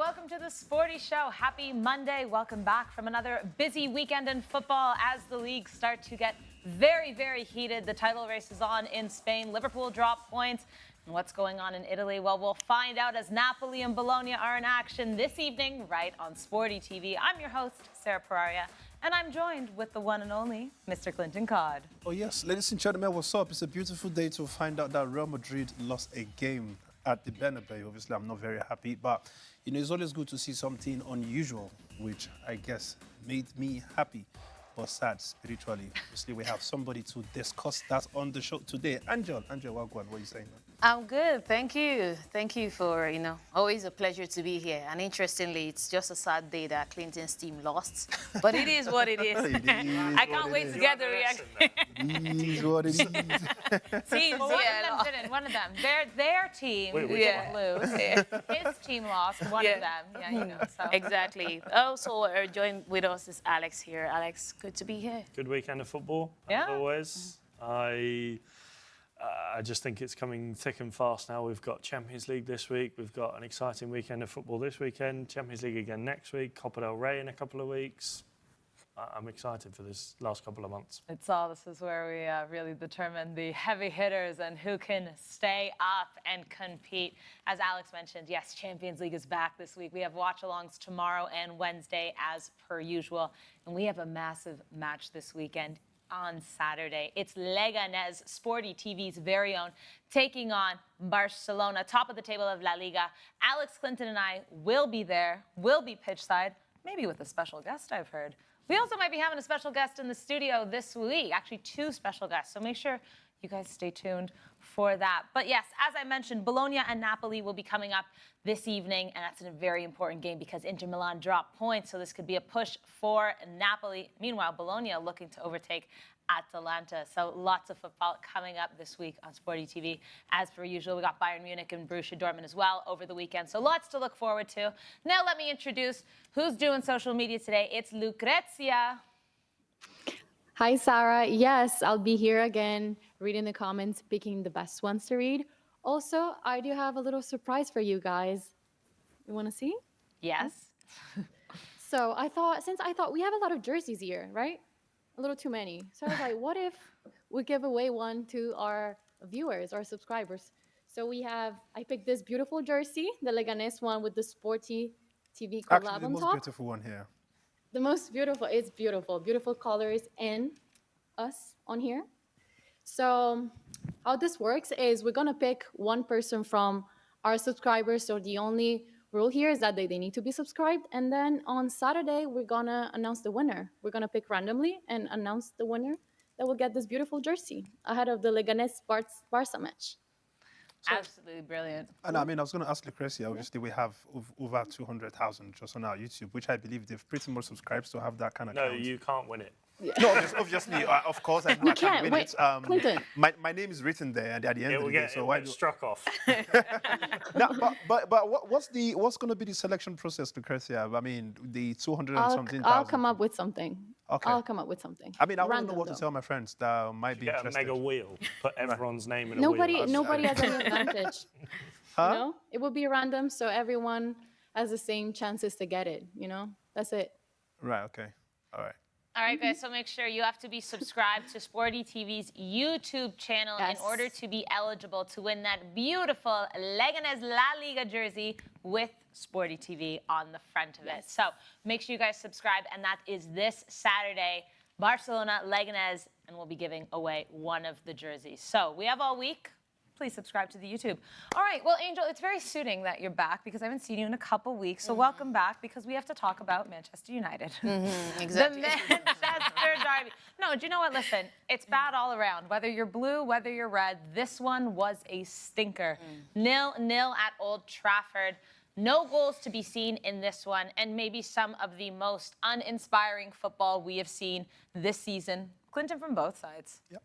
welcome to the Sporty Show. Happy Monday. Welcome back from another busy weekend in football as the leagues start to get very, very heated. The title race is on in Spain. Liverpool drop points. And what's going on in Italy? Well, we'll find out as Napoli and Bologna are in action this evening right on Sporty TV. I'm your host, Sara and I'm joined with the one and only Mr. KlintonCod. Oh yes, ladies and gentlemen, what's up? It's a beautiful day to find out that Real Madrid lost a game at the Bernabeu. Obviously, I'm not very happy, but you know, it's always good to see something unusual, which I guess made me happy, but sad spiritually. Obviously, we have somebody to discuss that on the show today. Angel, Wagwan, what are you saying? I'm good, thank you. Thank you for, always a pleasure to be here. And interestingly, it's just a sad day that Clinton's team lost, but it is what it is. I can't wait to get the reaction. It is what it is. Teams, Well, one of them. Their team didn't lose. His team lost. One of them. So. Exactly. Also, joined with us is Alex here. Alex, good to be here. Good weekend of football, as always. I just think it's coming thick and fast now. We've got Champions League this week. We've got an exciting weekend of football this weekend. Champions League again next week. Copa del Rey in a couple of weeks. I'm excited for this last couple of months. This is where we really determine the heavy hitters and who can stay up and compete. As Alex mentioned, yes, Champions League is back this week. We have watch-alongs tomorrow and Wednesday as per usual. And we have a massive match this weekend on Saturday. It's Leganés, Sporty TV's very own, taking on Barcelona, top of the table of La Liga. Alex, Clinton, and I will be there, will be pitchside, maybe with a special guest, I've heard. We also might be having a special guest in the studio this week, actually 2 special guests, so make sure you guys stay tuned for that. But yes, as I mentioned, Bologna and Napoli will be coming up this evening, and that's a very important game because Inter Milan dropped points, so this could be a push for Napoli. Meanwhile, Bologna looking to overtake Atalanta. So lots of football coming up this week on Sporty TV. As per usual, we got Bayern Munich and Borussia Dortmund as well over the weekend. So lots to look forward to. Now let me introduce who's doing social media today. It's Lucrezia. Hi, Sarah. Yes, I'll be here again, reading the comments, picking the best ones to read. Also, I do have a little surprise for you guys. You want to see? Yes. So since I thought we have a lot of jerseys here, right? A little too many. So I was like, what if we give away one to our viewers, our subscribers? So I picked this beautiful jersey, the Leganés one with the Sporty TV collab on top. Actually, the most beautiful one here. The most beautiful, it's beautiful. Beautiful colors and us on here. So how this works is we're going to pick one person from our subscribers. So the only rule here is that they need to be subscribed. And then on Saturday, we're going to announce the winner. We're going to pick randomly and announce the winner that will get this beautiful jersey ahead of the Leganés Barça match. So, absolutely brilliant. And I mean, I was going to ask Lucrezia, obviously we have over 200,000 just on our YouTube, which I believe they've pretty much subscribed to have that kind of No, count. You can't win it. Yeah. No, obviously, of course, I know I can't win it. Clinton. My name is written there at the end of the day, so why struck off. No, but what's going to be the selection process, Lucrezia? I mean, the 200 and something thousand. I'll come up with something. Okay. I'll come up with something. I mean, I don't know what to tell my friends that might be Get interested. a mega wheel, put everyone's name in a Nobody wheel. has any advantage. Huh? You know, it will be random, so everyone has the same chances to get it. You know, that's it. Right. Okay. All right. All right, guys, so make sure you have to be subscribed to Sporty TV's YouTube channel in order to be eligible to win that beautiful Leganés La Liga jersey with Sporty TV on the front of it. So make sure you guys subscribe, and that is this Saturday, Barcelona, Leganés, and we'll be giving away one of the jerseys. So we have all week. Please subscribe to the YouTube. All right, well, Angel, it's very suiting that you're back because I haven't seen you in a couple weeks. So welcome back because we have to talk about Manchester United. Exactly. The Manchester derby. No, do you know what? Listen, it's bad all around. Whether you're blue, whether you're red, this one was a stinker. 0-0 at Old Trafford. No goals to be seen in this one, and maybe some of the most uninspiring football we have seen this season. Clinton, from both sides. Yep.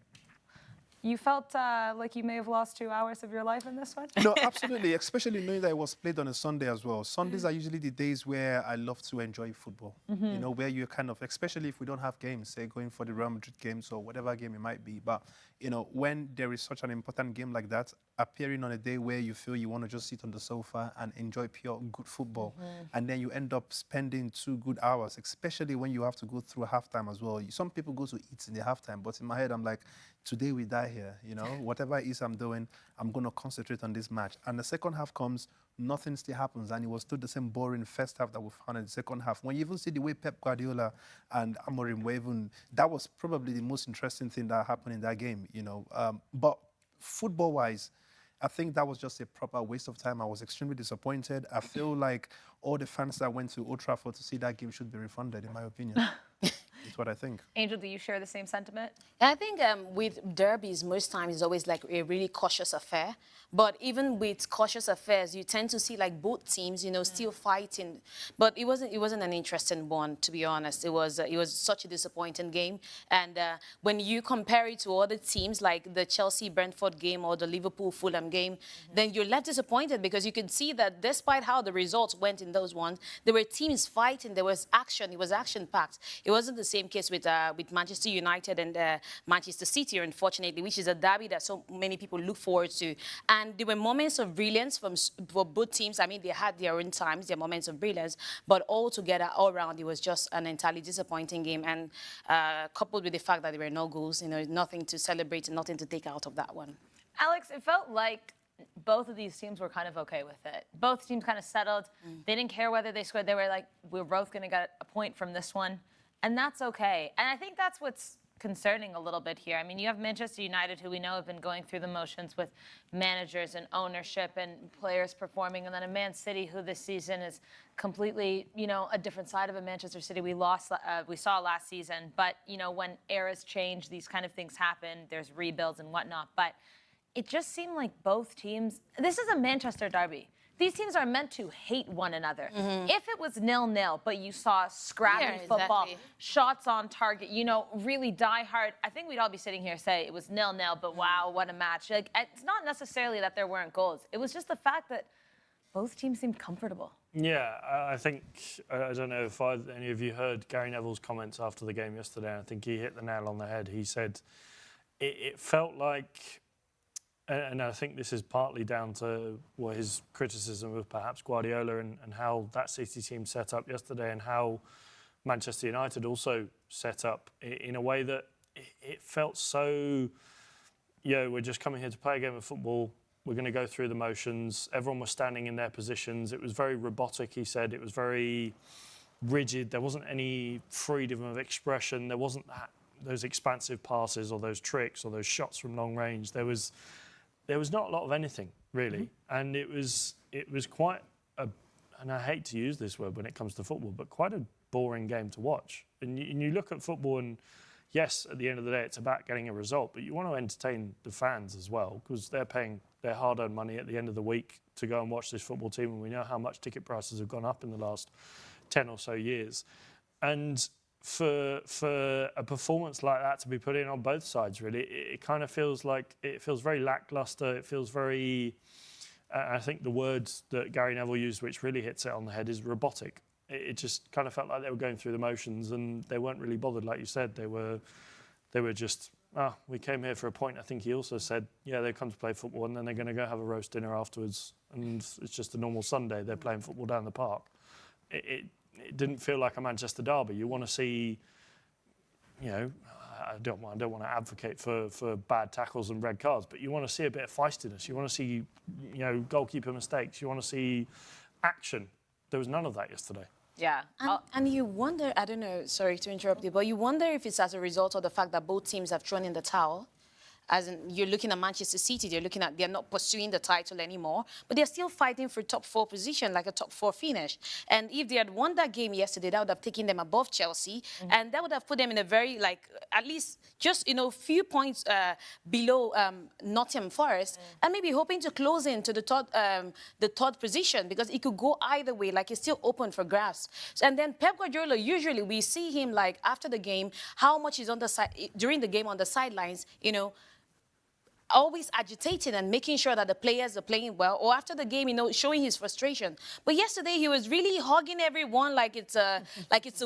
You felt like you may have lost 2 hours of your life in this one? No, absolutely, especially knowing that it was played on a Sunday as well. Sundays are usually the days where I love to enjoy football, you know, where you're kind of, especially if we don't have games, say going for the Real Madrid games or whatever game it might be. But you know, when there is such an important game like that, appearing on a day where you feel you want to just sit on the sofa and enjoy pure good football, and then you end up spending 2 good hours, especially when you have to go through halftime as well. Some people go to eat in the halftime, but in my head, I'm like, today we die here, you know? Whatever it is I'm doing, I'm going to concentrate on this match. And the second half comes, nothing still happens, and it was still the same boring first half that we found in the second half. When you even see the way Pep Guardiola and Amorim were even, that was probably the most interesting thing that happened in that game, you know. But football-wise, I think that was just a proper waste of time. I was extremely disappointed. I feel like all the fans that went to Old Trafford to see that game should be refunded, in my opinion. That's what I think. Angel, do you share the same sentiment? I think with derbies, most times it's always like a really cautious affair. But even with cautious affairs, you tend to see like both teams, you know, still fighting. But it wasn't an interesting one, to be honest. It was such a disappointing game. And when you compare it to other teams like the Chelsea-Brentford game or the Liverpool-Fulham game, then you're left disappointed because you could see that despite how the results went in those ones, there were teams fighting. There was action. It was action-packed. It wasn't the same case with Manchester United and Manchester City, unfortunately, which is a derby that so many people look forward to. And there were moments of brilliance for both teams. I mean, they had their own times, their moments of brilliance, but all together, all around, it was just an entirely disappointing game. And coupled with the fact that there were no goals, you know, nothing to celebrate and nothing to take out of that one. Alex, it felt like both of these teams were kind of okay with it. Both teams kind of settled. They didn't care whether they scored. They were like, we're both going to get a point from this one. And that's okay. And I think that's what's concerning a little bit here. I mean, you have Manchester United, who we know have been going through the motions with managers and ownership and players performing, and then a Man City, who this season is completely, you know, a different side of a Manchester City we saw last season. But, you know, when eras change, these kind of things happen. There's rebuilds and whatnot. But it just seemed like both teams, this is a Manchester derby. These teams are meant to hate one another. If it was 0-0, but you saw scrappy football, shots on target, you know, really die hard, I think we'd all be sitting here say it was 0-0, but wow, what a match. Like, it's not necessarily that there weren't goals. It was just the fact that both teams seemed comfortable. Yeah, I think, I don't know if any of you heard Gary Neville's comments after the game yesterday. I think he hit the nail on the head. He said it felt like, and I think this is partly down to his criticism of perhaps Guardiola and how that City team set up yesterday and how Manchester United also set up in a way that it felt so, we're just coming here to play a game of football. We're going to go through the motions. Everyone was standing in their positions. It was very robotic, he said. It was very rigid. There wasn't any freedom of expression. There wasn't those expansive passes or those tricks or those shots from long range. There was not a lot of anything, really. And it was quite and I hate to use this word when it comes to football, but quite a boring game to watch. And you look at football and, yes, at the end of the day, it's about getting a result, but you want to entertain the fans as well, because they're paying their hard-earned money at the end of the week to go and watch this football team, and we know how much ticket prices have gone up in the last 10 or so years. And for a performance like that to be put in on both sides, really, it kind of feels like, it feels very lackluster. It feels very, I think the words that Gary Neville used, which really hits it on the head, is robotic. It just kind of felt like they were going through the motions and they weren't really bothered, like you said. They were just, we came here for a point. I think he also said, they've come to play football and then they're going to go have a roast dinner afterwards, and it's just a normal Sunday. They're playing football down the park. It didn't feel like a Manchester derby. You want to see, I don't want to advocate for bad tackles and red cards, but you want to see a bit of feistiness. You want to see, goalkeeper mistakes. You want to see action. There was none of that yesterday. Yeah. And you wonder, I don't know, sorry to interrupt you, but you wonder if it's as a result of the fact that both teams have thrown in the towel. As in, you're looking at Manchester City, they're not pursuing the title anymore, but they're still fighting for top 4 position, like a top 4 finish. And if they had won that game yesterday, that would have taken them above Chelsea, and that would have put them in a very, at least just, few points below Nottingham Forest, and maybe hoping to close into the third position, because it could go either way, it's still open for grasp. And then Pep Guardiola, usually we see him, after the game, how much he's on the side, during the game on the sidelines, always agitating and making sure that the players are playing well, or after the game, showing his frustration. But yesterday he was really hugging everyone like it's a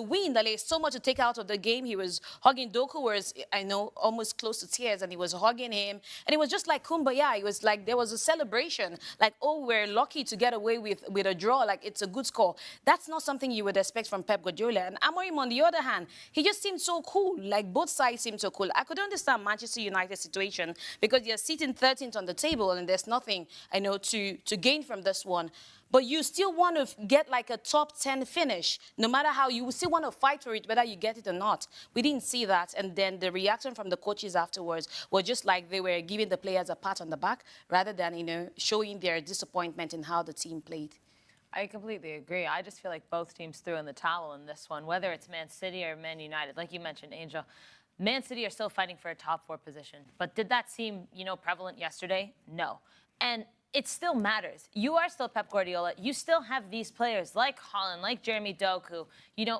win, that there's so much to take out of the game. He was hugging Doku, whereas I know almost close to tears, and he was hugging him, and it was just like kumbaya. It was like there was a celebration, like, oh, we're lucky to get away with a draw, like it's a good score. That's not something you would expect from Pep Guardiola. And Amorim, on the other hand, he just seemed so cool. Like both sides seemed so cool. I could understand Manchester United's situation because you're sitting 13th on the table and there's nothing, to gain from this one. But you still want to get like a top 10 finish. No matter how, you still want to fight for it, whether you get it or not. We didn't see that. And then the reaction from the coaches afterwards was just like they were giving the players a pat on the back rather than, showing their disappointment in how the team played. I completely agree. I just feel like both teams threw in the towel in this one, whether it's Man City or Man United. Like you mentioned, Angel, Man City are still fighting for a top 4 position. But did that seem, prevalent yesterday? No. And it still matters. You are still Pep Guardiola. You still have these players like Haaland, like Jeremy Doku.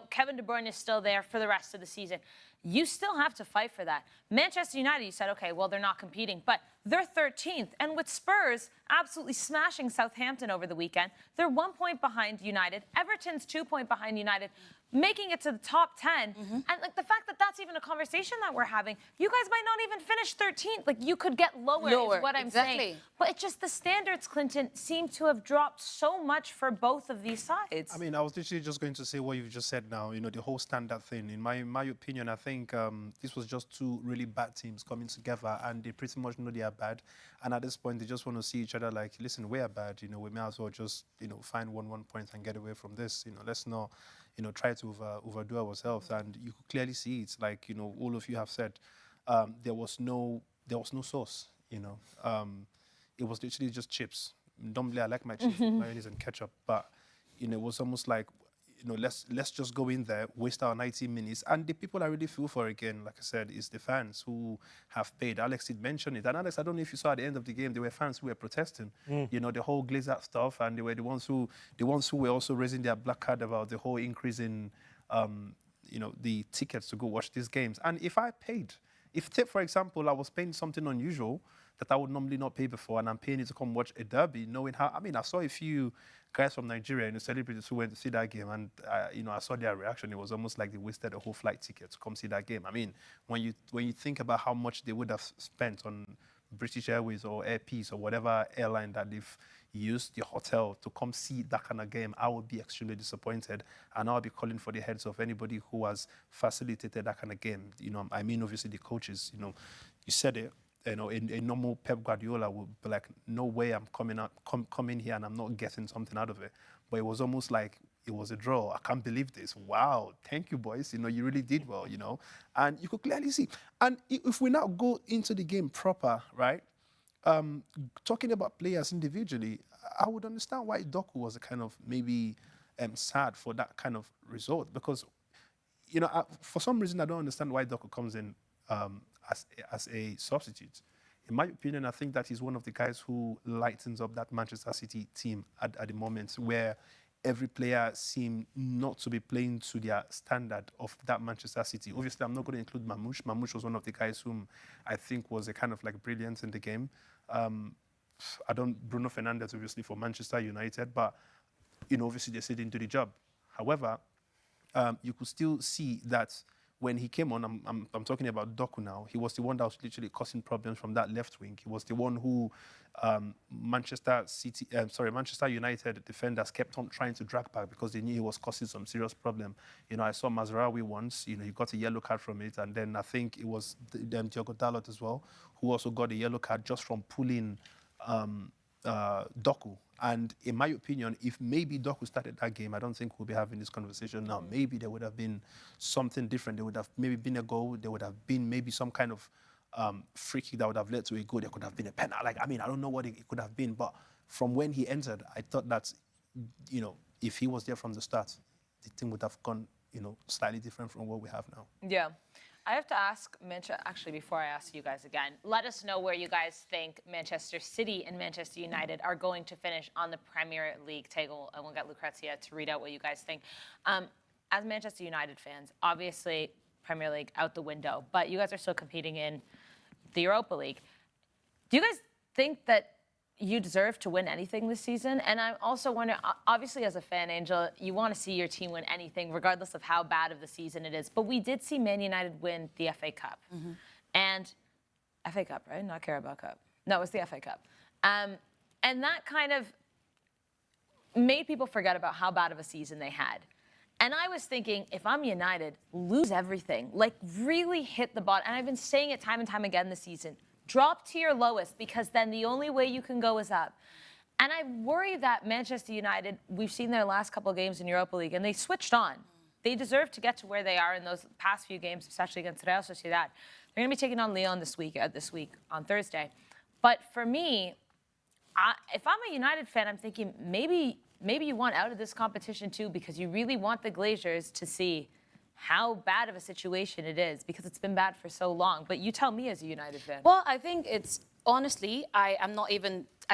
Kevin De Bruyne is still there for the rest of the season. You still have to fight for that. Manchester United, you said, okay, well, they're not competing, but they're 13th. And with Spurs absolutely smashing Southampton over the weekend, they're 1 point behind United. Everton's 2 point behind United, making it to the top 10. And like the fact that that's even a conversation that we're having, you guys might not even finish 13th. Like you could get lower is what I'm saying. But it's just the standards, Clinton, seem to have dropped so much for both of these sides. I mean, I was literally just going to say what you've just said now, the whole standard thing. In my opinion, I think this was just 2 really bad teams coming together, and they pretty much know they are bad. And at this point, they just want to see each other like, listen, we are bad. We may as well just, find 1 point and get away from this. Let's not, try to overdo ourselves. And you could clearly see it. Like, all of you have said, there was no sauce. It was literally just chips. Normally, I like my chips with mayonnaise and ketchup, but it was almost like, let's just go in there, waste our 90 minutes. And the people I really feel for, again, like I said, is the fans who have paid. Alex did mention it. And Alex, I don't know if you saw at the end of the game, there were fans who were protesting, the whole Glazer stuff. And they were the ones who were also raising their black card about the whole increase in, the tickets to go watch these games. And if I paid, for example, I was paying something unusual that I would normally not pay before, and I'm paying it to come watch a derby, knowing how, I saw a few guys from Nigeria, celebrities who went to see that game, and, I saw their reaction. It was almost like they wasted a whole flight ticket to come see that game. I mean, when you think about how much they would have spent on British Airways or Air Peace or whatever airline that they've used, the hotel, to come see that kind of game, I would be extremely disappointed, and I'll be calling for the heads of anybody who has facilitated that kind of game. I mean, obviously the coaches, you said it. A normal Pep Guardiola would be like, no way I'm coming here and I'm not getting something out of it. But it was almost like it was a draw. I can't believe this. Wow, thank you, boys. You really did well, And you could clearly see. And if we now go into the game proper, right, talking about players individually, I would understand why Doku was kind of maybe sad for that kind of result. Because, for some reason, I don't understand why Doku comes in as a substitute. In my opinion, I think that he's one of the guys who lightens up that Manchester City team at the moment, where every player seemed not to be playing to their standard of that Manchester City. Obviously, I'm not going to include Mamouche. Mamouche was one of the guys whom I think was a kind of like brilliance in the game. Bruno Fernandes, obviously, for Manchester United, but, obviously they said into the job. However, you could still see that when he came on, I'm talking about Doku now, he was the one that was literally causing problems from that left wing. He was the one who Manchester United defenders kept on trying to drag back because they knew he was causing some serious problem. I saw Mazraoui once, he got a yellow card from it, and then I think it was Diogo Dalot as well, who also got a yellow card just from pulling Doku. And in my opinion, if maybe Doku started that game, I don't think we'll be having this conversation now. Maybe there would have been something different. There would have maybe been a goal. There would have been maybe some kind of free kick that would have led to a goal. There could have been a penalty. I don't know what it could have been. But from when he entered, I thought that, if he was there from the start, the team would have gone, slightly different from what we have now. Yeah. I have to ask Manchester, actually, before I ask you guys again, let us know where you guys think Manchester City and Manchester United are going to finish on the Premier League table. And we'll get Lucrezia to read out what you guys think. As Manchester United fans, obviously, Premier League out the window, but you guys are still competing in the Europa League. Do you guys think that you deserve to win anything this season? And I also wonder, obviously as a fan, Angel, you want to see your team win anything, regardless of how bad of the season it is. But we did see Man United win the FA Cup. And FA Cup, right? Not Carabao Cup. No, it was the FA Cup. And that kind of made people forget about how bad of a season they had. And I was thinking, if I'm United, lose everything. Like, really hit the bottom. And I've been saying it time and time again this season. Drop to your lowest, because then the only way you can go is up. And I worry that Manchester United, we've seen their last couple of games in Europa League, and they switched on. They deserve to get to where they are in those past few games, especially against Real Sociedad. They're going to be taking on Lyon this week on Thursday. But for me, if I'm a United fan, I'm thinking maybe you want out of this competition too, because you really want the Glazers to see how bad of a situation it is, because it's been bad for so long. But you tell me as a United fan. Well, I think it's, honestly, I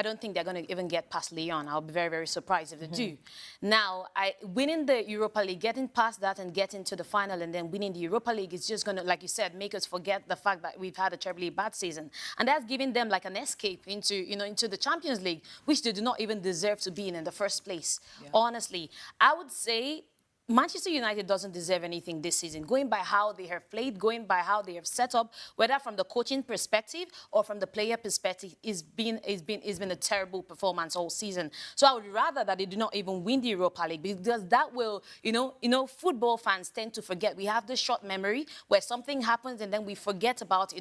don't think they're going to even get past Lyon. I'll be very, very surprised if they do. Now, winning the Europa League, getting past that and getting to the final and then winning the Europa League is just going to, like you said, make us forget the fact that we've had a terribly bad season. And that's giving them like an escape into the Champions League, which they do not even deserve to be in the first place. Yeah. Honestly, I would say Manchester United doesn't deserve anything this season, going by how they have played, going by how they have set up, whether from the coaching perspective or from the player perspective, it's been a terrible performance all season. So I would rather that they do not even win the Europa League, because that will, football fans tend to forget. We have this short memory where something happens and then we forget about,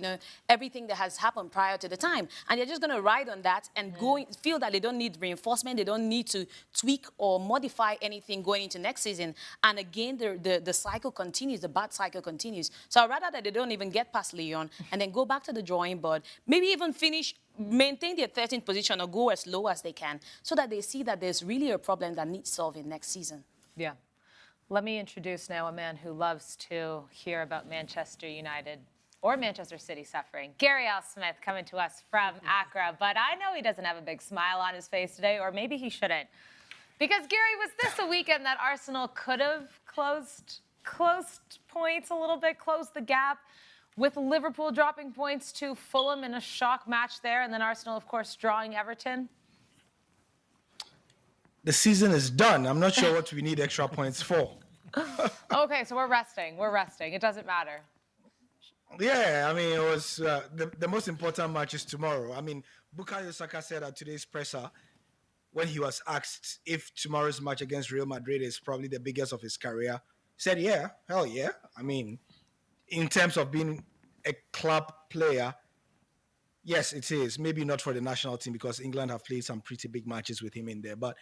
everything that has happened prior to the time. And they're just going to ride on that and feel that they don't need reinforcement, they don't need to tweak or modify anything going into next season. And again, the cycle continues, the bad cycle continues. So I'd rather that they don't even get past Lyon and then go back to the drawing board, maybe even maintain their 13th position or go as low as they can, so that they see that there's really a problem that needs solving next season. Yeah. Let me introduce now a man who loves to hear about Manchester United or Manchester City suffering. Gary L. Smith coming to us from Accra, but I know he doesn't have a big smile on his face today, or maybe he shouldn't. Because, Gary, was this a weekend that Arsenal could have closed points a little bit, closed the gap, with Liverpool dropping points to Fulham in a shock match there, and then Arsenal, of course, drawing Everton? The season is done. I'm not sure what we need extra points for. Okay, so we're resting. It doesn't matter. Yeah, I mean, it was the most important match is tomorrow. I mean, Bukayo Saka said at today's presser, when he was asked if tomorrow's match against Real Madrid is probably the biggest of his career, he said, yeah, hell yeah. I mean, in terms of being a club player, yes, it is. Maybe not for the national team, because England have played some pretty big matches with him in there. But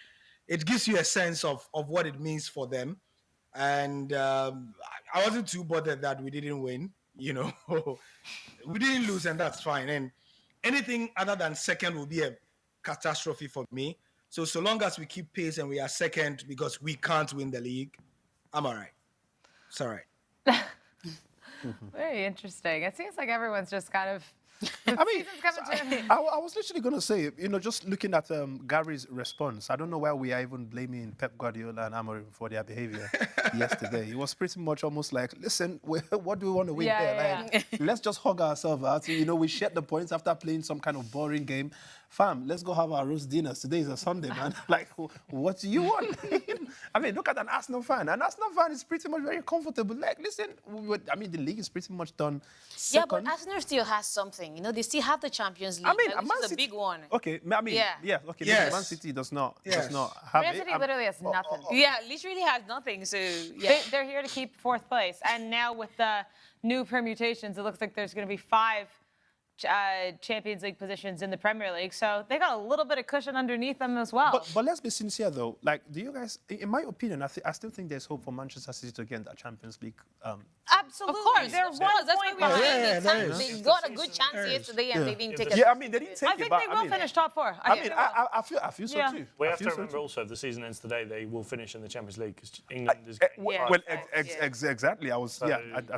it gives you a sense of what it means for them. And I wasn't too bothered that we didn't win. We didn't lose, and that's fine. And anything other than second will be a catastrophe for me. So long as we keep pace and we are second, because we can't win the league, I'm all right. It's all right. Very interesting. It seems like everyone's just kind of... I was literally going to say, just looking at Gary's response, I don't know why we are even blaming Pep Guardiola and Amorim for their behavior yesterday. It was pretty much almost like, listen, what do we want to win there? Like, let's just hug ourselves out. We shared the points after playing some kind of boring game. Fam, let's go have our roast dinners. Today is a Sunday, man. Like, what do you want? I mean, look at an Arsenal fan. An Arsenal fan is pretty much very comfortable. Like, listen, the league is pretty much done. Yeah, but Arsenal still has something. They still have the Champions League. Which is a big one. Okay, okay. Yes. Man City does not have Man it. City literally has nothing. Yeah, literally has nothing. So yeah, they're here to keep fourth place. And now with the new permutations, it looks like there's going to be 5 Champions League positions in the Premier League, so they got a little bit of cushion underneath them as well. But let's be sincere though. Like, do you guys? In my opinion, I still think there's hope for Manchester City to get that Champions League. Absolutely, of course, they're 1 point behind. They got a good chance yesterday, and they didn't take it. Yeah, I mean, they didn't take it. I think they will finish top 4. I feel so too. We have to remember also, if the season ends today, they will finish in the Champions League, because England is getting exactly. I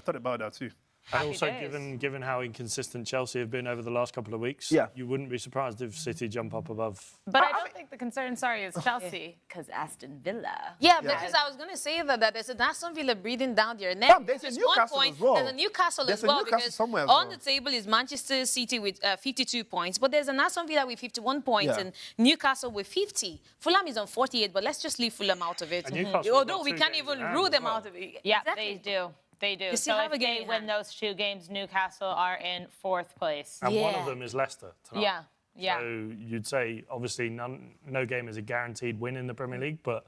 thought about that too. And Happy also, days. given how inconsistent Chelsea have been over the last couple of weeks, Yeah. you wouldn't be surprised if City jump up above. But I don't think the concern, sorry, is Chelsea, because Aston Villa. Yeah, because I was going to say that there's an Aston Villa breathing down their neck. Fam, there's a Just Newcastle 1 point. as well. There's a Newcastle There's as a well. Newcastle because somewhere as on well. the table is Manchester City with 52 points, but there's an Aston Villa with 51 points Yeah. and Newcastle with 50. Fulham is on 48, but let's just leave Fulham out of it. And Newcastle have Although got we 2 can't games even in hand rule as them well. out of it. Yeah, Exactly. they do. They do. You still So have if a game they in win hand. those 2 games, Newcastle are in 4th place. And one Yeah. of them is Leicester tonight. Yeah, yeah. So you'd say, obviously, no game is a guaranteed win in the Premier League, but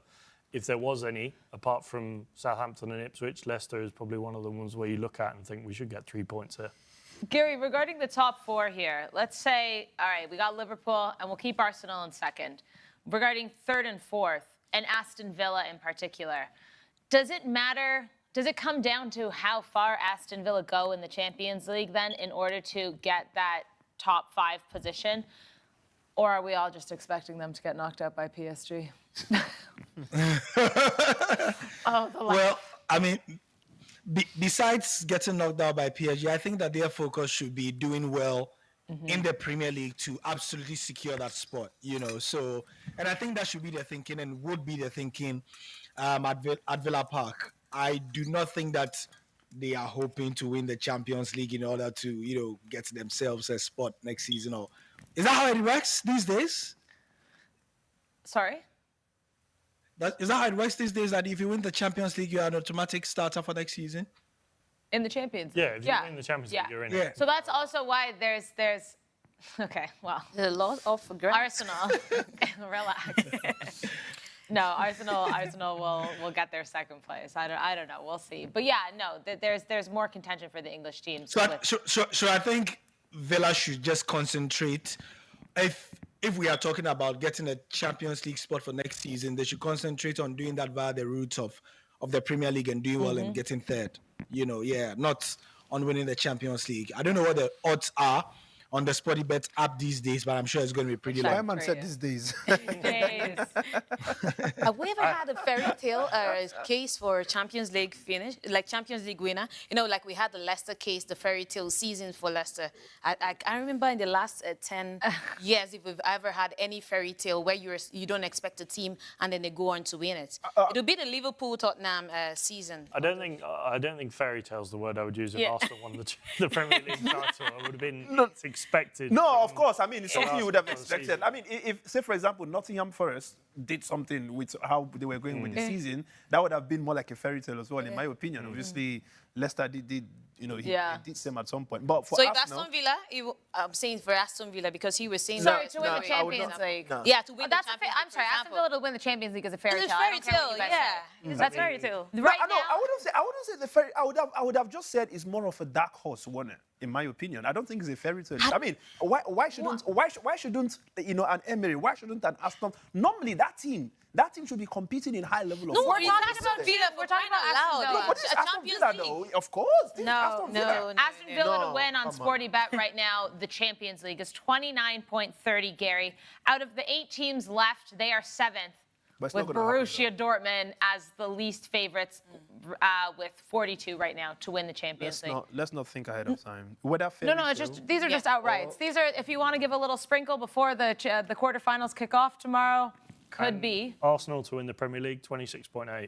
if there was any, apart from Southampton and Ipswich, Leicester is probably one of the ones where you look at and think we should get 3 points here. Gary, regarding the top 4 here, let's say, all right, we got Liverpool, and we'll keep Arsenal in 2nd. Regarding 3rd and 4th, and Aston Villa in particular, does it matter? Does it come down to how far Aston Villa go in the Champions League then in order to get that top 5 position? Or are we all just expecting them to get knocked out by PSG? Well, I mean, besides getting knocked out by PSG, I think that their focus should be doing well in the Premier League to absolutely secure that spot, you know. So, and I think that should be their thinking and would be their thinking at Villa Park. I do not think that they are hoping to win the Champions League in order to, you know, get themselves a spot next season. Or is that how it works these days? Sorry? Is that how it works these days? That if you win the Champions League, you are an automatic starter for next season? In the Champions League? Yeah, if you win the Champions League, you're in Yeah. it. So that's also why there's okay, well, There's a lot of grabs. Arsenal, relax. No, Arsenal will get their 2nd place. I don't know. We'll see. But yeah, no, there's more contention for the English teams. So I think Villa should just concentrate. If we are talking about getting a Champions League spot for next season, they should concentrate on doing that via the route of the Premier League and doing well and getting 3rd. You know, not on winning the Champions League. I don't know what the odds are on the SportyBet app these days, but I'm sure it's going to be pretty low. My man said these days. Days. Have we ever had a fairy tale case for Champions League finish, like Champions League winner? You know, like we had the Leicester case, the fairy tale season for Leicester. I remember in the last 10 years, if we've ever had any fairy tale where you don't expect a team and then they go on to win it. It'll be the Liverpool-Tottenham season. I don't think fairy tale's the word I would use if Arsenal won the Premier League title. I would have been expected. No, of course. I mean, it's something you would have Last expected. season. I mean, if say, for example, Nottingham Forest did something with how they were going with the season, that would have been more like a fairy tale as well, in my opinion. Obviously, Leicester did you know, he did same at some point. But for So if Arsenal, Aston Villa, I'm saying for Aston Villa because he was saying Sorry, that to win the I would Champions not- League. no. Yeah, to win the That's Champions I'm League, sorry, for Aston example. Villa to win the Champions League is a fairy It's a tale. I don't care what you fairy guys tale, say. yeah. That's fairy tale. No, Right no, now, I wouldn't say the fairy. I would have just said it's more of a dark horse winner, in my opinion. I don't think it's a fairy tale. I mean, why shouldn't you know, an Emery? Why shouldn't an Aston? Normally, that team should be competing in high level of No, football. it's talking Aston about Villa. We're talking about Aston Villa. No, but this is A Aston Champions Villa, League. though. Of course, this is No, Aston Villa. Aston Villa No, to win on come on. SportyBet right now, the Champions League is 29.30, Gary. Out of the 8 teams left, they are 7th, But it's with not gonna happen, Borussia Dortmund as the least favorites with 42 right now to win the Champions League. Let's not think ahead of time. Whether No, it's just these are just outrights. These are, if you want to give a little sprinkle before the quarterfinals kick off tomorrow, could be. Arsenal to win the Premier League, 26.8.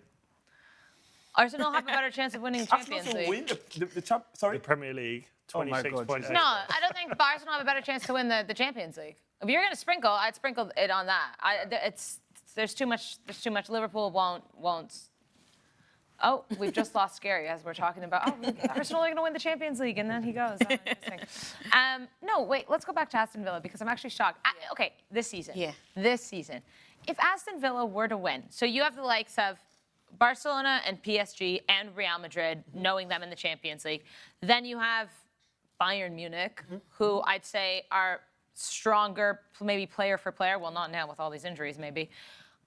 Arsenal have a better chance of winning the Arsenal Champions to League. win the champ. Sorry. The Premier League, Oh my God, 26.8. Jesus. No, I don't think Arsenal have a better chance to win the Champions League. If you're going to sprinkle, I'd sprinkle it on that. There's too much. Liverpool won't. Oh, we've just lost Gary as we're talking about. Oh, Arsenal are going to win the Champions League, and then he goes. Oh, interesting. No, wait. Let's go back to Aston Villa because I'm actually shocked. Okay, this season. Yeah. This season, if Aston Villa were to win, so you have the likes of Barcelona and PSG and Real Madrid, knowing them in the Champions League. Then you have Bayern Munich, who I'd say are stronger, maybe player for player. Well, not now with all these injuries, maybe.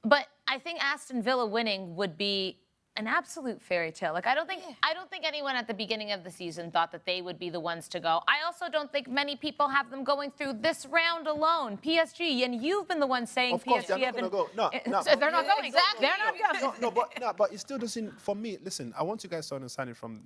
But I think Aston Villa winning would be an absolute fairy tale. Like I don't think anyone at the beginning of the season thought that they would be the ones to go. I also don't think many people have them going through this round alone. PSG, and you've been the one saying Of course, PSG they're not have been. gonna go. No, So they're not going. Exactly. They're not going. but it still doesn't. For me, listen, I want you guys to understand it from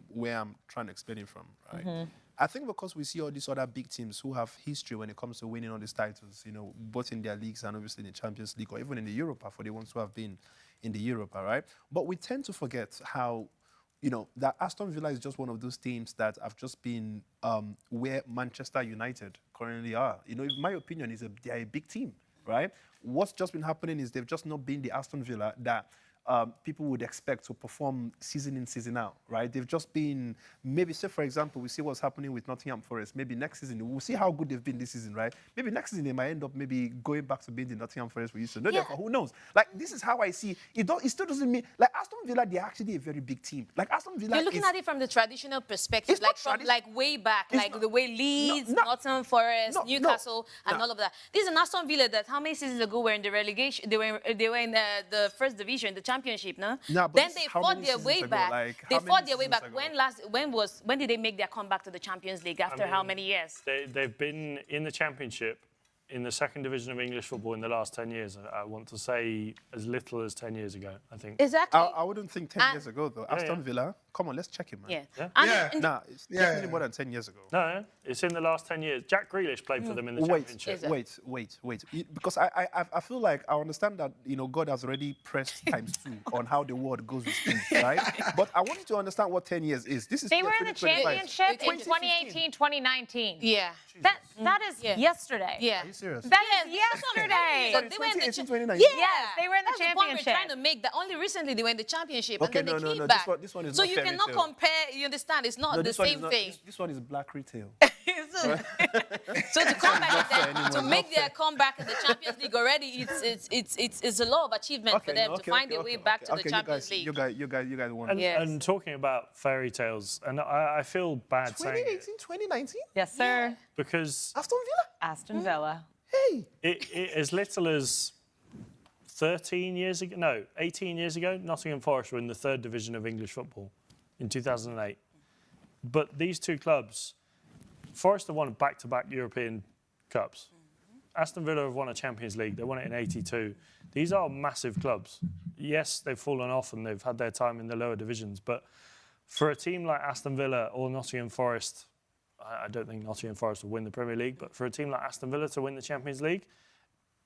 where I'm trying to explain it from. Right. I think because we see all these other big teams who have history when it comes to winning all these titles, both in their leagues and obviously in the Champions League or even in the Europa for the ones who have been in the Europa, right? But we tend to forget how, that Aston Villa is just one of those teams that have just been where Manchester United currently are. In my opinion, they're a big team, right? What's just been happening is they've just not been the Aston Villa that people would expect to perform season in, season out, right? They've just been, maybe, say, for example, we see what's happening with Nottingham Forest. Maybe next season, we'll see how good they've been this season, right? Maybe next season, they might end up maybe going back to being the Nottingham Forest we used to know them for. Who knows? Like, this is how I see it. It still doesn't mean, like, Aston Villa, they're actually a very big team. Like, Aston Villa You're looking at it from the traditional perspective, like from way back, like the way Leeds, Nottingham Forest, Newcastle, and all of that. This is an Aston Villa that how many seasons ago were in the relegation? They were in the first division, the championship, no? But then they fought their way back. They fought their way back. When did they make their comeback to the Champions League after how many years? They've been in the Championship in the second division of English football in the last 10 years. I want to say as little as 10 years ago, I think. Exactly. I wouldn't think 10 years ago, though. Aston Villa, come on, let's check it, man. It's definitely more than 10 years ago. No, it's in the last 10 years. Jack Grealish played for them in the Championship. Wait. Because I feel like I understand that, God has already pressed ×2 on how the world goes with things, right? But I want you to understand what 10 years is. They were in the Championship in 2018, 2019. Yeah. That is yesterday. Yeah. Are you serious? That is yesterday. So they were in the 2019? Yes, they were in the That's Championship. the point we're trying to make. That only recently they were in the Championship Okay, and then they came no. back. This one is so not you fairy cannot tale. compare. You understand? It's not the same thing. This one is black retail. So to come back to make their comeback in the Champions League already, it's a lot of achievement for them to find their way back to the Champions League. You guys won. And talking about fairy tales, and I feel bad saying it 2018, 2019? Yes, sir. because Aston Villa? Aston Villa. Hey! it as little as 18 years ago, Nottingham Forest were in the third division of English football in 2008. But these two clubs, Forest have won back-to-back European Cups. Aston Villa have won a Champions League. They won it in '82. These are massive clubs. Yes, they've fallen off and they've had their time in the lower divisions. But for a team like Aston Villa or Nottingham Forest, I don't think Nottingham Forest will win the Premier League, but for a team like Aston Villa to win the Champions League,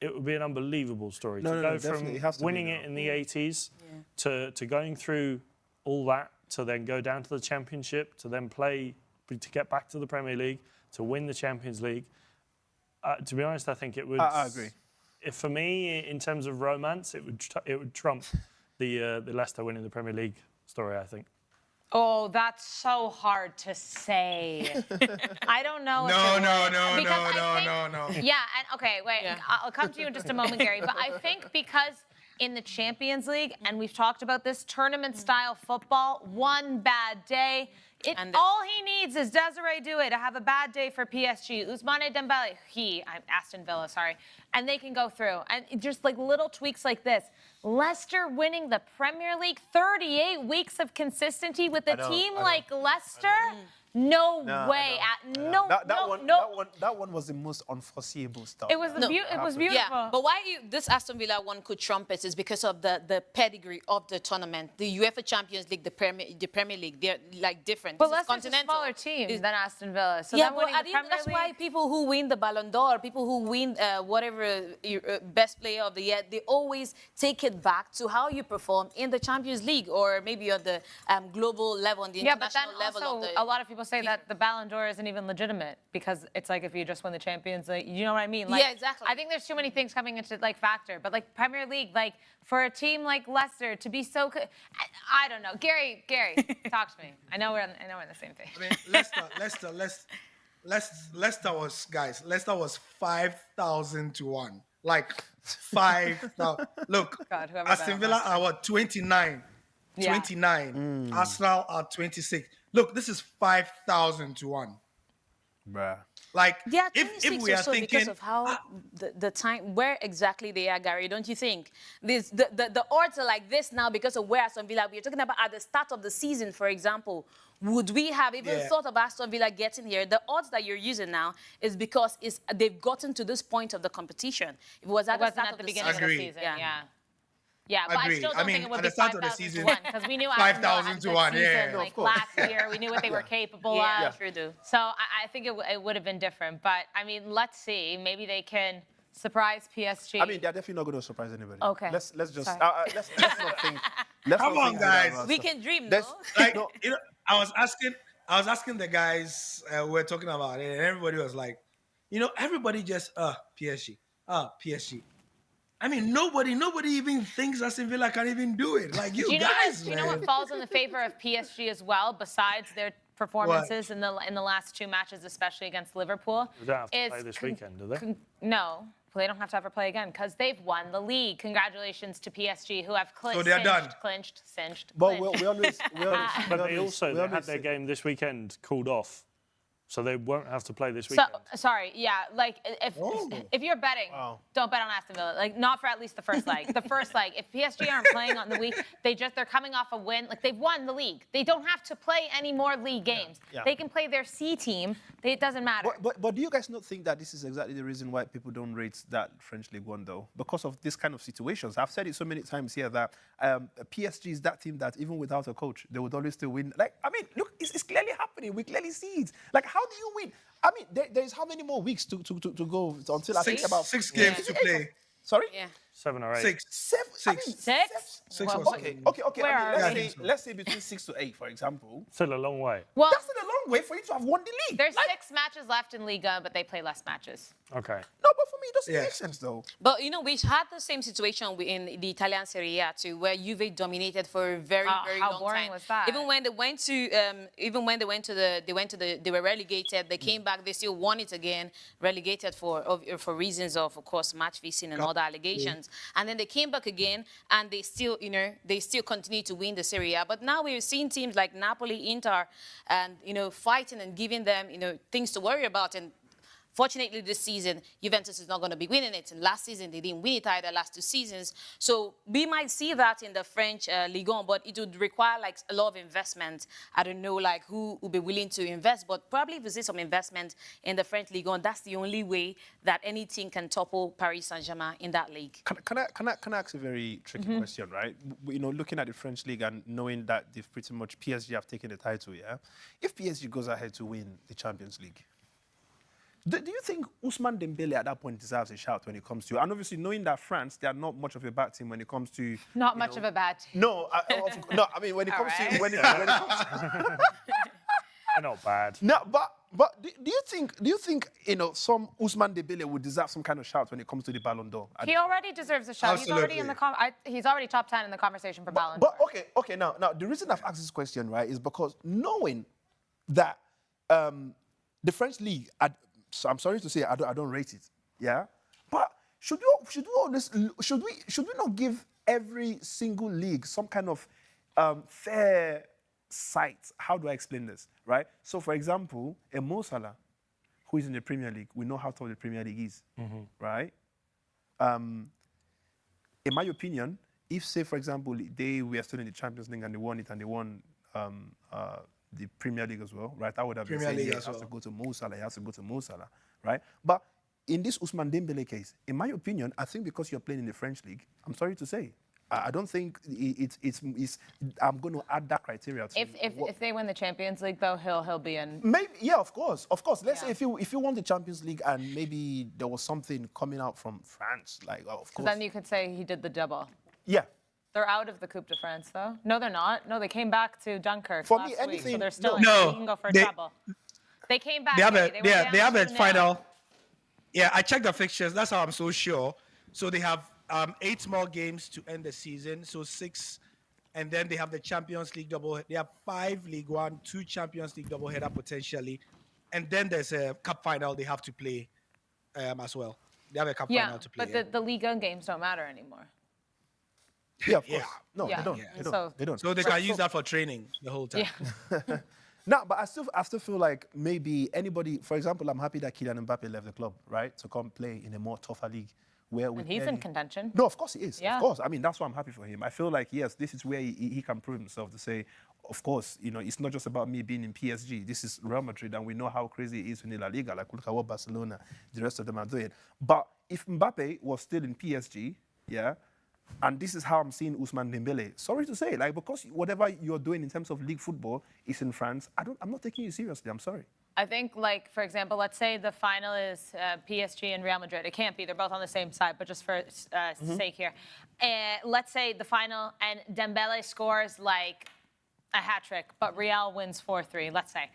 it would be an unbelievable story. To go from winning it in the 80s to going through all that, to then go down to the Championship, to then play, to get back to the Premier League, to win the Champions League. To be honest, I think it would. I agree. If for me, in terms of romance, it would trump the Leicester winning the Premier League story, I think. Oh, that's so hard to say. I don't know. No. Yeah, and okay, wait. Yeah. I'll come to you in just a moment, Gary. But I think because in the Champions League, and we've talked about this tournament-style football, one bad day. All he needs is Desiree Doué to have a bad day for PSG. Ousmane Dembele, Aston Villa, sorry. And they can go through. And just like little tweaks like this. Leicester winning the Premier League, 38 weeks of consistency with a team like Leicester. No way. That one was the most unforeseeable stuff. It was beautiful. Yeah, but why this Aston Villa one could trump it is because of the pedigree of the tournament. The UEFA Champions League, the Premier League, they're like different. But Leicester's a smaller team than Aston Villa. So yeah, but that's why people who win the Ballon d'Or, people who win whatever best player of the year, they always take it back to how you perform in the Champions League or maybe on the global level, on the international level. Also, a lot of people say that the Ballon d'Or isn't even legitimate because it's like if you just win the Champions League, you know what I mean? Like, yeah, exactly. I think there's too many things coming into like factor, but like Premier League, like for a team like Leicester to be so good, I don't know. Gary, talk to me. I know we're in the same thing. I mean, Leicester was 5,000 to 1. Like 5,000. Look, God, Aston Villa are what, 29. Yeah. 29. Arsenal are 26. Look, this is 5,000 to 1. Bruh. Like, Yeah, if 26 we or are so thinking, because of how the time, where exactly they are, Gary, don't you think? The odds are like this now because of where Aston Villa, we're talking about at the start of the season, for example. Would we have even Yeah. thought of Aston Villa getting here? The odds that you're using now is because they've gotten to this point of the competition. If it was at It the wasn't start at of the the beginning season. of the Agreed. season. Yeah. Yeah. Yeah, but I Agreed. still I don't mean, think it would at be the start of the 5,000 to season, 1 because we knew Aston Villa had a 5,000 to good 1, season yeah. No, like of course. last year. We knew what they were capable Yeah. of. Sure do. So I think it would have been different. But I mean, let's see. Maybe they can surprise PSG. I mean, they're definitely not going to surprise anybody. Okay. Let's just Sorry. let's not think. Let's Come not on, think guys. about We stuff. can dream, Let's- no? like, no, you know, I was asking the guys we were talking about it, and everybody was like, you know, everybody just PSG, PSG. I mean, nobody even thinks Aston Villa can even do it. Like do you you know guys, what? Do you know what man. falls in the favor of PSG as well, besides their performances in the last two matches, especially against Liverpool? We don't have to is play this weekend, do they? No. Well, they don't have to ever play again because they've won the league. Congratulations to PSG, who have So they're done. cinched. But clinched. we always. But they also we had always their say- game this weekend called off, so they won't have to play this So weekend. sorry, yeah. Like if you're betting, Wow. don't bet on Aston Villa. Like not for at least the first leg. The first leg. If PSG aren't playing on the week, they're coming off a win. Like they've won the league. They don't have to play any more league games. Yeah. They can play their C team. It doesn't matter. But do you guys not think that this is exactly the reason why people don't rate that French League One though? Because of this kind of situations. I've said it so many times here that PSG is that team that even without a coach, they would always still win. Like, I mean, look, it's clearly happening. We clearly see it. Like, how do you win? I mean, there's how many more weeks to go until I think about Six games to play. Sorry? Yeah. 7 or 8. Six. Seven. I mean, Six? Six Well, or Okay, seven. okay. Where I are mean, we? let's say between 6 to 8, for example. Still a long way. Well, That's not a long way for you to have won the league. there's Like, 6 matches left in Liga, but they play less matches. Okay. No, but for me, it doesn't Yeah. make sense though. But you know, we had the same situation in the Italian Serie A too, where Juve dominated for a very, very How long boring time. was that? Even when they they were relegated. They came back. They still won it again. Relegated for reasons of course, match fixing and other allegations. And then they came back again, and they still continue to win the Serie A. But now we're seeing teams like Napoli, Inter, and fighting and giving them things to worry about. And fortunately, this season, Juventus is not going to be winning it. And last season, they didn't win it either, last 2 seasons. So we might see that in the French Ligue 1, but it would require like a lot of investment. I don't know like who would be willing to invest, but probably if we see some investment in the French Ligue 1, that's the only way that any team can topple Paris Saint-Germain in that league. Can I ask a very tricky question, right? Looking at the French league and knowing that they've pretty much PSG have taken the title, yeah. If PSG goes ahead to win the Champions League, do you think Ousmane Dembele at that point deserves a shout when it comes to? And obviously knowing that France, they are not much of a bad team when it comes to. Not much of a bad team. No, no. I mean when it comes right. to when it comes to. They're not bad. No, but do you think some Ousmane Dembele would deserve some kind of shout when it comes to the Ballon d'Or? He already deserves a shot. He's already in the he's already top 10 in the conversation for Ballon d'Or. But okay. Now the reason I've asked this question, right, is because knowing that the French league, so I'm sorry to say, I don't rate it, yeah. But should we not give every single league some kind of fair sight? How do I explain this, right? So, for example, a Mo Salah, who is in the Premier League, we know how tall the Premier League is, right? In my opinion, if, say, for example, they were still in the Champions League and they won it and they won the Premier League as well, right? I would have been Premier saying, League yeah, as he has to well. go to Mo Salah, he has to go to Mo Salah, right? But in this Ousmane Dembele case, in my opinion, I think because you're playing in the French league, I'm sorry to say, I don't think it's I'm going to add that criteria to If they win the Champions League, though, he'll be in. Maybe, yeah, of course. Let's Yeah. say if you won the Champions League and maybe there was something coming out from France, like of So course. then you could say he did the double. Yeah. They're out of the Coupe de France, though. No, they're not. No, they came back to Dunkirk For last me, week, so anything- they're still No. in. You can go for a They- treble. They came back. They have They were down they have a 2-0. final. Yeah, I checked the fixtures. That's how I'm so sure. So they have 8 more games to end the season. So 6, and then they have the Champions League double. They have 5 League One, 2 Champions League doubleheader potentially, and then there's a cup final they have to play as well. They have a cup Yeah, final to play. but the Liga games don't matter anymore. Yeah, of Yeah. course. No, Yeah. they don't. Yeah. They don't. So- They don't. so they can use that for training the whole time. Yeah. No, but I still feel like maybe anybody, for example, I'm happy that Kylian Mbappe left the club, right, to come play in a more tougher league. Where And he's in contention. No, of course he is. Yeah. Of course. I mean, that's why I'm happy for him. I feel like, yes, this is where he can prove himself to say, of course, you know, it's not just about me being in PSG. This is Real Madrid, and we know how crazy it is in La Liga. Like, look at what Barcelona, the rest of them are doing. But if Mbappe was still in PSG, yeah, and this is how I'm seeing Ousmane Dembele. Sorry to say, like, because whatever you're doing in terms of league football is in France, I'm not taking you seriously. I'm sorry. I think, like, for example, let's say the final is PSG and Real Madrid. It can't be. They're both on the same side, but just for sake here. Let's say the final and Dembele scores, like, a hat trick, but Real wins 4-3, let's say.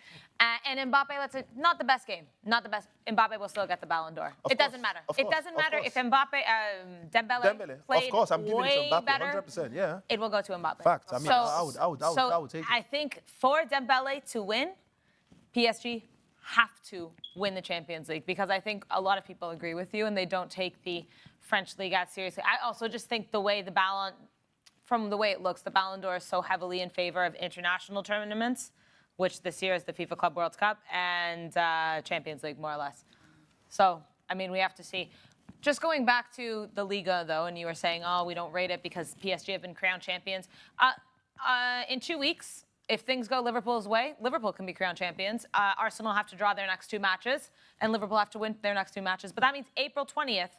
And Mbappe, let's say, not the best game. Not the best. Mbappe will still get the Ballon d'Or. It doesn't matter. It doesn't matter if Mbappe, Dembele played of course, I'm giving it to Mbappe, better. 100%, yeah. It will go to Mbappe. Facts. I mean, I would take it. I think for Dembele to win, PSG have to win the Champions League, because I think a lot of people agree with you and they don't take the French league as seriously. I also just think from the way it looks, the Ballon d'Or is so heavily in favor of international tournaments, which this year is the FIFA Club World Cup and Champions League, more or less. So, I mean, we have to see. Just going back to the Liga, though, and you were saying, oh, we don't rate it because PSG have been crowned champions. In 2 weeks, if things go Liverpool's way, Liverpool can be crowned champions. Arsenal have to draw their next 2 matches, and Liverpool have to win their next 2 matches. But that means April 20th,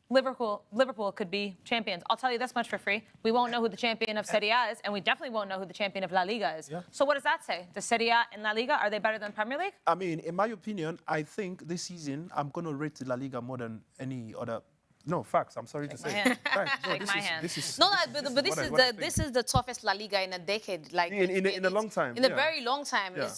Liverpool could be champions. I'll tell you this much for free. We won't know who the champion of Serie A is, and we definitely won't know who the champion of La Liga is. Yeah. So what does that say? The Serie A and La Liga, are they better than Premier League? I mean, in my opinion, I think this season, I'm going to rate La Liga more than any other. No, facts. I'm sorry to say. Facts. No, Shake my hand. This is No, but this is the toughest La Liga in a decade. Like in a long time. In a very long time. Yeah.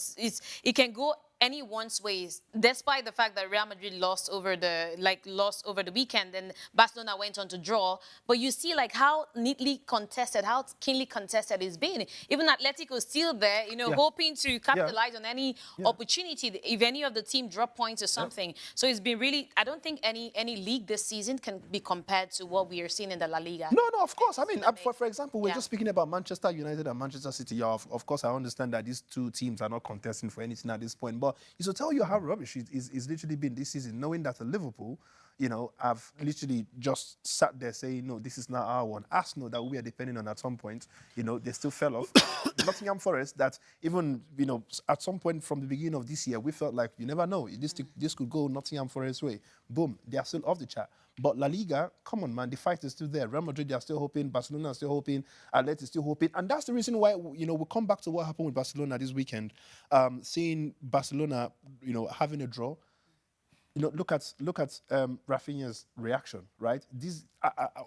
It can go anyone's ways, despite the fact that Real Madrid lost over the weekend and Barcelona went on to draw. But you see like how neatly contested, how keenly contested it's been. Even Atletico still there, hoping to capitalize on any opportunity if any of the team drop points or something. So it's been really, I don't think any league this season can be compared to what we are seeing in the La Liga. No, of course. I mean, for example, we're just speaking about Manchester United and Manchester City. Yeah, of course, I understand that these 2 teams are not contesting for anything at this point. But it's to tell you how rubbish it's literally been this season, knowing that Liverpool, have literally just sat there saying, no, this is not our one. Arsenal, that we are depending on at some point, they still fell off. Nottingham Forest, that even, at some point from the beginning of this year, we felt like, you never know, this could go Nottingham Forest way. Boom, they are still off the chart. But La Liga, come on, man, the fight is still there. Real Madrid, they are still hoping. Barcelona is still hoping. Atleti is still hoping. And that's the reason why, we come back to what happened with Barcelona this weekend. Seeing Barcelona, having a draw. Look at Rafinha's reaction, right?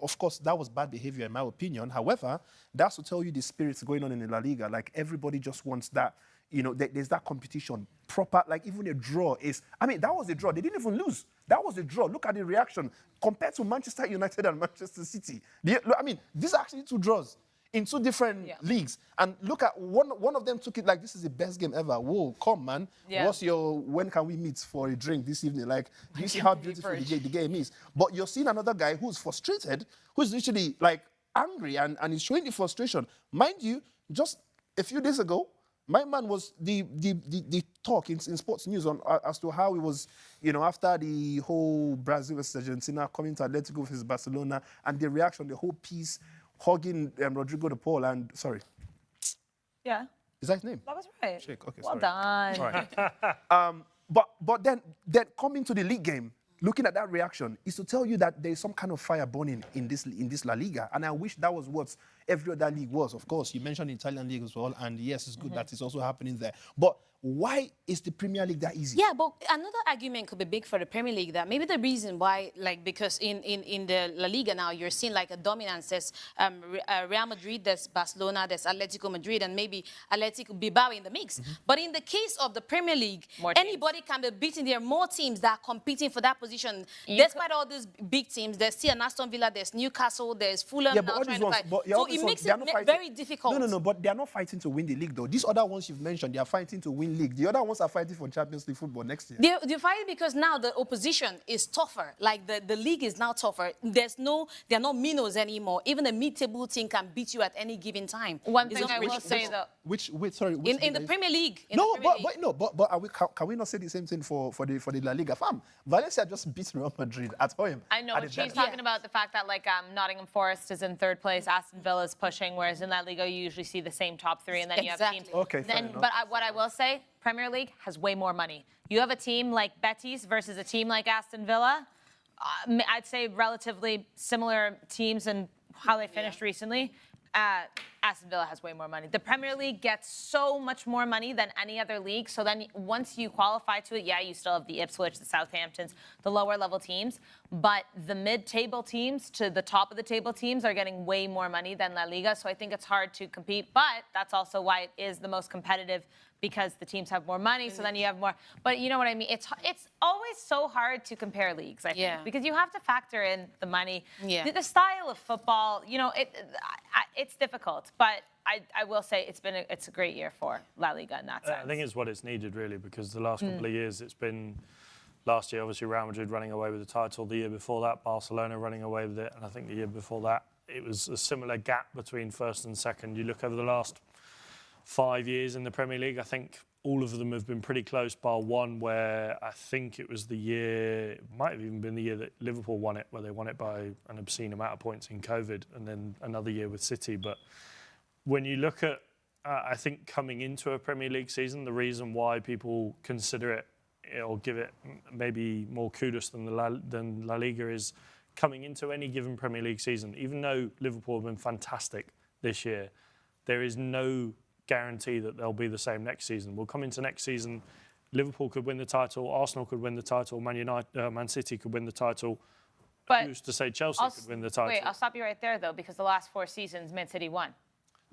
Of course, that was bad behavior in my opinion. However, that's to tell you the spirits going on in the La Liga. Like, everybody just wants that, there's that competition. Proper, like, even a draw is... I mean, that was a draw. They didn't even lose. That was a draw. Look at the reaction compared to Manchester United and Manchester City. I mean, these are actually 2 draws in 2 different leagues. And look at one of them took it like, this is the best game ever. Whoa, come, man. Yeah. When can we meet for a drink this evening? Like, do you see how beautiful the game is? But you're seeing another guy who's frustrated, who's literally, like, angry and is showing the frustration. Mind you, just a few days ago, my man was the talk in sports news on as to how it was, after the whole Brazil versus Argentina coming to Atletico versus Barcelona, and the reaction, the whole piece, hugging Rodrigo de Paul and, sorry. Yeah. Is that his name? That was right. Sheikh, okay, well sorry. done. All right. But then coming to the league game, looking at that reaction, is to tell you that there's some kind of fire burning in this La Liga. And I wish that was what every other league was. Of course, you mentioned the Italian league as well, and yes, it's good that it's also happening there. But why is the Premier League that easy? Yeah, but another argument could be big for the Premier League, that maybe the reason why, like, because in the La Liga now, you're seeing like a dominance. There's Real Madrid, there's Barcelona, there's Atletico Madrid, and maybe Atletico Bilbao in the mix. But in the case of the Premier League, anybody can be beaten. There are more teams that are competing for that position. Despite all these big teams, there's still an Aston Villa, there's Newcastle, there's Fulham now trying to fight. So it makes it very difficult. No, but they are not fighting to win the league, though. These other ones you've mentioned, they are fighting to win league. The other ones are fighting for Champions League football next year. They're fighting because now the opposition is tougher. Like the league is now tougher. There are no minnows anymore. Even a mid-table team can beat you at any given time. One thing I will say though, Sorry. Which In the league? Premier League. No, but are we, can we not say the same thing for the La Liga? Fam, Valencia just beat Real Madrid at home. I know, at but the she's Bernabeu. talking about the fact that like Nottingham Forest is in third place, Aston Villa is pushing, whereas in that Liga you usually see the same top three, and then you have teams. Exactly. Okay, fair enough. But what I will say, Premier League has way more money. You have a team like Betis versus a team like Aston Villa. I'd say relatively similar teams and how they finished recently. Aston Villa has way more money. The Premier League gets so much more money than any other league. So then once you qualify to it, yeah, you still have the Ipswich, the Southamptons, the lower level teams. But the mid-table teams to the top of the table teams are getting way more money than La Liga. So I think it's hard to compete. But that's also why it is the most competitive, because the teams have more money, so then you have more. But you know what I mean? It's always so hard to compare leagues, I think, because you have to factor in the money, the style of football. You know, it's difficult. But I will say it's a great year for La Liga in that sense. I think it's what it's needed, really, because the last couple of years it's been. Last year, obviously, Real Madrid running away with the title. The year before that, Barcelona running away with it. And I think the year before that, it was a similar gap between first and second. You look over the last 5 years in the Premier League, I think all of them have been pretty close, bar one where I think it was the year, it might have even been the year that Liverpool won it, where they won it by an obscene amount of points in COVID, and then another year with City. But when you look at, I think coming into a Premier League season, the reason why people consider it or give it maybe more kudos than La Liga is coming into any given Premier League season. Even though Liverpool have been fantastic this year, there is no guarantee that they'll be the same next season. We'll come into next season, Liverpool could win the title, Arsenal could win the title, Man City could win the title. But who's to say Chelsea could win the title? Wait, I'll stop you right there, though, because the last 4 seasons, Man City won.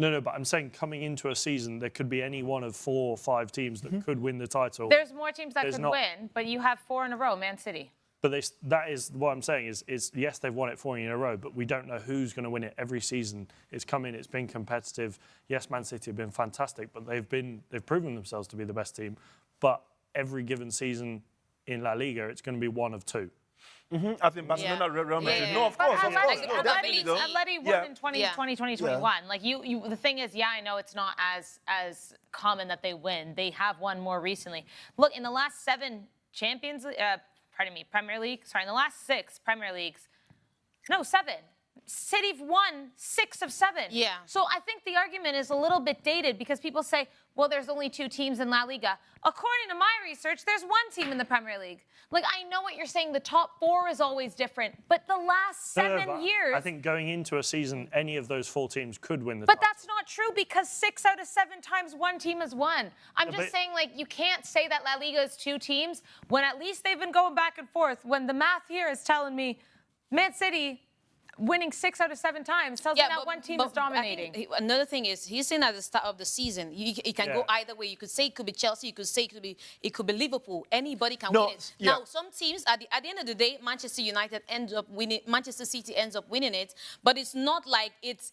No, but I'm saying coming into a season, there could be any one of 4 or 5 teams that could win the title. There's more teams that could win, but you have 4 in a row, Man City. But that is what I'm saying is yes, they've won it 4 in a row, but we don't know who's going to win it every season. It's come in, it's been competitive. Yes, Man City have been fantastic, but they've proven themselves to be the best team. But every given season in La Liga, it's going to be one of 2. I think Barcelona, Real Madrid. No, of But course, no, Atleti won in 2021. Yeah. Like the thing is, I know it's not as common that they win. They have won more recently. Look, in the last 7 Premier League. Sorry, in the last 6 Premier Leagues, 7. City won 6 of 7. Yeah. So I think the argument is a little bit dated because people say, well, there's only 2 teams in La Liga. According to my research, there's 1 team in the Premier League. Like, I know what you're saying. The top 4 is always different. But the last 7 years... I think going into a season, any of those 4 teams could win the But title. that's not true because 6 out of 7 times 1 team has won. I'm just saying, like, you can't say that La Liga is 2 teams when at least they've been going back and forth. When the math here is telling me Man City winning 6 out of 7 times tells me that 1 team is dominating. Another thing is, he's saying at the start of the season, it can go either way. You could say it could be Chelsea, you could say it could be Liverpool. Anybody can win it. Yeah. Now, some teams, at the end of the day, Manchester United ends up winning, Manchester City ends up winning it, but it's not like it's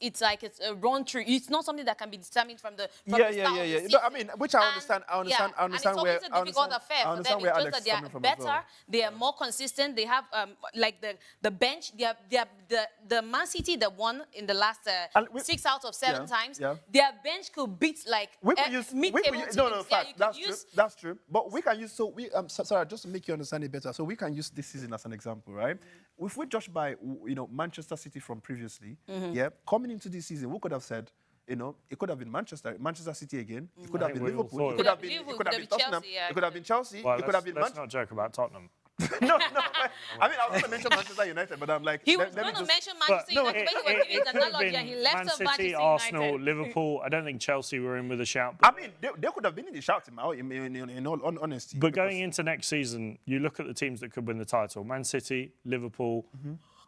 a run through. It's not something that can be determined from the start of the season. No, I mean, which I understand. I understand And it's always a difficult affair for them. It's just that they are better, they are more consistent. They have like the bench. The Man City that won in the last 6 out of 7 times. Yeah. Their bench could beat like mid-table teams. That's true. But we can use sorry, just to make you understand it better. So we can use this season as an example, right? If we judge by Manchester City from previously, coming into this season, we could have said, it could have been Manchester City again. It could have been Liverpool. It could have been Tottenham. It could have been Chelsea. Well, It could have been let's not joke about Tottenham. No. I mean, I was going to mention Manchester United, but I'm like, He was going to mention Manchester United, but he was giving an analogy and he left Man Manchester City, United. Arsenal, Liverpool. I don't think Chelsea were in with a shout. I mean, they could have been in the shout, in all honesty. But going into next season, you look at the teams that could win the title: Man City, Liverpool,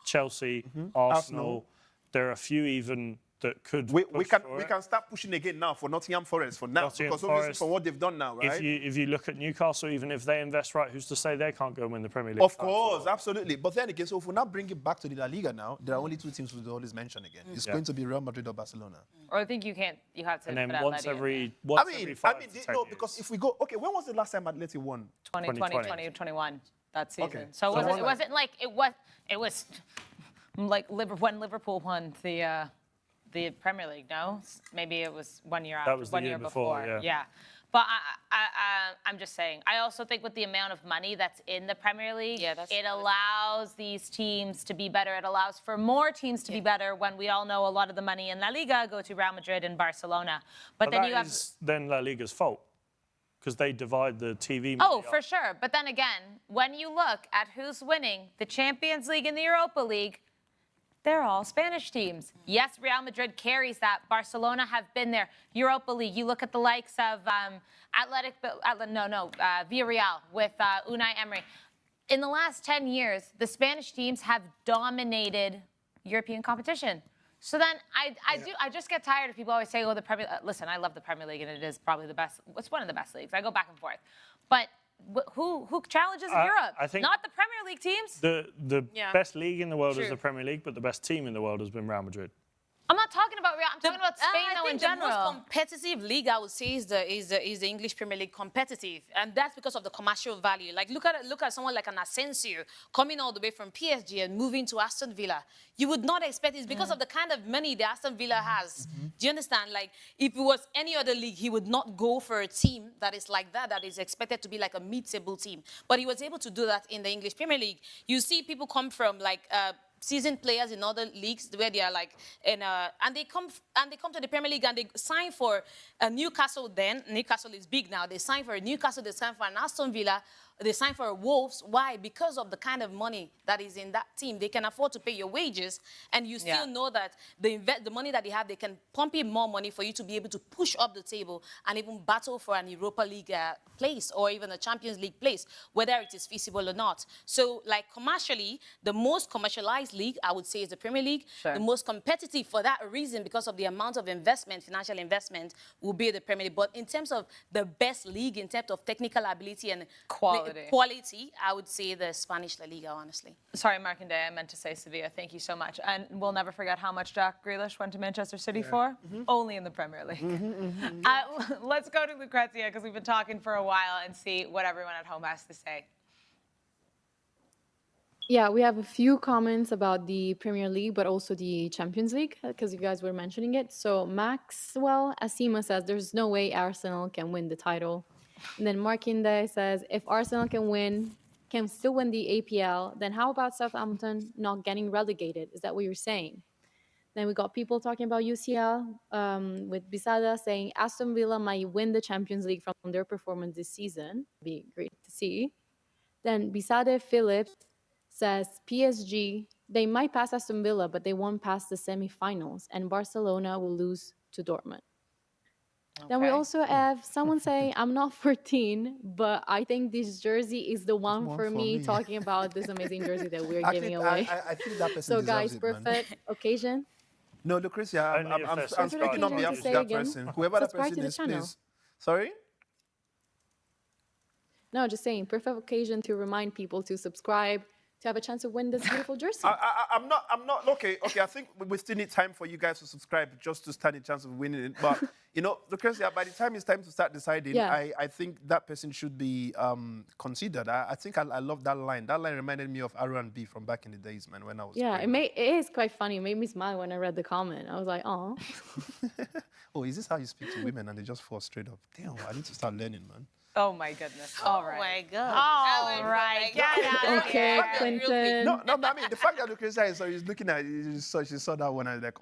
Chelsea, Arsenal. There are a few even that could. We can start pushing again now for Nottingham Forest for now, because obviously for what they've done now, right? If you look at Newcastle, even if they invest right, who's to say they can't go and win the Premier League? Of course, absolutely. But then again, so if we now bring it back to the La Liga now, there are only 2 teams we always mention again. It's going to be Real Madrid or Barcelona. Or I think you have to. And then put once Atleti in every there. every 5 to 10 years. because if we go, okay, when was the last time Atleti won? 2021 that season. Okay. So it wasn't like it was like when Liverpool won the the Premier League, no? Maybe it was 1 year That after, was the 1 year year before, before. yeah. But I'm just saying, I also think with the amount of money that's in the Premier League, it allows these teams to be better. It allows for more teams to be better when we all know a lot of the money in La Liga go to Real Madrid and Barcelona. But then that you have... is then La Liga's fault, because they divide the TV money Oh, up. for sure. But then again, when you look at who's winning the Champions League and the Europa League, they're all Spanish teams. Yes, Real Madrid carries that. Barcelona have been there. Europa League, you look at the likes of Villarreal with Unai Emery. In the last 10 years, the Spanish teams have dominated European competition. So then I just get tired of people always saying, oh, the Premier League. Listen, I love the Premier League, and it is probably the best. It's one of the best leagues. I go back and forth. But who challenges in Europe? I think not the Premier League teams. The best league in the world is the Premier League, but the best team in the world has been Real Madrid. I'm not talking about Real. I'm talking about Spain I though think in general. The most competitive league, I would say, is the English Premier League competitive, and that's because of the commercial value. Like look at someone like an Asensio coming all the way from PSG and moving to Aston Villa. You would not expect it's because of the kind of money that Aston Villa has. Do you understand? Like if it was any other league, he would not go for a team that is like that is expected to be like a mid-table team. But he was able to do that in the English Premier League. You see people come from like. Seasoned players in other leagues where they are like, and they come to the Premier League and they sign for Newcastle. Then Newcastle is big now. They sign for a Newcastle. They sign for an Aston Villa. They sign for a Wolves. Why? Because of the kind of money that is in that team. They can afford to pay your wages, and you still know that the money that they have, they can pump in more money for you to be able to push up the table and even battle for an Europa League place or even a Champions League place, whether it is feasible or not. So, like commercially, the most commercialized league, I would say, is the Premier League. Sure. The most competitive for that reason, because of the amount of investment, financial investment, will be the Premier League. But in terms of the best league, in terms of technical ability and quality, I would say the Spanish La Liga, honestly. Sorry, Markinde, I meant to say Sevilla. Thank you so much. And we'll never forget how much Jack Grealish went to Manchester City for. Only in the Premier League. Let's go to Lucrezia, because we've been talking for a while, and see what everyone at home has to say. Yeah, we have a few comments about the Premier League, but also the Champions League, because you guys were mentioning it. So Maxwell Asima says, there's no way Arsenal can win the title. And then Markinde says, if Arsenal can still win the APL, then how about Southampton not getting relegated? Is that what you're saying? Then we got people talking about UCL, with Bisada saying Aston Villa might win the Champions League from their performance this season. Be great to see. Then Bisade Phillips says PSG, they might pass Aston Villa, but they won't pass the semi-finals, and Barcelona will lose to Dortmund. Then we also have someone saying, I'm not 14, but I think this jersey is the one for me, talking about this amazing jersey that we're giving away. I think that person So deserves guys, it, man. perfect occasion. No, Lucrezia, I'm speaking on behalf of Say that again. person. Whoever that Subscribe person to the is, channel. please. Sorry? No, just saying, perfect occasion to remind people to subscribe, to have a chance to win this beautiful jersey. I'm not, okay, I think we still need time for you guys to subscribe just to stand a chance of winning it. But, you know, Lucrezia, by the time it's time to start deciding, I think that person should be considered. I think I love that line. That line reminded me of R&B from back in the days, man, when I was it is quite funny. It made me smile when I read the comment. I was like, oh. Oh, is this how you speak to women and they just fall straight up? Damn, I need to start learning, man. Oh my goodness. All right. Oh my God. All right. Get out of Okay, here. Clinton. No, but I mean, the fact that Lucrezia is looking at it, she saw that one and like,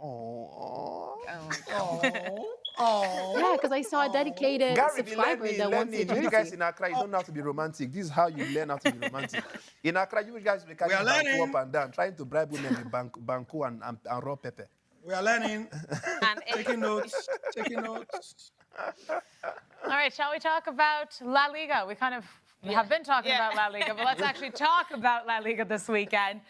Yeah, because I saw a dedicated Gary, subscriber that wants the you guys jersey. in Accra, you don't know how to be romantic. This is how you learn how to be romantic. In Accra, you guys be carrying banku up and down, trying to bribe women with banku and raw pepper. We are learning. And Taking notes. All right, shall we talk about La Liga? We kind of have been talking about La Liga, but let's actually talk about La Liga this weekend.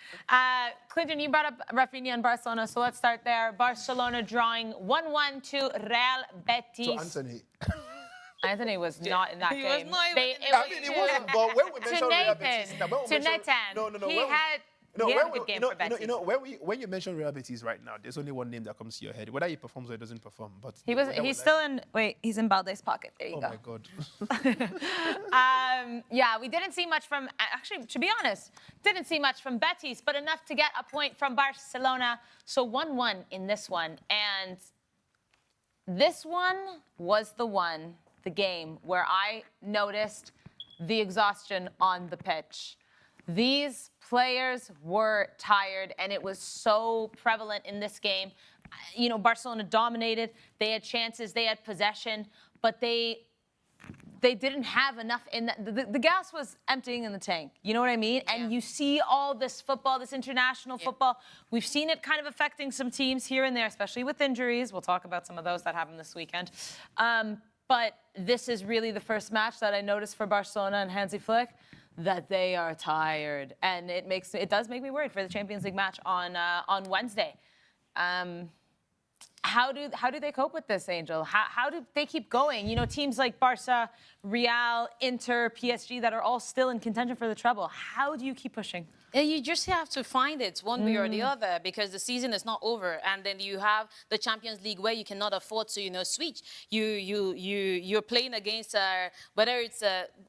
Clinton, you brought up Rafinha and Barcelona, so let's start there. Barcelona drawing 1-1 to Real Betis. To Anthony. Anthony was not in that He game. was not even in I mean, it wasn't, but when we mentioned Real Betis, to Nathan. No. He had He had a good game for Betis. When you mention Real Betis right now, there's only one name that comes to your head. Whether he performs or he doesn't perform, but He's still in. Wait, he's in Balde's pocket. There you oh go. my God. Yeah, we didn't see much from. Actually, to be honest, didn't see much from Betis, but enough to get a point from Barcelona. So 1-1 in this one, and this one was the game where I noticed the exhaustion on the pitch. These players were tired, and it was so prevalent in this game. You know, Barcelona dominated. They had chances. They had possession, but they didn't have enough in the gas was emptying in the tank. You know what I mean? And you see all this football, this international football. We've seen it kind of affecting some teams here and there, especially with injuries. We'll talk about some of those that happened this weekend. But this is really the first match that I noticed for Barcelona and Hansi Flick that they are tired, and it does make me worried for the Champions League match on Wednesday. How do they cope with this, Angel? How do they keep going? You know, teams like Barça, Real, Inter, PSG that are all still in contention for the treble. How do you keep pushing? You just have to find it one way or the other, because the season is not over, and then you have the Champions League where you cannot afford to, switch. You're playing against whether it's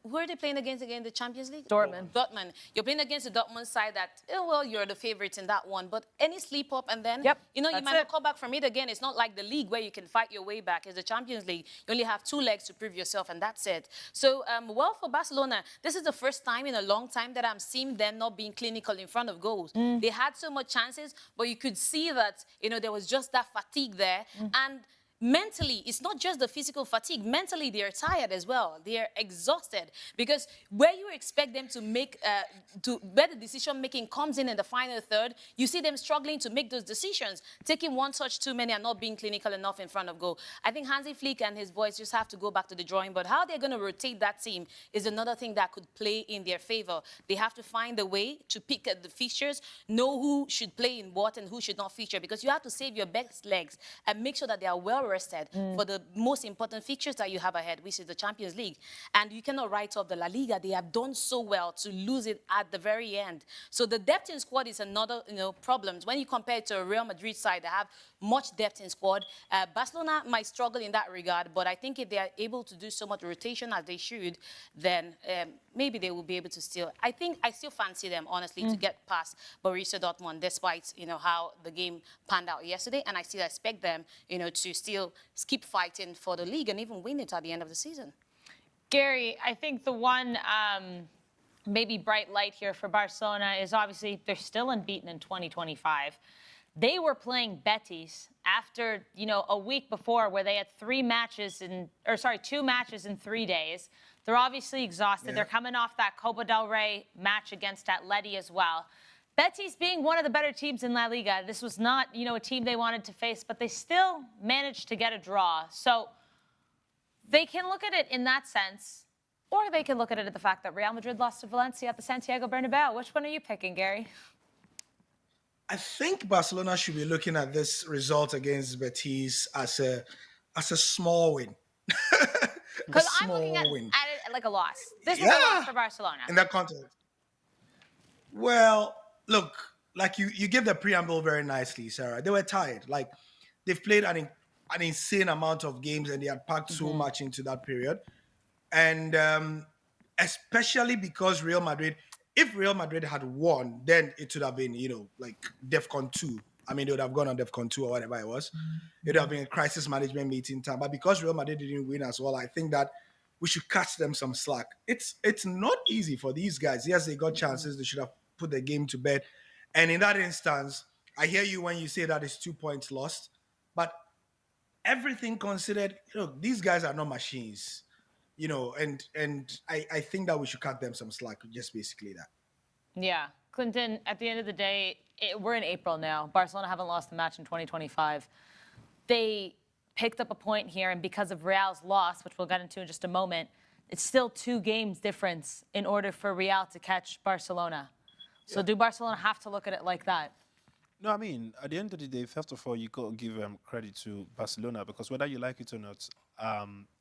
who are they playing against again? The Champions League? Dortmund. Dortmund. You're playing against the Dortmund side that you're the favorites in that one, but any sleep up and then you might not come back from it again. It's not like the league where you can fight your way back. It's the Champions League. You only have 2 legs to prove yourself, and that's it. So for Barcelona, this is the first time in a long time that I'm seeing them not being clinical in front of goals. They had so much chances, but you could see that, there was just that fatigue there. And mentally, it's not just the physical fatigue. Mentally, they're tired as well. They're exhausted, because where you expect them to make, where the decision-making comes in the final third, you see them struggling to make those decisions, taking one touch too many and not being clinical enough in front of goal. I think Hansi Flick and his boys just have to go back to the drawing board. How they're going to rotate that team is another thing that could play in their favor. They have to find a way to pick the fixtures, know who should play in what and who should not feature, because you have to save your best legs and make sure that they are well rested for the most important fixtures that you have ahead, which is the Champions League. And you cannot write off the LaLiga. They have done so well to lose it at the very end. So the depth in squad is another problem. When you compare it to a Real Madrid side that have much depth in squad, Barcelona might struggle in that regard, but I think if they are able to do so much rotation as they should, then maybe they will be able to still. I still fancy them, honestly, to get past Borussia Dortmund, despite how the game panned out yesterday, and I still expect them to still keep fighting for the league and even win it at the end of the season. Gary, I think the one maybe bright light here for Barcelona is obviously they're still unbeaten in 2025. They were playing Betis after, a week before where they had 2 matches in 3 days. They're obviously exhausted. Yeah. They're coming off that Copa del Rey match against Atleti as well. Betis being one of the better teams in La Liga, this was not, a team they wanted to face, but they still managed to get a draw. So they can look at it in that sense, or they can look at it at the fact that Real Madrid lost to Valencia at the Santiago Bernabeu. Which one are you picking, Gary? I think Barcelona should be looking at this result against Betis as a small win. Because I'm looking at it like a loss. This was a loss for Barcelona. In that context. Well, look, like you gave the preamble very nicely, Sarah. They were tired. Like, they've played an insane amount of games, and they had packed so much into that period. And especially because Real Madrid, if Real Madrid had won, then it would have been, like DEFCON 2. I mean, they would have gone on DEFCON 2 or whatever it was. It would have been a crisis management meeting time. But because Real Madrid didn't win as well, I think that we should cut them some slack. It's not easy for these guys. Yes, they got chances. They should have put the game to bed. And in that instance, I hear you when you say that it's 2 points lost. But everything considered, these guys are not machines. And I think that we should cut them some slack, just basically that. Yeah. Clinton, at the end of the day, we're in April now. Barcelona haven't lost a match in 2025. They picked up a point here, and because of Real's loss, which we'll get into in just a moment, it's still 2 games difference in order for Real to catch Barcelona. So do Barcelona have to look at it like that? No, I mean, at the end of the day, first of all, you got to give credit to Barcelona because whether you like it or not,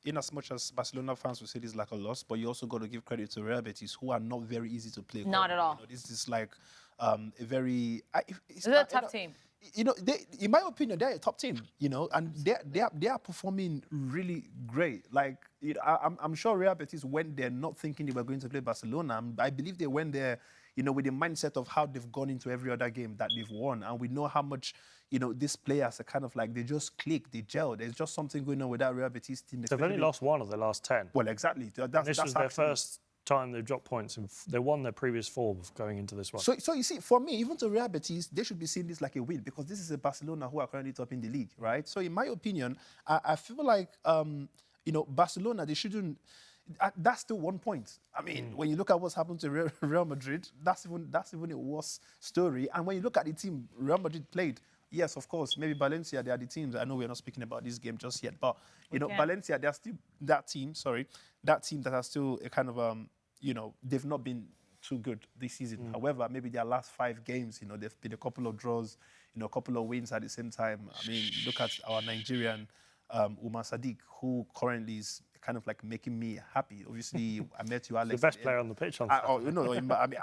in as much as Barcelona fans will say this is like a loss, but you also got to give credit to Real Betis, who are not very easy to play. Not at all. You know, this is like a very... This is a tough team. You know, in my opinion, they're a top team, you know, and they are performing really great. Like, you know, I'm sure Real Betis went there not thinking they were going to play Barcelona. I believe they went there, you know, with the mindset of how they've gone into every other game that they've won. And we know how much, you know, these players are kind of like, they just click, they gel. There's just something going on with that Real Betis team. They've only lost one of the last 10. Well, exactly. This was their first time they've dropped points, and they won their previous 4 going into this one. So you see, for me, even to Real Betis, they should be seeing this like a win because this is a Barcelona who are currently top in the league, right? So in my opinion, I feel like, you know, Barcelona, they shouldn't... That's still 1 point. I mean, when you look at what's happened to Real Madrid, that's even a worse story. And when you look at the team Real Madrid played, yes, of course, maybe Valencia, they are the teams. I know we're not speaking about this game just yet, but, you know, Valencia, they're still that team that are still a kind of, you know, they've not been too good this season. However, maybe their last 5 games, you know, they've been a couple of draws, you know, a couple of wins at the same time. I mean, look at our Nigerian Umar Sadiq, who currently is kind of like making me happy. Obviously, I met you, Alex. The best player on the pitch, on you know, I mean,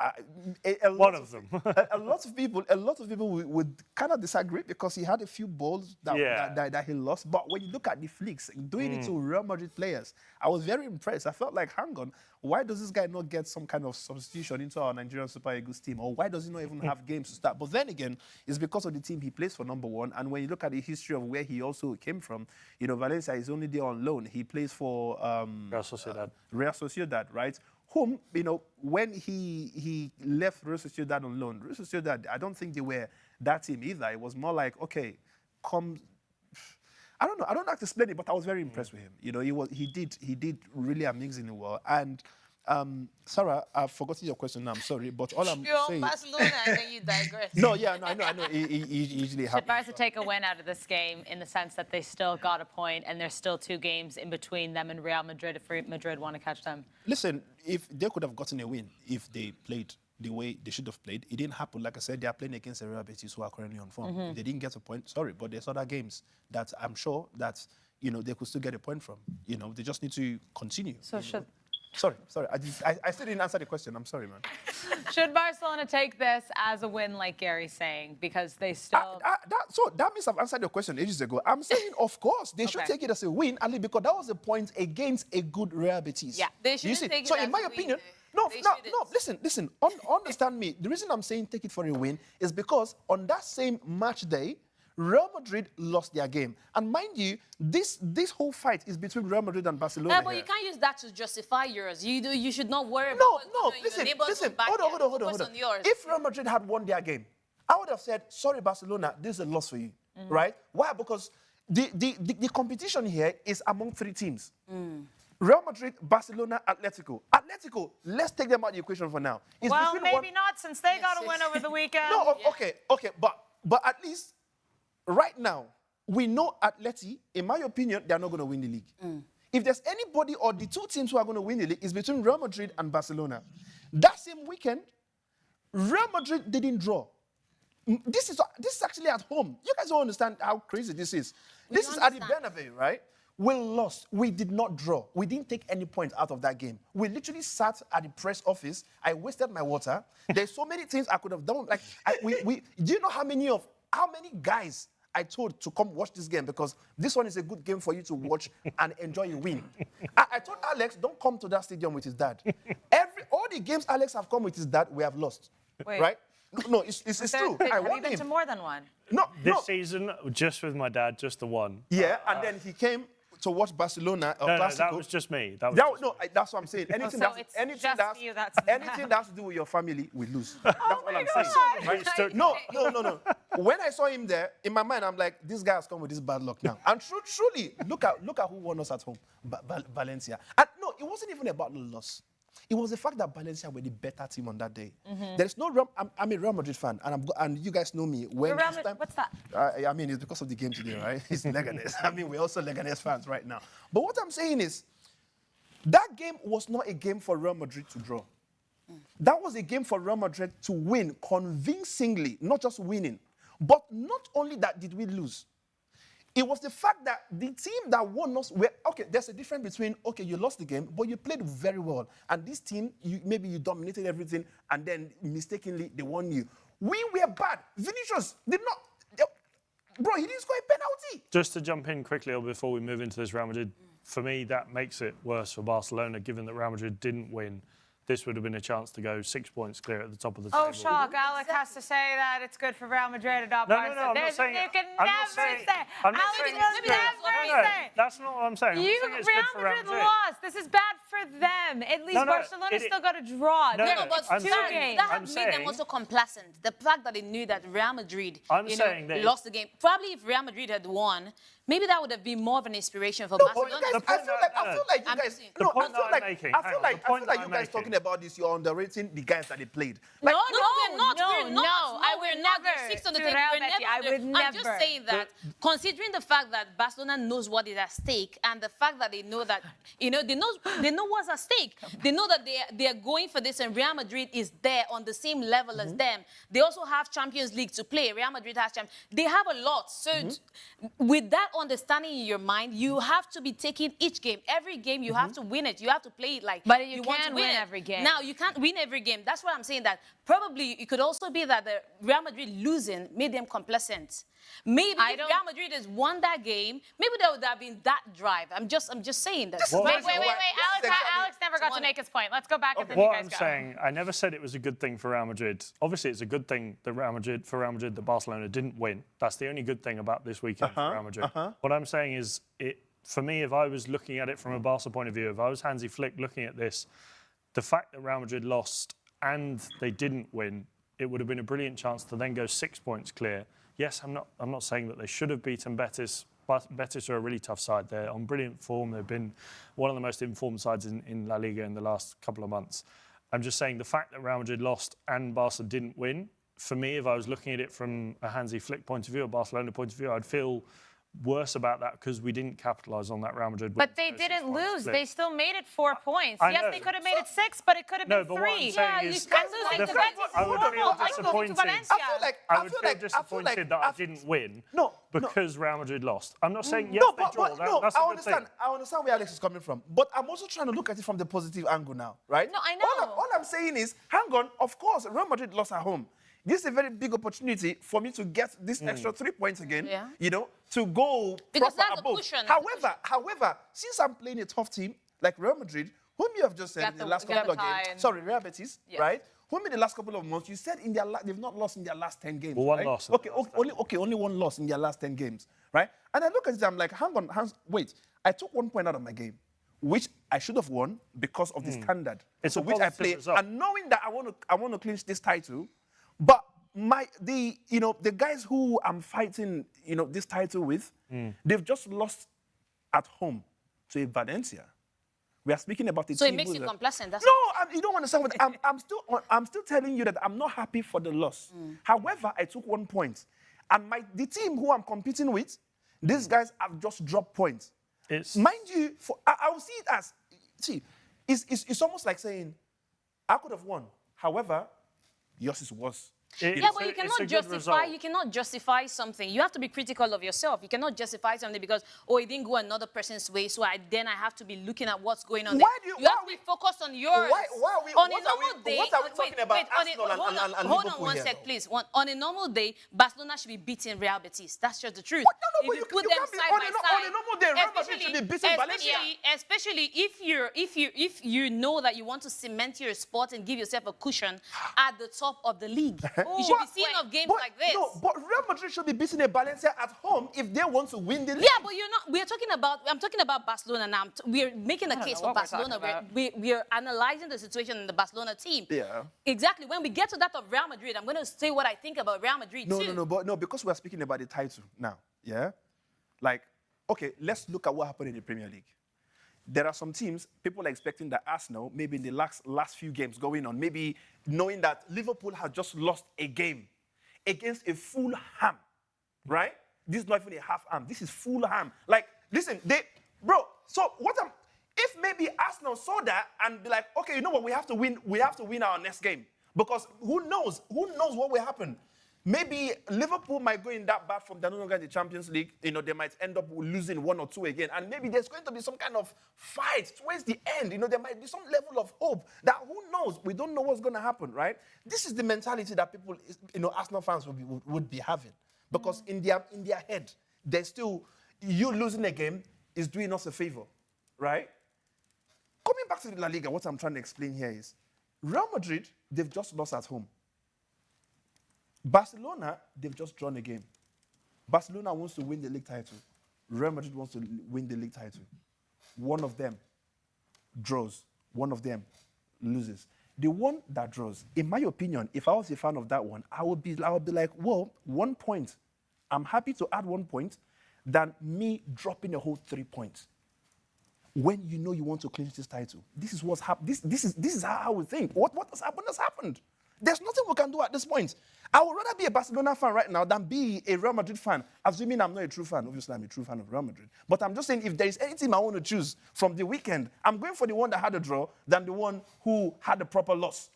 one of them. a lot of people would kind of disagree because he had a few balls that he lost. But when you look at the flicks, doing it to Real Madrid players, I was very impressed. I felt like, hang on, why does this guy not get some kind of substitution into our Nigerian Super Eagles team? Or why does he not even have games to start? But then again, it's because of the team he plays for, number one. And when you look at the history of where he also came from, you know, Valencia is only there on loan. He plays for Real Sociedad, right? Whom, you know, when he left Real Sociedad on loan, Real Sociedad, I don't think they were that team either. It was more like, okay, come... I don't know how to explain it, but I was very impressed with him. You know, he did really amazingly well. And Sarah, I've forgotten your question now. I'm sorry, but all I'm saying... Barcelona, and then you digress. I know. He usually Should happens. Barca take a win out of this game in the sense that they still got a point and there's still 2 games in between them and Real Madrid if Real Madrid want to catch them? Listen, if they could have gotten a win if they played the way they should have played, it didn't happen. Like I said, they are playing against the Real Betis who are currently on form. If they didn't get a point, sorry, but there's other games that I'm sure that, you know, they could still get a point from. You know, they just need to continue. So should... Sorry. I still didn't answer the question. I'm sorry, man. Should Barcelona take this as a win, like Gary's saying, because they still... So that means I've answered your question ages ago. I'm saying, of course, they should take it as a win, only because that was a point against a good Real Betis. Yeah, they shouldn't take it so as in my a win, opinion, though. listen. Understand me. The reason I'm saying take it for a win is because on that same match day, Real Madrid lost their game. And mind you, this whole fight is between Real Madrid and Barcelona. But you can't use that to justify yours. You should not worry about listen, hold on. Yours. If Real Madrid had won their game, I would have said, sorry, Barcelona, this is a loss for you, right? Why? Because the competition here is among 3 teams. Real Madrid, Barcelona, Atletico. Atletico, let's take them out of the equation for now. It's well, maybe not, since they got a win over the weekend. No, okay, but at least right now, we know Atleti, in my opinion, they're not going to win the league. If there's anybody or the 2 teams who are going to win the league, it's between Real Madrid and Barcelona. That same weekend, Real Madrid didn't draw. This is actually at home. You guys don't understand how crazy this is. This is at the Bernabeu, right? We lost. We did not draw. We didn't take any points out of that game. We literally sat at the press office. I wasted my water. There's so many things I could have done. Like, do you know how many guys I told to come watch this game, because this one is a good game for you to watch and enjoy a win. I told Alex, don't come to that stadium with his dad. All the games Alex have come with his dad, we have lost. Wait. Right? No, it's true. I Have you won been him. to more than one? No. This season, just with my dad, just the one. Yeah, and then he came to watch Barcelona. No, that was just me. That's what I'm saying. Anything that has to do with your family, we lose. That's all I'm saying. Right? No. When I saw him there, in my mind, I'm like, this guy has come with this bad luck now. And truly, look at who won us at home, Valencia. And no, it wasn't even about the loss. It was the fact that Valencia were the better team on that day. There's no I'm a Real Madrid fan, and you guys know me. What's that? I mean, it's because of the game today, right? It's Leganes. I mean, we're also Leganes fans right now. But what I'm saying is, that game was not a game for Real Madrid to draw. That was a game for Real Madrid to win convincingly, not just winning, But not only that did we lose. It was the fact that the team that won us were, okay, there's a difference between, okay, you lost the game, but you played very well. And this team, maybe you dominated everything, and then mistakenly, they won you. We were bad. Vinicius did not, bro, he didn't score a penalty. Just to jump in quickly before we move into this Real Madrid, for me, that makes it worse for Barcelona, given that Real Madrid didn't win. This would have been a chance to go 6 points clear at the top of the table. Oh, shock. Alex has to say that it's good for Real Madrid and not Barca. I'm not saying... You can I'm never not saying, say. I'm not Alex saying will it's good. never say. That's not what I'm saying. I'm saying it's Real good for Real Madrid Madrid. lost. This is bad for them. At least Barcelona still got a draw. No, They no, lost I'm two saying- games. That I'm has made them saying- also complacent. The fact that they knew that Real Madrid saying that lost the game. Probably if Real Madrid had won, maybe that would have been more of an inspiration for No, but Barcelona. you guys, I feel like you I'm guys. saying- No, I point feel that like I'm making- I hang feel on, like the point you guys that I'm making- talking about this. You're underrating the guys that they played. No, Like, we're not. no, We're not. I We're would not. never We're six on the do table. Real We're Betis. never. I would I'm just never. saying that, considering the fact that Barcelona knows what is at stake, and the fact that they know that they know what's at stake. They know that they are going for this, and Real Madrid is there on the same level as them. They also have Champions League to play. Real Madrid has Champions. They have a lot. So, with that understanding in your mind, you have to be taking each game. Every game, you have to win it. You have to play it like But you want to can win it. every game. Now, you can't win every game. That's what I'm saying. That probably it could also be that the Real Madrid losing made them complacent. Maybe if Real Madrid has won that game, maybe there would have been that drive. I'm just saying that. Wait. Alex never got to make his point. Let's go back and then you What guys I'm go. saying, I never said it was a good thing for Real Madrid. Obviously, it's a good thing that Real Madrid that Barcelona didn't win. That's the only good thing about this weekend for Real Madrid. What I'm saying is, for me, if I was looking at it from a Barca point of view, if I was Hansi Flick looking at this, the fact that Real Madrid lost and they didn't win, it would have been a brilliant chance to then go 6 points clear. Yes, I'm not saying that they should have beaten Betis. But Betis are a really tough side. They're on brilliant form. They've been one of the most informed sides in La Liga in the last couple of months. I'm just saying the fact that Real Madrid lost and Barca didn't win, for me, if I was looking at it from a Hansi Flick point of view, a Barcelona point of view, I'd feel worse about that because we didn't capitalise on that Real Madrid win. But they didn't lose. They still made it 4 points. I Yes, know. they could have made it 6, but it could have been No, but 3. what I'm saying is, and losing the to fact- Betis is I would normal. feel Like losing to disappointed. Valencia. I would feel disappointed that I didn't win because Real Madrid lost. I'm not saying yes, they draw. That's a good thing. I understand where Alex is coming from, but I'm also trying to look at it from the positive angle now, right? No, I know. All I'm saying is, hang on. Of course, Real Madrid lost at home. This is a very big opportunity for me to get this extra 3 points again. Yeah. To go Because proper that's a above. cushion. However, since I'm playing a tough team like Real Madrid, whom you have just said in the last couple of games, Real Betis, right? Whom in the last couple of months you said they've not lost in their last 10 games. Well, one right? loss. Only one loss in their last 10 games, right? And I look at it, I'm like, hang on, wait. I took 1 point out of my game, which I should have won because of the standard. It's a which I positive play, result. and knowing that I want to clinch this title, but the guys who I'm fighting, this title with, they've just lost at home to a Valencia. We are speaking about the So team. it makes you complacent. That's No, you don't understand what I'm still telling you that I'm not happy for the loss. However, I took 1 point, and the team who I'm competing with, these guys have just dropped points. Mind you, I will see it as it's almost like saying I could have won. However, yours is worse. But you cannot justify something. You have to be critical of yourself. You cannot justify something because, it didn't go another person's way, so I have to be looking at what's going on there. You have to be focused on yours. On a normal day, what are we talking about Arsenal and Liverpool hold on one here, sec, though? please. On a normal day, Barcelona should be beating Real Betis. That's just the truth. No, If you put them can't be side on by a side, normal day, Real Madrid should be beating Valencia. Especially if you know that you want to cement your spot and give yourself a cushion at the top of the league. You should be seeing games like this. No, but Real Madrid should be beating a Valencia at home if they want to win the league. Yeah, but you're not. I'm talking about Barcelona now. We're making a case for Barcelona. We're analyzing the situation in the Barcelona team. Yeah. Exactly. When we get to that of Real Madrid, I'm going to say what I think about Real Madrid too. No, because we're speaking about the title now. Yeah. Like, okay, let's look at what happened in the Premier League. There are some teams, people are expecting that Arsenal, maybe in the last few games going on, maybe knowing that Liverpool had just lost a game against a Fulham, right? This is not even a half-ham. This is Fulham. Like, listen, so if maybe Arsenal saw that and be like, okay, you know what, we have to win our next game. Because who knows what will happen? Maybe Liverpool might go in that bad form. They're no longer in the Champions League. They might end up losing 1 or 2 again. And maybe there's going to be some kind of fight towards the end. There might be some level of hope that who knows? We don't know what's going to happen, right? This is the mentality that people, Arsenal fans would be having. Because in their head, there's still, you losing a game is doing us a favor, right? Coming back to the La Liga, what I'm trying to explain here is, Real Madrid, they've just lost at home. Barcelona, they've just drawn a game. Barcelona wants to win the league title. Real Madrid wants to win the league title. One of them draws. One of them loses. The one that draws, in my opinion, if I was a fan of that one, I would be like, well, 1 point. I'm happy to add 1 point than me dropping a whole 3 points. When you know you want to clinch this title, this is what's happened. This is how I would think. What has happened has happened. There's nothing we can do at this point. I would rather be a Barcelona fan right now than be a Real Madrid fan, assuming I'm not a true fan. Obviously, I'm a true fan of Real Madrid. But I'm just saying, if there is any team I want to choose from the weekend, I'm going for the one that had a draw than the one who had a proper loss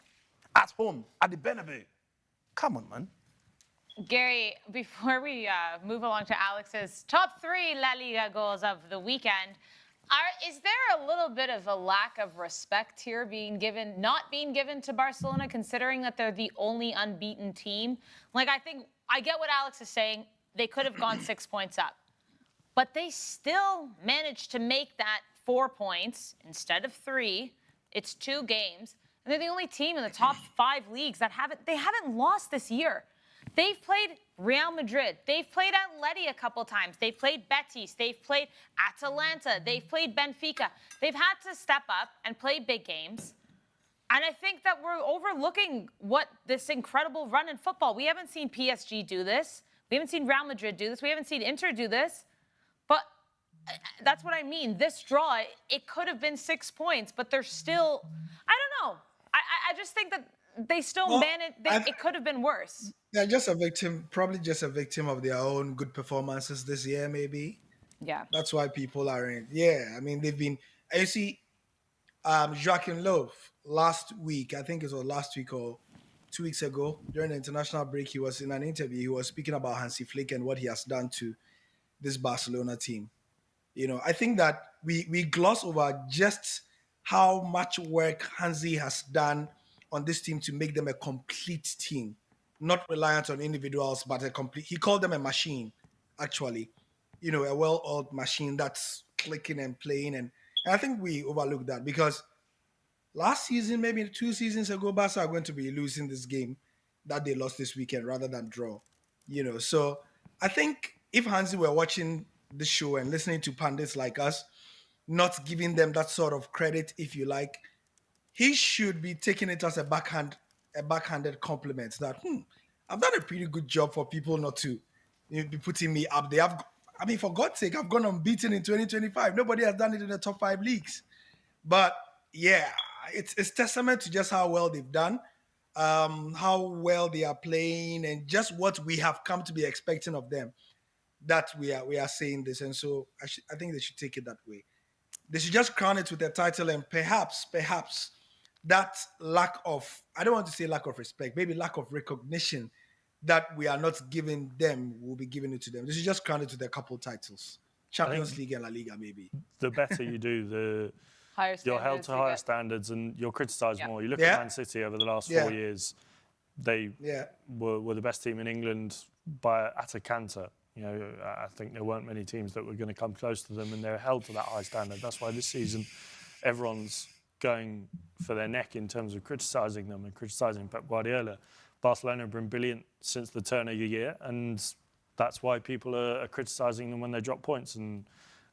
at home, at the Bernabeu. Come on, man. Gary, before we move along to Alex's top 3 La Liga goals of the weekend, is there a little bit of a lack of respect here not being given to Barcelona, considering that they're the only unbeaten team? Like, I get what Alex is saying. They could have gone 6 points up. But they still managed to make that 4 points instead of 3. It's 2 games. And they're the only team in the top 5 leagues that haven't lost this year. They've played Real Madrid. They've played Atleti a couple times. They've played Betis. They've played Atalanta. They've played Benfica. They've had to step up and play big games. And I think that we're overlooking what this incredible run in football. We haven't seen PSG do this. We haven't seen Real Madrid do this. We haven't seen Inter do this. But that's what I mean. This draw, it could have been 6 points, but they're still, I don't know. I just think that they still managed. It could have been worse. They're probably just a victim of their own good performances this year, maybe. Yeah. That's why people are in. Yeah, I mean, they've been. You see, Joachim Löw last week, I think it was last week or 2 weeks ago, during the international break, he was in an interview. He was speaking about Hansi Flick and what he has done to this Barcelona team. I think that we gloss over just how much work Hansi has done on this team to make them a complete team, not reliant on individuals, but a complete. He called them a machine, actually, a well-oiled machine that's clicking and playing, and I think we overlook that because last season, maybe 2 seasons ago, Barca are going to be losing this game that they lost this weekend rather than draw, So I think if Hansi were watching the show and listening to pundits like us, not giving them that sort of credit, if you like, he should be taking it as a backhanded compliment that I've done a pretty good job for people not to be putting me up there. For God's sake, I've gone unbeaten in 2025. Nobody has done it in the top 5 leagues. But yeah, it's testament to just how well they've done, how well they are playing, and just what we have come to be expecting of them. That we are saying this, and so I think they should take it that way. They should just crown it with a title, and perhaps that lack of, I don't want to say lack of respect, maybe lack of recognition that we are not giving them, we'll be giving it to them. They should just crown it with a couple titles. Champions League and La Liga, maybe. The better you do, you're held to higher standards and you're criticised more. You look at Man City over the last 4 years, they were the best team in England at a canter. I think there weren't many teams that were going to come close to them, and they're held to that high standard. That's why this season everyone's going for their neck in terms of criticising them and criticising Pep Guardiola. Barcelona have been brilliant since the turn of the year, and that's why people are criticising them when they drop points. And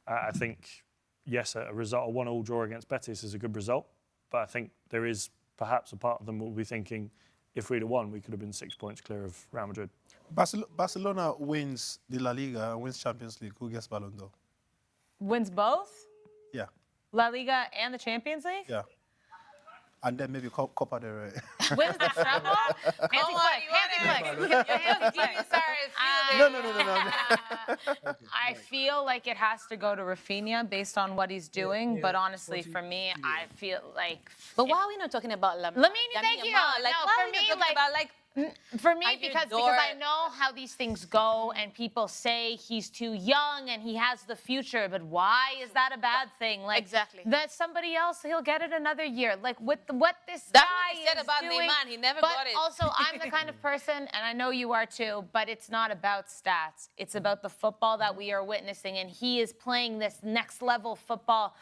I think, yes, a result, a 1-1 draw against Betis is a good result, but I think there is perhaps a part of them will be thinking, if we'd have won, we could have been 6 points clear of Real Madrid. Barcelona wins the La Liga and wins Champions League. Who gets Ballon d'Or? Wins both? Yeah. La Liga and the Champions League? Yeah. And then maybe Copa del Rey. Wins the treble? Hansi Flick. No. I feel like it has to go to Rafinha based on what he's doing, but honestly, for me, I feel like. But why are we not talking about Lamine? Lamine, thank you. Yamal? No, why for are we me, not talking about For me, I because adore I it. know how these things go, and people say he's too young and he has the future. But why is that a bad thing? Like Exactly. that somebody else, he'll get it another year. Like with what this That's guy what he said is about doing. Neymar. He never but got it. also, I'm the kind of person, and I know you are too. But it's not about stats. It's about the football that we are witnessing, and he is playing this next level football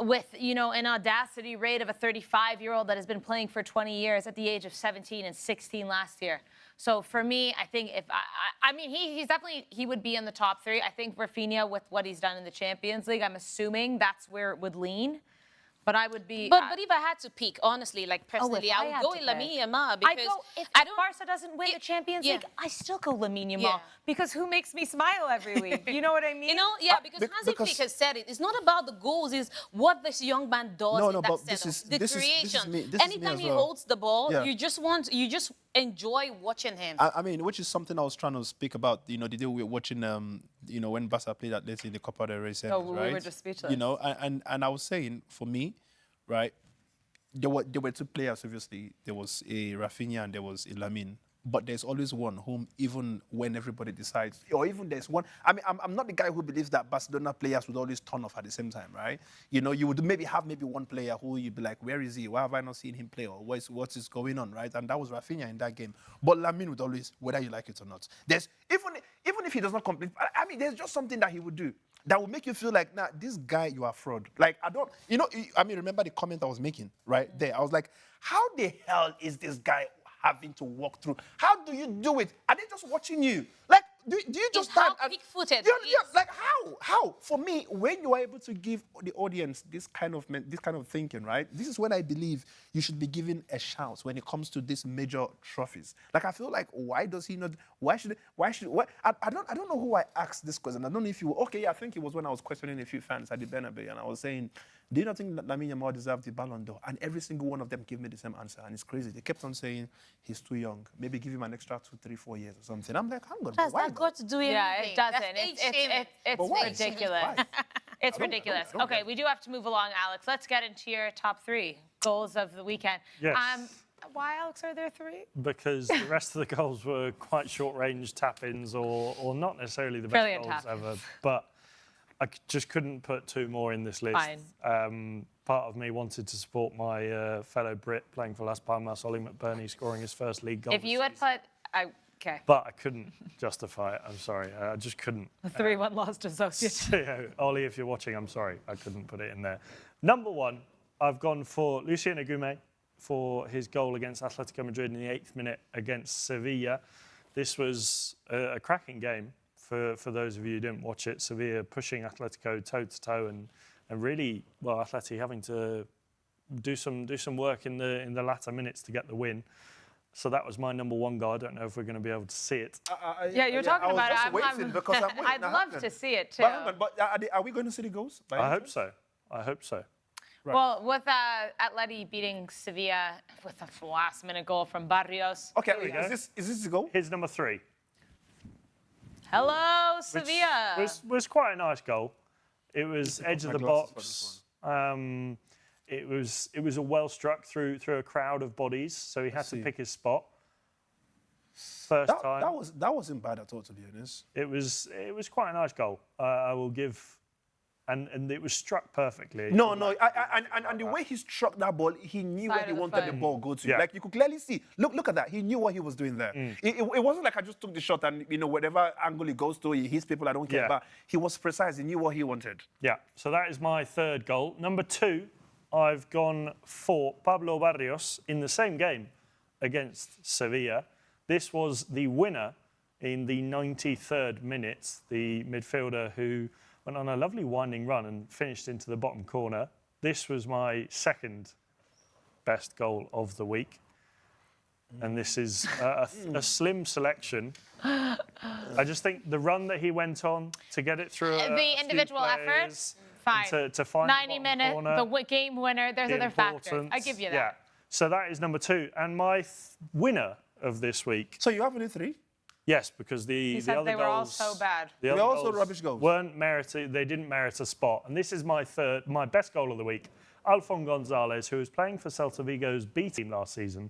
with, you know, an audacity rate of a 35-year-old that has been playing for 20 years at the age of 17 and 16 last year. So for me, I think if I mean, he's definitely, he would be in the top 3. I think Rafinha, with what he's done in the Champions League, I'm assuming that's where it would lean. But I would be. But if I had to pick, honestly, like personally, if I I would had go to with pick, Lamine Yamal I because go, if I don't. Barca doesn't win the Champions yeah. League, I still go Lamine Yamal Yeah. because who makes me smile every week? You know what I mean? You know, yeah, because Hansi Flick has said it. It's not about the goals; it's what this young man does No, in no, that but setup. this is- the this is creation. me- this is me Anytime as he well. holds the ball, Yeah. you just enjoy watching him. I mean, which is something I was trying to speak about. You know, the day we were watching, you know, when Barca played Atleti in the Copa del Rey semis, we right? were just speechless. You know, and I was saying, for me, right, there were 2 players. Obviously, there was a Rafinha and there was a Lamine. But there's always one whom, even when everybody decides, or even there's one. I mean, I'm not the guy who believes that Barcelona players would always turn off at the same time, right? You know, you would maybe have one player who you'd be like, where is he? Why have I not seen him play? Or what is going on, right? And that was Rafinha in that game. But Lamine would always, whether you like it or not, there's even if he does not complete. I mean, there's just something that he would do that would make you feel like, nah, this guy, you are fraud. Like, I don't, you know, I mean, remember the comment I was making right there? I was like, how the hell is this guy having to walk through? How do you do it? Are they just watching you? Like, do you just It's how stand and- quick-footed Yeah, he yeah, is. like how? For me, when you are able to give the audience this kind of thinking, right? This is when I believe you should be given a shout when it comes to these major trophies. Like, I feel like, why does he not? Why should? I don't know who I asked this question. I don't know if you. Okay, yeah, I think it was when I was questioning a few fans at the Bernabeu, and I was saying, do you not think that Lamine Yamal deserves the Ballon d'Or? And every single one of them gave me the same answer, and it's crazy. They kept on saying he's too young. Maybe give him an extra 2, 3, 4 years or something. I'm like, hang on, Has why that got to do anything? Yeah, it doesn't. That's It's age-shaming. But why? ridiculous. Why? It's I don't ridiculous. get Okay, it. we do have to move along, Alex. Let's get into your top 3 goals of the weekend. Yes. Why, Alex, are there 3? Because the rest of the goals were quite short-range tap-ins or not necessarily the best Brilliant goals tap-ins. ever. But I just couldn't put 2 more in this list. Fine. Part of me wanted to support my fellow Brit playing for Las Palmas, Ollie McBurney, scoring his first league goal. If this you had season. okay. But I couldn't justify it. I'm sorry. I just couldn't. A 3-1 loss to Sociedad. Ollie, if you're watching, I'm sorry. I couldn't put it in there. Number 1, I've gone for Lucien Agume for his goal against Atletico Madrid in the 8th minute against Sevilla. This was a cracking game for those of you who didn't watch it. Sevilla pushing Atletico toe-to-toe and really, well, Atleti having to do some work in the latter minutes to get the win. So that was my number 1 goal. I don't know if we're going to be able to see it. Yeah, you're talking about it. I was just waiting because I'm waiting. I'd Now, love hang on. to see it too. But hang on, but are we going to see the goals? by I any hope chance? so. I hope so. Right. Well, with Atleti beating Sevilla with a last-minute goal from Barrios. Okay, we go. is this the goal? Here's number 3. Hello, which Sevilla. was quite a nice goal. It was edge of my the glasses for box. It was a well struck through a crowd of bodies, so he had to see. pick his spot. First time. That wasn't bad at all, to be honest. It was quite a nice goal. I will give, and it was struck perfectly. No, and the way he struck that ball, he knew Side where he of the wanted the foot. ball to go to. Yeah. Like, you could clearly see. Look at that. He knew what he was doing there. It wasn't like I just took the shot and, you know, whatever angle he goes to, he hits people, I don't care. Yeah. But he was precise. He knew what he wanted. Yeah, so that is my 3rd goal. Number 2, I've gone for Pablo Barrios in the same game against Sevilla. This was the winner in the 93rd minute, the midfielder who went on a lovely winding run and finished into the bottom corner. This was my 2nd best goal of the week. And this is a slim selection. I just think the run that he went on to get it through The individual efforts, fine. to find 90 the bottom minutes, corner, the game winner. There's the other factors. importance. I give you that. Yeah. So that is number 2. And my winner of this week, So you have only 3? yes, because the He said other they were all goals, so bad. the They other were also goals rubbish goals. weren't merited. They didn't merit a spot. And this is my best goal of the week. Alfon Gonzalez, who was playing for Celta Vigo's B team last season,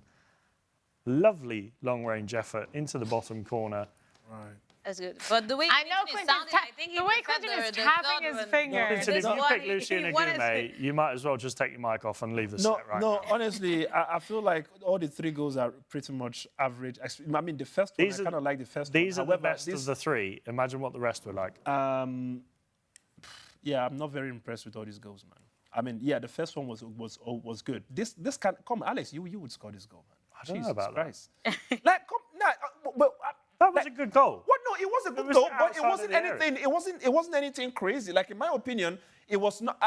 Lovely long-range effort into the bottom corner. Right. That's good. But the way I know Clinton is Clinton's sounding, I think he the way preferred Clinton is the tapping third his one. finger. Clinton, if This you one, pick Lucy he and wanted Agume, you might as well just take your mic off and leave the No, set right no. now. Honestly, I feel like all the 3 goals are pretty much average. I mean, the first one, I kind of like the first one. These are the best of the 3. Imagine what the rest were like. Yeah, I'm not very impressed with all these goals, man. I mean, yeah, the first one was good. This can come, Alex. You would score this goal, man. I don't know about Christ. Like, come, that was a good goal. What? No, it was a good was goal, but it outside of wasn't the area. anything. It wasn't anything crazy. Like in my opinion, it was not.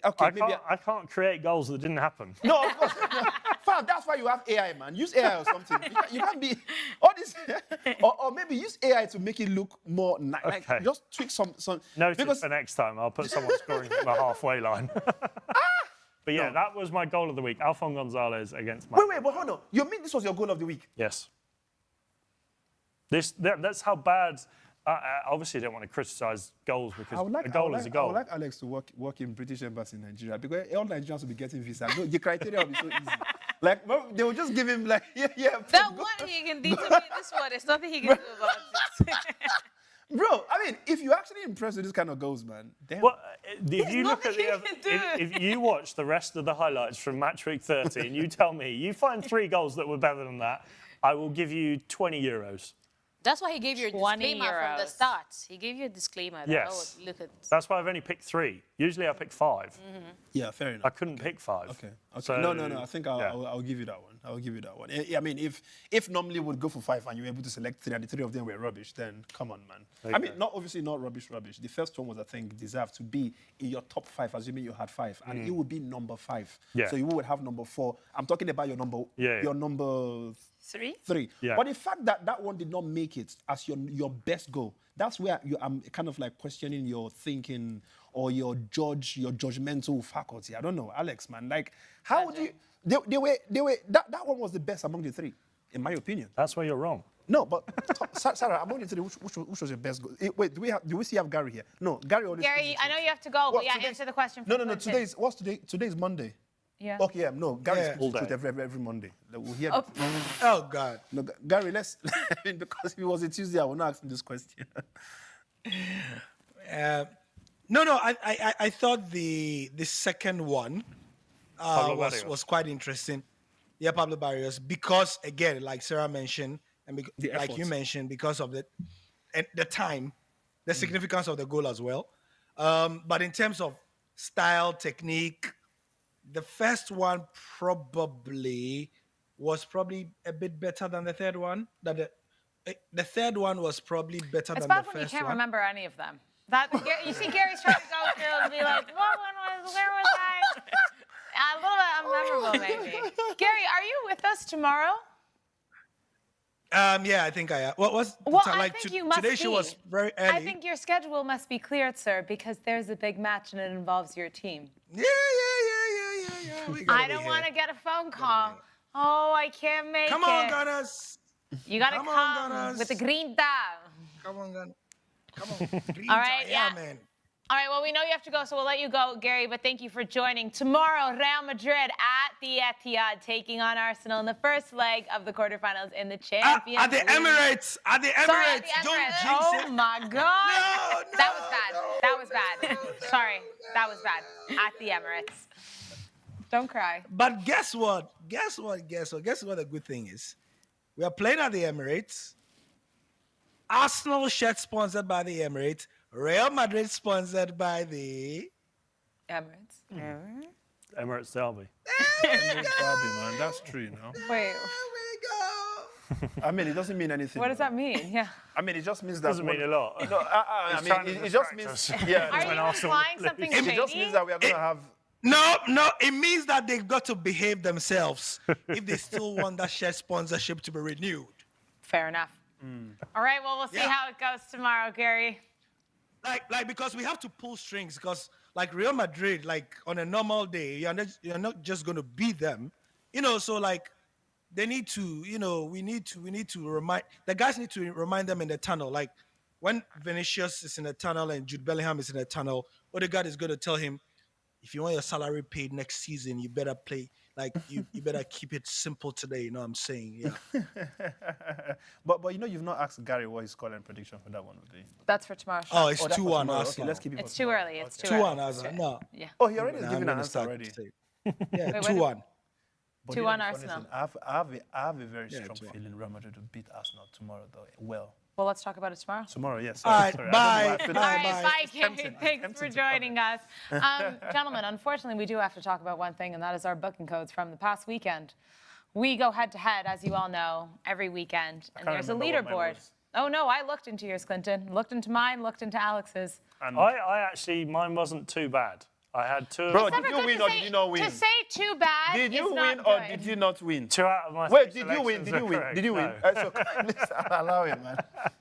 Okay, maybe. I can't create goals that didn't happen. No, of course. Fam, that's why you have AI, man. Use AI or something. You can't be all this, or maybe use AI to make it look more like Okay. just tweak some. Noted for next time. I'll put someone scoring from the halfway line. But yeah, that was my goal of the week. Alphonse Gonzalez against my. Wait, but hold on. You mean this was your goal of the week? Yes. That's how bad. Obviously, I don't want to criticise goals because a goal is a goal. I would like Alex to work in British Embassy in Nigeria because all Nigerians will be getting visa. No, the criteria will be so easy. Like, well, they will just give him like, yeah. That one he can do to me, this one, there's nothing he can do about it. Bro, I mean, if you're actually impressed with this kind of goals, man, damn. Well, if you look at nothing the he can do. if you watch the rest of the highlights from match week 30 and you tell me you find 3 goals that were better than that, I will give you 20 euros. That's why he gave you a 20 disclaimer from the euros. start. He gave you a disclaimer. That, Yes. Oh, look at. That's why I've only picked 3. Usually I pick 5. Yeah, fair enough. I couldn't pick 5. Okay. So, no. I think yeah. I'll give you that one. I'll give you that one. I mean, if normally we'd go for 5 and you were able to select 3 and the 3 of them were rubbish, then come on, man. I mean, obviously not rubbish. The first one was, I think, deserved to be in your top 5, assuming you had 5, and it would be number 5. Yeah. So you would have number 4. I'm talking about your number. Yeah. Your number 3? 3. Yeah. But the fact that that one did not make it as your best goal, that's where I'm kind of like questioning your thinking or your judgmental faculty. I don't know, Alex, man. Like, how would you? They were that one was the best among the 3, in my opinion. That's where you're wrong. No, but Sarah, among the 3, which was your best goal? Wait, do we have Gary here? No, Gary always. Gary, I know you have to go, but yeah, answer the question. No. Clinton. Today's Monday. Yeah. Okay, yeah, no, Gary's Yeah. all day every Monday. We'll hear. Oh God. No, Gary, let's. I mean, because if it was a Tuesday, I would not ask him this question. No. I thought the second one Barrios. was quite interesting. Yeah, Pablo Barrios, because again, like Sarah mentioned, and like you effort. mentioned, because of the time, the significance of the goal as well. But in terms of style, technique, the first one was probably a bit better than the third one. The third one was probably better It's than bad the when you first can't one. remember any of them. You see Gary's trying to go through and be like, where was I? A little bit unmemorable, maybe. Gary, are you with us tomorrow? Yeah, I think I am. What was Well, I think you must today's show be. was very early. I think your schedule must be cleared, sir, because there's a big match and it involves your team. Yeah. We gotta I be don't here. want to get a phone call. Oh, I can't make Come it. on, Gunners. You got to Come on, come Gunners. with the green dot. Come on, Gun. Come on. Green All right, tie, yeah. man. All right, well, we know you have to go, so we'll let you go, Gary, but thank you for joining. Tomorrow, Real Madrid at the Etihad taking on Arsenal in the first leg of the quarterfinals in the Champions At the League. Emirates. At the Emirates. Sorry, at the Don't Emirates. jinx Oh, it. my God. No, That was bad. That was bad. Sorry, that was bad. At the Emirates. Don't cry. But guess what? Guess what the good thing is? We are playing at the Emirates. Arsenal shirt sponsored by the Emirates. Real Madrid sponsored by the Emirates. Emirates Derby. Derby, man. That's true, you know. Wait, There we go. I mean, it doesn't mean anything. what does that mean? Yeah. I mean, it just means that. Doesn't mean a lot. No, I He's trying mean, to it just distract means. us. Yeah. Are when you Arsenal implying lose. something It just shady? means that we are going to have. No, it means that they've got to behave themselves if they still want that shirt sponsorship to be renewed. Fair enough. All right, well, we'll see Yeah. how it goes tomorrow, Gary. Like because we have to pull strings because like Real Madrid, like on a normal day, you're not just going to beat them, so like they need to, we need to remind the guys need to remind them in the tunnel, like when Vinicius is in the tunnel and Jude Bellingham is in the tunnel, Odegaard is going to tell him, if you want your salary paid next season, you better play like you better keep it simple today. You know what I'm saying? Yeah. but you know, you've not asked Gary what his scoreline prediction for that one would be. That's for tomorrow. Oh, it's that's for 2-1 tomorrow. Okay, Arsenal. let's keep it. It's for too tomorrow. early. It's Okay. too early. 2-1 Arsenal. No. Yeah. Oh, he already has I'm given an gonna answer start already. to say- Yeah, Wait, what 2-1. But 2-1 you know, the funny Arsenal. thing, I have a very Yeah, strong 2-1. feeling Real Madrid will beat Arsenal tomorrow, though. Well, Well, let's talk about it tomorrow. tomorrow, yes. All right, Sorry, bye. I don't know Bye, why I All finished. right, bye. bye, tempting. Kate. I'm Thanks tempted for to comment. joining us. Gentlemen, unfortunately, we do have to talk about one thing, and that is our booking codes from the past weekend. We go head-to-head, as you all know, every weekend, and can't there's a remember what mine leaderboard. was. Oh, no, I looked into yours, Clinton. Looked into mine, looked into Alex's. And I actually, mine wasn't too bad. I had two. Bro, It's did never you good win to or say- did you not win? To say too bad Did you is not win or good. did you not win? Two out of my Wait, three did you win? selections Did you are win? correct. Did you win? No. So listen, allow it, man.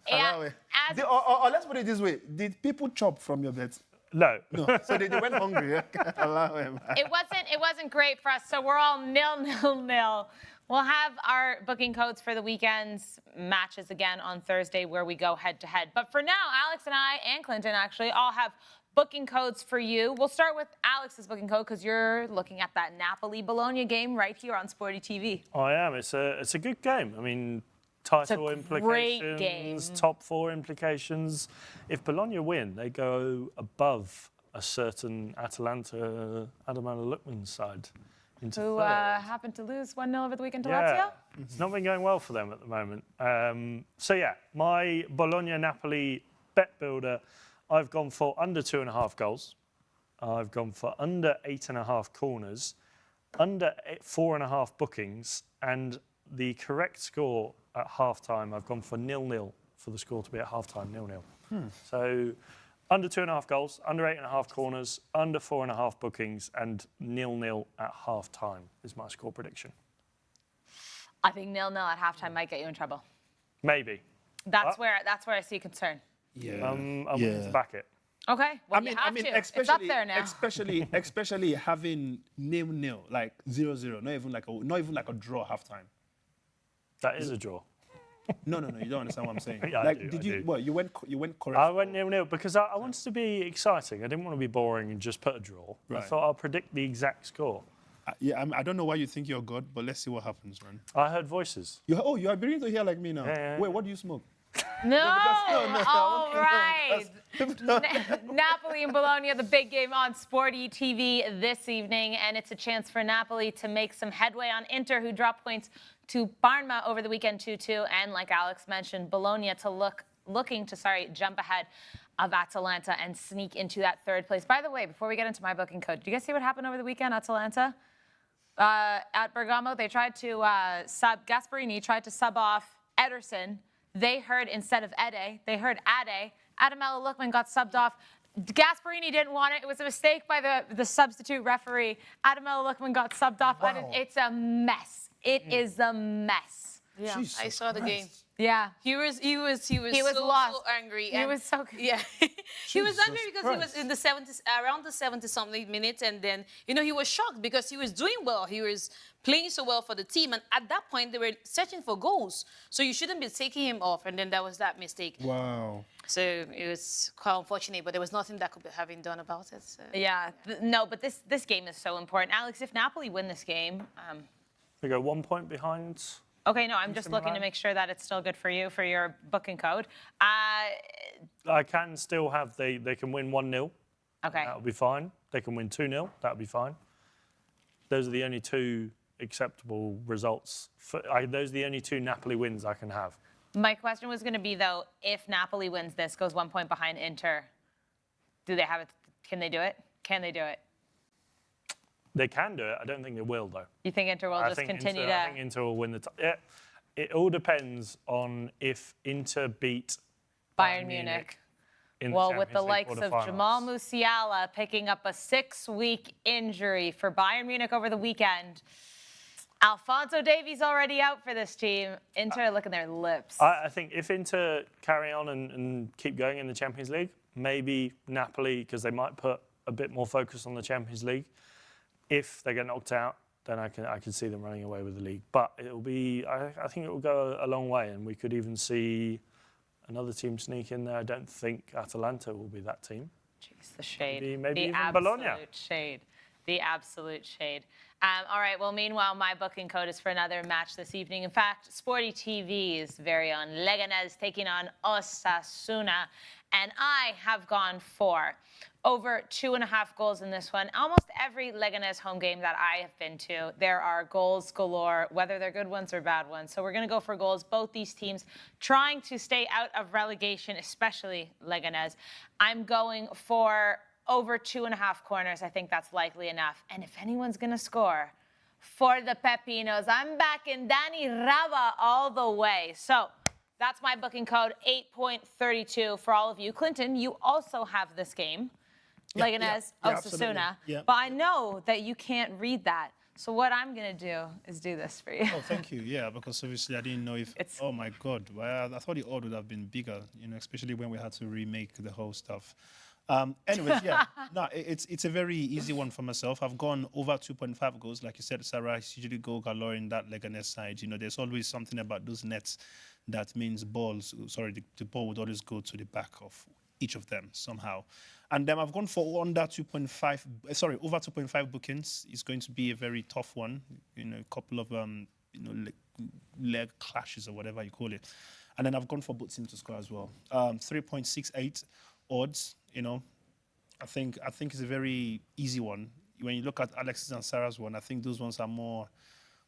Yeah, Allow it. as- Or let's put it this way: did people chop from your bets? No. No. So they went hungry. Yeah? Allow it, man. It wasn't great for us, so we're all 0-0-0. We'll have our booking codes for the weekend's matches again on Thursday, where we go head-to-head. But for now, Alex and I and Clinton actually all have booking codes for you. We'll start with Alex's booking code because you're looking at that Napoli-Bologna game right here on Sporty TV. I am. It's a good game. I mean, title a great implications, game. top four implications. If Bologna win, they go above a certain Atalanta, Adamana Lookman's side into Who third. happened to lose 1-0 over the weekend to Lazio? It's not been going well for them at the moment. So yeah, my Bologna-Napoli bet builder, I've gone for under 2.5 goals. I've gone for under 8.5 corners, under 4.5 bookings, and the correct score at half-time, I've gone for 0-0 for the score to be at half-time, 0-0. So under 2.5 goals, under 8.5 corners, under 4.5 bookings, and 0-0 at half-time is my score prediction. I think 0-0 at halftime might get you in trouble. Maybe. That's where I see concern. yeah. I'm willing to back it. Okay, well, you have to. It's up there now. especially having 0-0, like 0-0, not even like a draw halftime. That is a draw. No, you don't understand what I'm saying. Yeah, I like, do, did I you? do. What you went correct? I went 0-0 because I wanted to be exciting. I didn't want to be boring and just put a draw. I Right. thought I'll predict the exact score. I don't know why you think you're God, but let's see what happens, man. I heard voices. You are beginning to hear like me now. Yeah. Wait, what do you smoke? No, I all want to know, right. Napoli and Bologna, the big game on Sporty TV this evening, and it's a chance for Napoli to make some headway on Inter, who dropped points to Parma over the weekend 2-2, and like Alex mentioned, Bologna looking to jump ahead of Atalanta and sneak into that third place. By the way, before we get into my booking code, did you guys see what happened over the weekend, Atalanta? At Bergamo, they tried to Gasparini tried to sub off Ederson. They heard instead of Ede, they heard Ade. Adamella Lookman got subbed off. Gasparini didn't want it. It was a mistake by the substitute referee. Adamella Lookman got subbed off. Wow. It's a mess. It is a mess. Yeah, Jesus I saw the game. Christ. Yeah. He was so lost. angry. He was so Yeah, he was angry because he was Christ. in the 70s, around the 70-something minutes, and then he was shocked because he was doing well. He was playing so well for the team, and at that point they were searching for goals. So you shouldn't be taking him off, and then that was that mistake. Wow. So it was quite unfortunate, but there was nothing that could have been done about it. So. Yeah. No, but this game is so important. Alex, if Napoli win this game, They go 1 point behind. okay, no, I'm just Inter looking to Milan. make sure that it's still good for you for your booking code. I can still have they can win 1-0. Okay. That'll be fine. They can win 2-0. That'll be fine. Those are the only two acceptable results. Those are the only two Napoli wins I can have. My question was going to be, though, if Napoli wins this, goes 1 point behind Inter, do they have it? Can they do it? Can they do it? They can do it. I don't think they will, though. You think Inter will I just think continue Inter, I to... think Inter will win the yeah, it all depends on if Inter beat Bayern Munich. in Well, the with the Champions League likes of quarterfinals. Jamal Musiala picking up a 6-week injury for Bayern Munich over the weekend, Alphonso Davies already out for this team. Inter licking their lips. I think if Inter carry on and keep going in the Champions League, maybe Napoli, because they might put a bit more focus on the Champions League. If they get knocked out, then I can see them running away with the league. But it will be, I think it will go a long way, and we could even see another team sneak in there. I don't think Atalanta will be that team. Jeez, the shade. Maybe the even absolute Bologna. shade. The absolute shade. All right, well, meanwhile, my booking code is for another match this evening. In fact, Sporty TV's very own Leganés taking on Osasuna. And I have gone for over 2.5 goals in this one. Almost every Leganés home game that I have been to, there are goals galore, whether they're good ones or bad ones. So we're going to go for goals. Both these teams trying to stay out of relegation, especially Leganés. I'm going for over 2.5 corners. I think that's likely enough. And if anyone's going to score for the Pepinos, I'm backing Danny Raba all the way. So that's my booking code, 8.32 for all of you. Clinton, you also have this game, Leganés, Osasuna. But I know that you can't read that. So what I'm going to do is do this for you. Oh, thank you. Yeah, because obviously I didn't know if... oh, my God. Well, I thought the odd would have been bigger, you know, especially when we had to remake the whole stuff. Anyways, yeah, no, it's a very easy one for myself. I've gone over 2.5 goals. Like you said, Sarah, it's usually goal galore in that Leganés side. You know, there's always something about those nets that means the ball would always go to the back of each of them somehow. And then I've gone for over 2.5 bookings. It's going to be a very tough one. You know, a couple of leg clashes or whatever you call it. And then I've gone for both teams to score as well. 3.68 odds. You know, I think it's a very easy one. When you look at Alex's and Sarah's one, I think those ones are more.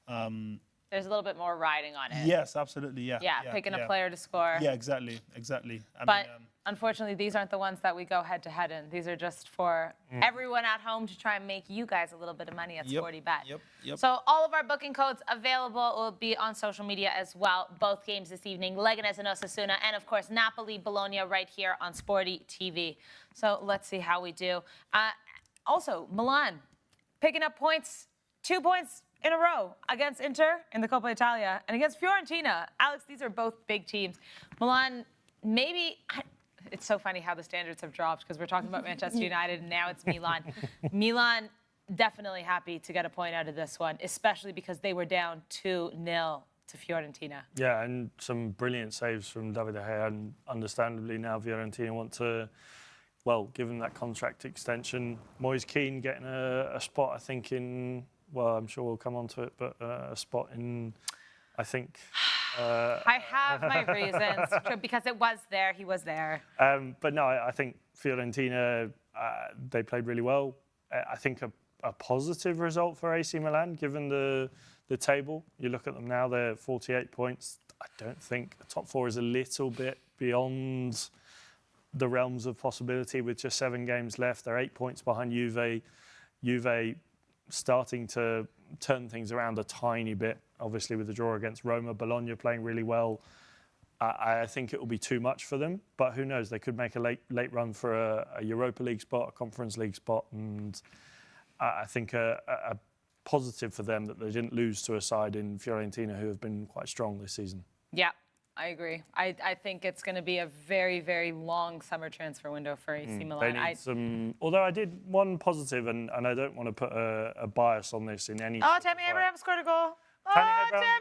There's a little bit more riding on it. Yes, absolutely. Yeah. Picking a player to score. Yeah, exactly. But unfortunately, these aren't the ones that we go head-to-head in. These are just for everyone at home to try and make you guys a little bit of money at SportyBet. Yep. So all of our booking codes available will be on social media as well. Both games this evening, Leganés and Osasuna, and of course, Napoli-Bologna right here on Sporty TV. So let's see how we do. Also, Milan picking up points, 2 points in a row against Inter in the Coppa Italia and against Fiorentina. Alex, these are both big teams. Milan, maybe... It's so funny how the standards have dropped because we're talking about Manchester United and now it's Milan. Milan definitely happy to get a point out of this one, especially because they were down 2-0 to Fiorentina. Yeah, and some brilliant saves from David De Gea, and understandably now Fiorentina want to, well, give him that contract extension. Moise Kean getting a spot, I think, in, well, I'm sure we'll come on to it, but a spot in, I think... I have my reasons, because it was there, he was there. But no, I think Fiorentina, they played really well. I think a positive result for AC Milan, given the table. You look at them now, they're 48 points. I don't think a top four is a little bit beyond the realms of possibility with just 7 games left. They're 8 points behind Juve. Juve starting to turn things around a tiny bit, obviously with the draw against Roma. Bologna playing really well. I think it will be too much for them, but who knows? They could make a late run for a Europa League spot, a Conference League spot, and I think a positive for them that they didn't lose to a side in Fiorentina who have been quite strong this season. Yeah, I agree. I think it's going to be a very, very long summer transfer window for AC Milan. They need some. Although I did one positive, and I don't want to put a bias on this in any. Oh, Tammy Abraham scored a goal. Tammy Abraham,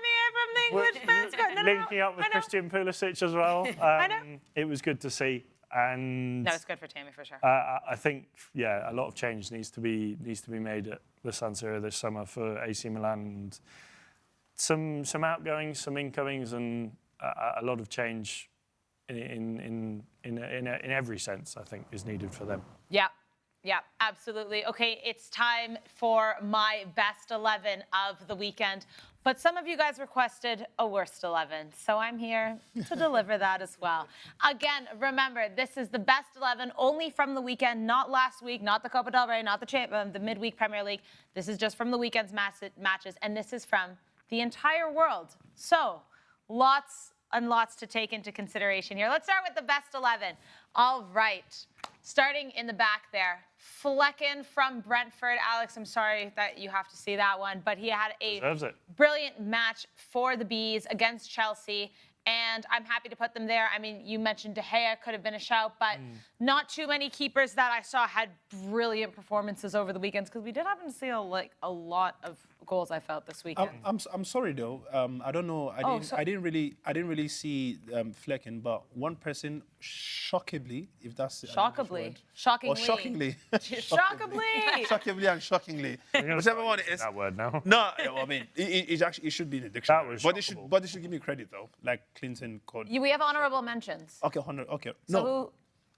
the English fans scored. No, linking up with Christian Pulisic as well. I know. It was good to see, and no, it's good for Tammy for sure. I think a lot of change needs to be made at the San Siro this summer for AC Milan. And some outgoings, some incomings, and a lot of change in every sense, I think, is needed for them. Yeah, absolutely. Okay, it's time for my best 11 of the weekend. But some of you guys requested a worst 11, so I'm here to deliver that as well. Again, remember, this is the best 11 only from the weekend, not last week, not the Copa del Rey, not the midweek Premier League. This is just from the weekend's matches, and this is from the entire world. So, lots and lots to take into consideration here. Let's start with the best 11. All right. Starting in the back there, Flecken from Brentford. Alex, I'm sorry that you have to see that one, but he had a brilliant match for the Bees against Chelsea, and I'm happy to put them there. I mean, you mentioned De Gea could have been a shout, but not too many keepers that I saw had brilliant performances over the weekends, because we did happen to see a lot of goals I felt this weekend. I'm sorry though. I don't know. I didn't really see Flecken, but one person shockably, if that's Shockably. Or Shockingly. shockingly, shockably and shockingly, whichever one it is. That word now. No, I mean it should be in the dictionary. was but shockable. they should give me credit though, like ClintonCod. We have honorable mentions. Okay, okay. So No,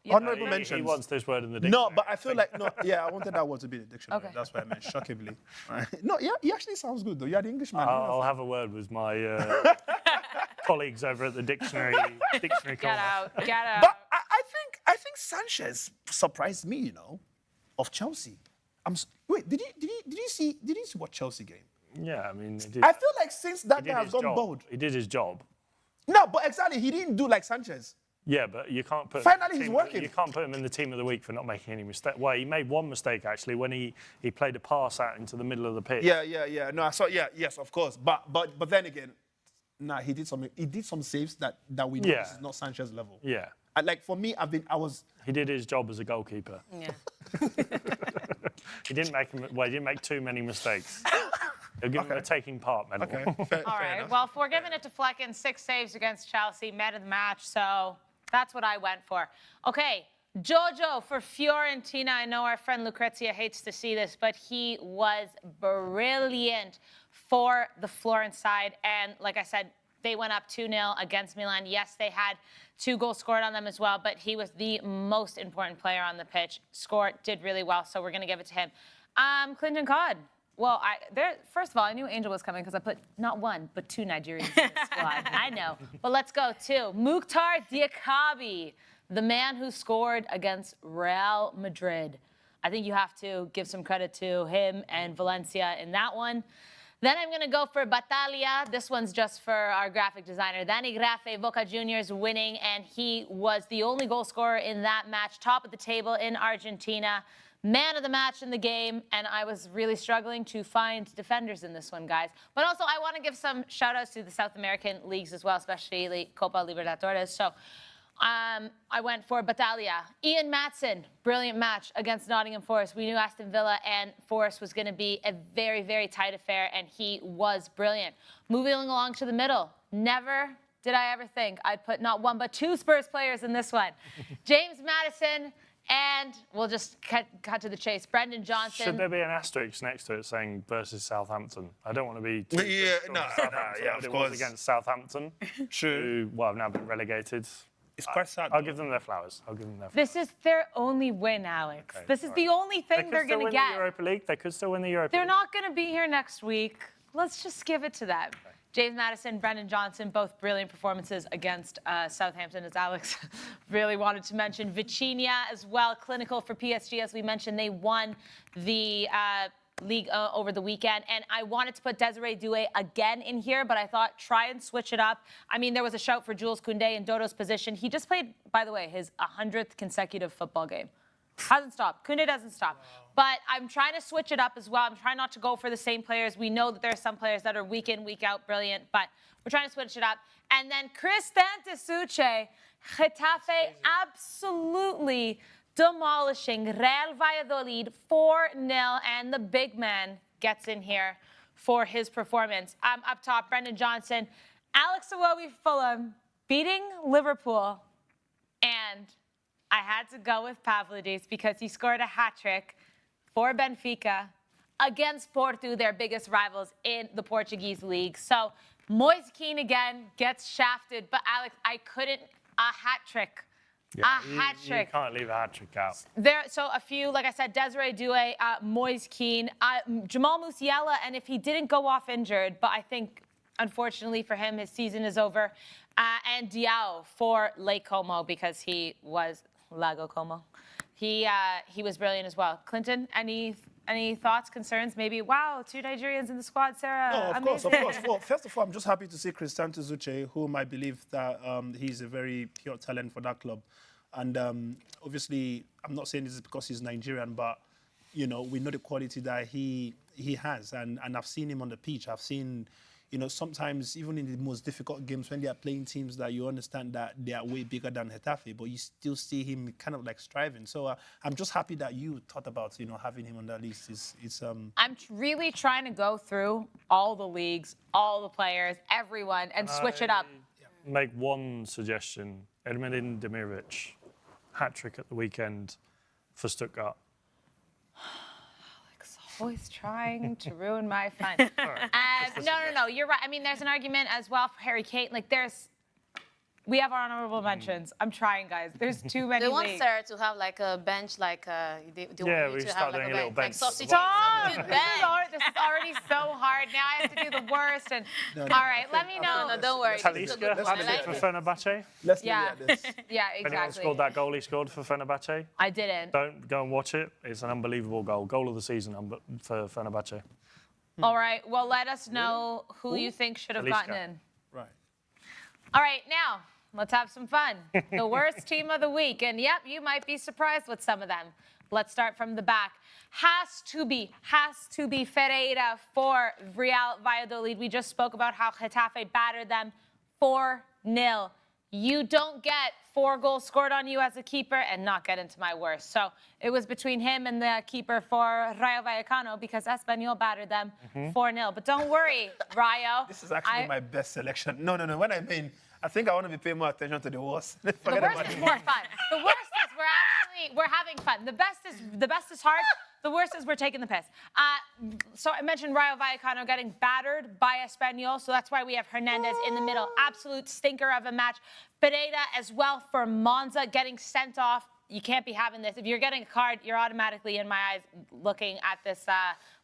who? honorable He mentions. wants this word in the dictionary. No, but I feel like I wanted that word to be in the dictionary. Okay. That's why I meant shockably. No, yeah, he actually sounds good though. You're the Englishman. I'll have a word with my colleagues over at the dictionary Get corner. out. Get out. But I think Sanchez surprised me, of Chelsea. Wait, did you see what Chelsea game? Yeah, I mean, he did, I feel like since that he guy did has his gone job. bold. He did his job. No, but exactly, he didn't do like Sanchez. Yeah, but you can't put. Finally, he's working. You can't put him in the team of the week for not making any mistake. Well, he made one mistake actually when he played a pass out into the middle of the pitch. Yeah. No, I saw. Yeah, yes, of course. But then again, he did some saves that we know this is not Sanchez level. Yeah. And like for me, I was. He did his job as a goalkeeper. Yeah. He didn't make too many mistakes. He'll give him a taking part medal. Okay. All right. Well, if we're giving it to Flecken, 6 saves against Chelsea, man of the match. So that's what I went for. Okay. Jojo for Fiorentina. I know our friend Lucrezia hates to see this, but he was brilliant for the Florence side. And like I said, they went up 2-0 against Milan. Yes, they had 2 goals scored on them as well, but he was the most important player on the pitch. Did really well, so we're going to give it to him. ClintonCod. Well, first of all, I knew Angel was coming because I put not 1, but 2 Nigerians in the squad. I know. But let's go to Mukhtar Diakabi, the man who scored against Real Madrid. I think you have to give some credit to him and Valencia in that one. Then I'm going to go for Battaglia. This one's just for our graphic designer. Dani Grafe, Boca Juniors winning, and he was the only goal scorer in that match, top of the table in Argentina. Man of the match in the game, and I was really struggling to find defenders in this one, guys. But also, I want to give some shout-outs to the South American leagues as well, especially Copa Libertadores. So I went for Battaglia. Ian Maatsen, brilliant match against Nottingham Forest. We knew Aston Villa and Forest was going to be a very, very tight affair, and he was brilliant. Moving along to the middle, never did I ever think I'd put not 1 but 2 Spurs players in this one. James Maddison. And we'll just cut to the chase. Brendan Johnson. Should there be an asterisk next to it saying versus Southampton? I don't want to be too of course. against Southampton. True. Who, have now been relegated. It's quite sad. I'll give them their flowers. This is their only win, Alex. Okay, this is the only thing they're going to get. The Europa League. They could still win the Europa They're League. not going to be here next week. Let's just give it to them. Okay. James Maddison, Brendan Johnson, both brilliant performances against Southampton, as Alex really wanted to mention. Vitinha as well, clinical for PSG, as we mentioned. They won the league over the weekend. And I wanted to put Desiree Doué again in here, but I thought try and switch it up. I mean, there was a shout for Jules Koundé in Dodo's position. He just played, by the way, his 100th consecutive football game. Hasn't stopped. Koundé doesn't stop. Wow. But I'm trying to switch it up as well. I'm trying not to go for the same players. We know that there are some players that are week in, week out brilliant, but we're trying to switch it up. And then Cristante Suche, Getafe absolutely demolishing Real Valladolid 4-0, and the big man gets in here for his performance. Up top, Brendan Johnson, Alex Iwobi Fulham beating Liverpool, and I had to go with Pavlidis because he scored a hat-trick for Benfica against Porto, their biggest rivals in the Portuguese league. So Moise Kean again gets shafted, but Alex, I couldn't, a hat-trick. Yeah, a hat-trick. You can't leave a hat-trick out. So a few, like I said, Desiree Doué, Moise Kean, Jamal Musiala, and if he didn't go off injured, but I think, unfortunately for him, his season is over, and Diao for Lake Como because he was Lago Como. He was brilliant as well. Clinton, any thoughts, concerns? Maybe, wow, 2 Nigerians in the squad, Sarah. No, of course. Well, first of all, I'm just happy to see Cristante Suche, whom I believe that he's a very pure talent for that club. And obviously, I'm not saying this is because he's Nigerian, but we know the quality that he has. And I've seen him on the pitch. I've seen, you know, sometimes even in the most difficult games when they are playing teams that you understand that they are way bigger than Getafe, but you still see him kind of like striving. So I'm just happy that you thought about, you know, having him on that list. I'm really trying to go through all the leagues, all the players, everyone, and switch it up. Make one suggestion. Edmundin Demirovic, hat-trick at the weekend for Stuttgart. Always trying to ruin my fun. No, you're right. I mean, there's an argument as well for Harry Kane. Like, we have our honorable mentions. I'm trying, guys. There's too many They want leagues. Sarah to have like a bench, like they Yeah, want we you to start have like doing a a little bench. Like bench. substitute. Stop! substitute This bench. is already so hard. Now I have to do the worst. And all right, let me know. No, don't worry. This is a good Talisca, one. had it for Fenerbahce. Let's Yeah. leave it at this. Yeah, Anyone exactly. scored that goal he scored for Fenerbahce? I didn't. Don't go and watch it. It's an unbelievable goal. Goal of the season for Fenerbahce. All right. Well, let us know who you think should have Talisca. gotten in. Right. All right, now let's have some fun. The worst team of the week. And yep, you might be surprised with some of them. Let's start from the back. Has to be Ferreira for Real Valladolid. We just spoke about how Getafe battered them 4-0. You don't get 4 goals scored on you as a keeper and not get into my worst. So it was between him and the keeper for Rayo Vallecano because Espanyol battered them 4-0. But don't worry, Rayo. This is actually my best selection. No. When I mean, I think I want to be paying more attention to the worst. The worst is more fun. The worst is we're having fun. The best is hard. The worst is we're taking the piss. So I mentioned Rayo Vallecano getting battered by Espanyol, so that's why we have Hernandez in the middle. Absolute stinker of a match. Pereira as well for Monza getting sent off. You can't be having this. If you're getting a card, you're automatically, in my eyes, looking at this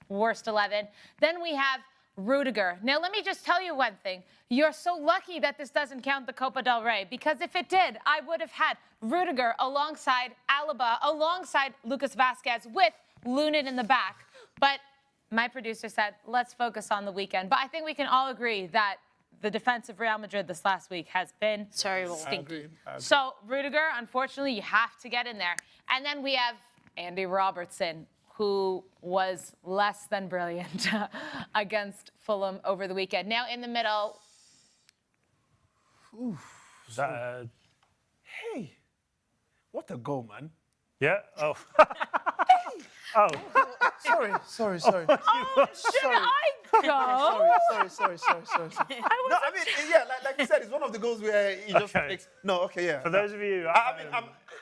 worst 11. Then we have Rudiger. Now, let me just tell you one thing. You're so lucky that this doesn't count the Copa del Rey, because if it did, I would have had Rudiger alongside Alaba, alongside Lucas Vazquez, with Lunin in the back. But my producer said, let's focus on the weekend. But I think we can all agree that the defense of Real Madrid this last week has been Terrible. stinky. So, Rudiger, unfortunately, you have to get in there. And then we have Andy Robertson, who was less than brilliant against Fulham over the weekend. Now in the middle. Hey, what a goal, man. Yeah? Oh. Sorry. Oh, should I go? Sorry. No, I mean, yeah, like you said, it's one of the goals where he just Okay. takes. No, okay, yeah. For those of you...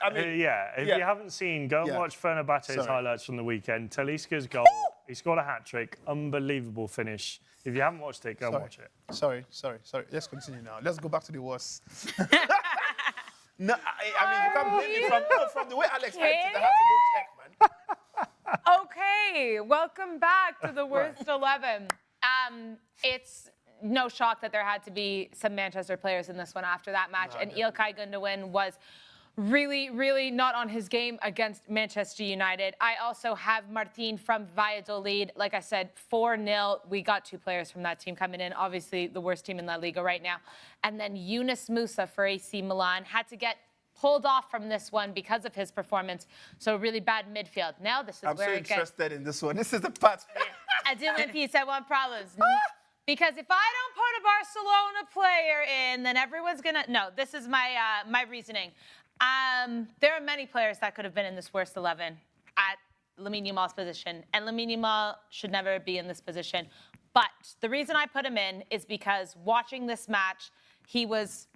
if you haven't seen, go and watch Fenerbahce's Sorry. highlights from the weekend. Talisca's goal. He scored a hat-trick. Unbelievable finish. If you haven't watched it, go and watch it. Sorry. Let's continue now. Let's go back to the worst. No, I mean, you can't blame me from the way Alex played it. I have to go check, man. Okay, welcome back to the worst 11. It's no shock that there had to be some Manchester players in this one after that match. And Ilkay Gundogan was really not on his game against Manchester United. I also have Martin from Valladolid. Like I said, 4-0. We got 2 players from that team coming in. Obviously, the worst team in LaLiga right now. And then Yunus Musa for AC Milan had to get pulled off from this one because of his performance. So really bad midfield. Now this is I'm where so it gets... interested in this one. This is the part. I did one piece. I want problems. Because if I don't put a Barcelona player in, then everyone's going to... No, this is my my reasoning. There are many players that could have been in this worst 11 at Lamine Yamal's position, and Lamine Yamal should never be in this position. But the reason I put him in is because watching this match, he was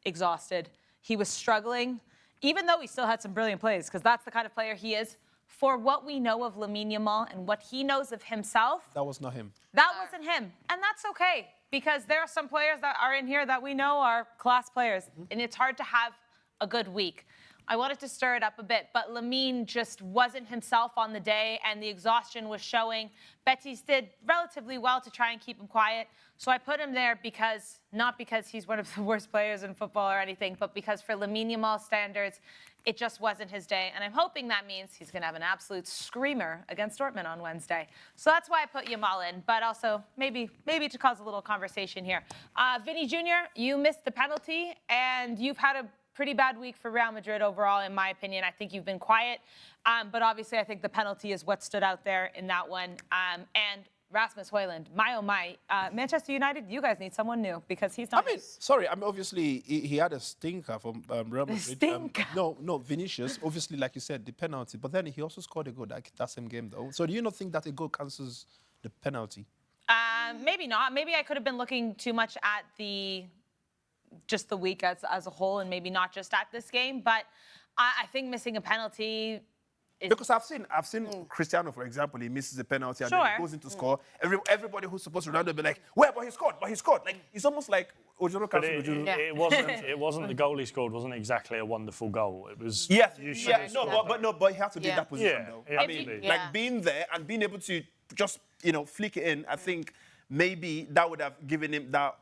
exhausted. He was struggling, even though he still had some brilliant plays, because that's the kind of player he is. For what we know of Lamine Yamal and what he knows of himself, That was not him. that wasn't him. And that's okay, because there are some players that are in here that we know are class players, and it's hard to have a good week. I wanted to stir it up a bit, but Lamine just wasn't himself on the day, and the exhaustion was showing. Betis did relatively well to try and keep him quiet, so I put him there because, not because he's one of the worst players in football or anything, but because for Lamine Yamal standards, it just wasn't his day, and I'm hoping that means he's going to have an absolute screamer against Dortmund on Wednesday. So that's why I put Yamal in, but also maybe to cause a little conversation here. Vinny Jr., you missed the penalty, and you've had a pretty bad week for Real Madrid overall, in my opinion. I think you've been quiet, but obviously I think the penalty is what stood out there in that one. And Rasmus Højlund, my oh my, Manchester United, you guys need someone new because he's not. Obviously, he had a stinker from Real Madrid. Stinker? No, Vinicius, obviously, like you said, the penalty. But then he also scored a goal that same game, though. So do you not think that a goal cancels the penalty? Maybe not. Maybe I could have been looking too much at just the week as a whole and maybe not just at this game. But I think missing a penalty is... Because I've seen Cristiano, for example, he misses a penalty and then he goes in to score. Everybody who's supposed to run will be like, well, but he scored. Like, it's almost like Ojoro But cancelled Ojoro. it wasn't the goal he scored. Wasn't exactly a wonderful goal. It was. Yes, you should yeah, have no, scored. but he had to be in that position, Yeah, though. yeah, I mean, absolutely. like being there and being able to just, flick it in, I think maybe that would have given him that,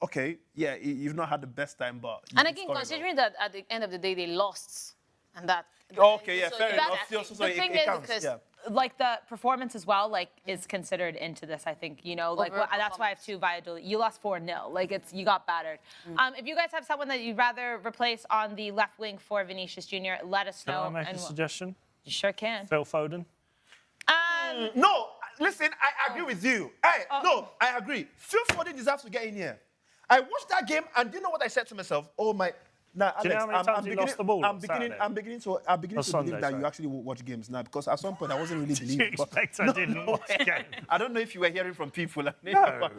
okay, yeah, you've not had the best time, but... And again, considering that at the end of the day they lost, and that... Okay, yeah, so fair that- enough. So the thing it is, counts, because yeah. like the performance as well, like is considered into this. I think that's why I have two Valladolid. You lost 4-0. Like you got battered. If you guys have someone that you'd rather replace on the left wing for Vinicius Jr., let us know. Can I make a suggestion? You sure can. Phil Foden. No, listen, I agree with you. No, I agree. Phil Foden deserves to get in here. I watched that game, and do you know what I said to myself? Oh my... Now, Do you know how many times he lost the ball I'm on beginning Saturday? to Sunday, believe that sorry. you actually watch games now, because at some point I wasn't really Did you believing. expect I didn't watch the game? I don't know if you were hearing from people. No.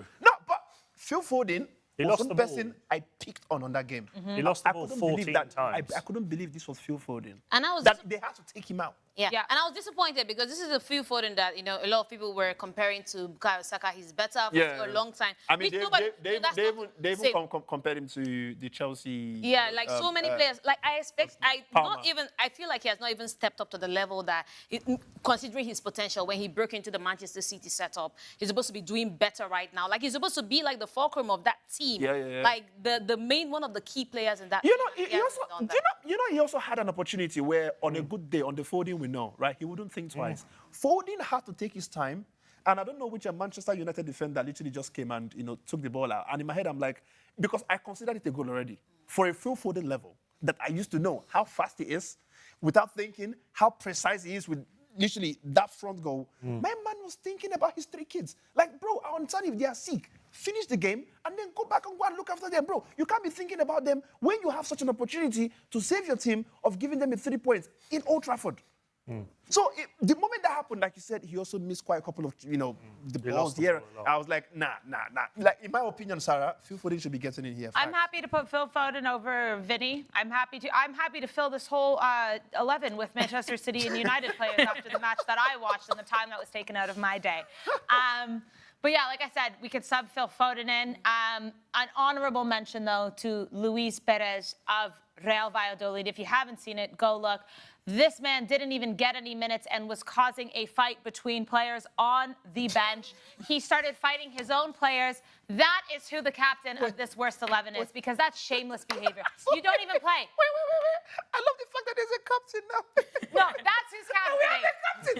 But Phil Foden He was lost one the person I picked on that game. He lost the I ball couldn't 14 believe that. times. I couldn't believe this was Phil Foden. And I was that they had to take him out. Yeah. Yeah. And I was disappointed because this is a Phil Foden that, a lot of people were comparing to Bukayo Saka. He's better for a long time. I mean, Which they that's not- even say- compared him to the Chelsea. Yeah, like so many players. Like I expect, Palmer. I feel like he has not even stepped up to the level that, considering his potential when he broke into the Manchester City setup, he's supposed to be doing better right now. Like he's supposed to be like the fulcrum of that team. Yeah. Like the main one of the key players in that. He team. he also had an opportunity where on a good day, on the Foden we know, right? He wouldn't think twice. Foden had to take his time, and I don't know which Manchester United defender literally just came and took the ball out. And in my head, I'm like, because I considered it a goal already for a Phil Foden level that I used to know how fast he is, without thinking how precise he is with literally that front goal. My man was thinking about his 3 kids. Like, bro, I understand if they are sick. Finish the game and then go back and go and look after them, bro. You can't be thinking about them when you have such an opportunity to save your team of giving them 3 points in Old Trafford. So the moment that happened, like you said, he also missed quite a couple of, the balls here. I was like, nah. Like, in my opinion, Sarah, Phil Foden should be getting in here. I'm happy to put Phil Foden over Vinny. I'm happy to fill this whole 11 with Manchester City and United players after the match that I watched and the time that was taken out of my day. But yeah, like I said, we could sub Phil Foden in. An honorable mention, though, to Luis Perez of Real Valladolid. If you haven't seen it, go look. This man didn't even get any minutes and was causing a fight between players on the bench. He started fighting his own players. That is who the captain of this worst 11 is, because that's shameless behavior. You don't even play. Wait. I love the fact that there's a captain now. No, that's who's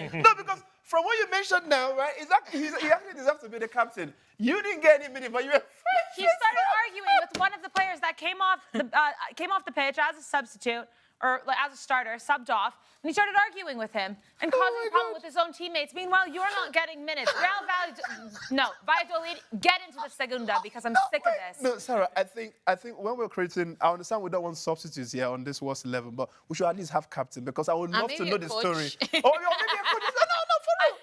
captaining. No, because from what you mentioned now, right, he actually deserves to be the captain. You didn't get any minute, but you were He started arguing with one of the players that came off the pitch as a substitute, or like, as a starter, subbed off, and he started arguing with him and causing a problem with his own teammates. Meanwhile, you're not getting minutes. Valladolid, get into the Segunda because I'm sick of this. No, Sarah, I think when we're creating, I understand we don't want substitutes here on this worst 11, but we should at least have captain, because I would love to know the story. Oh, you're maybe a coach. No, for real.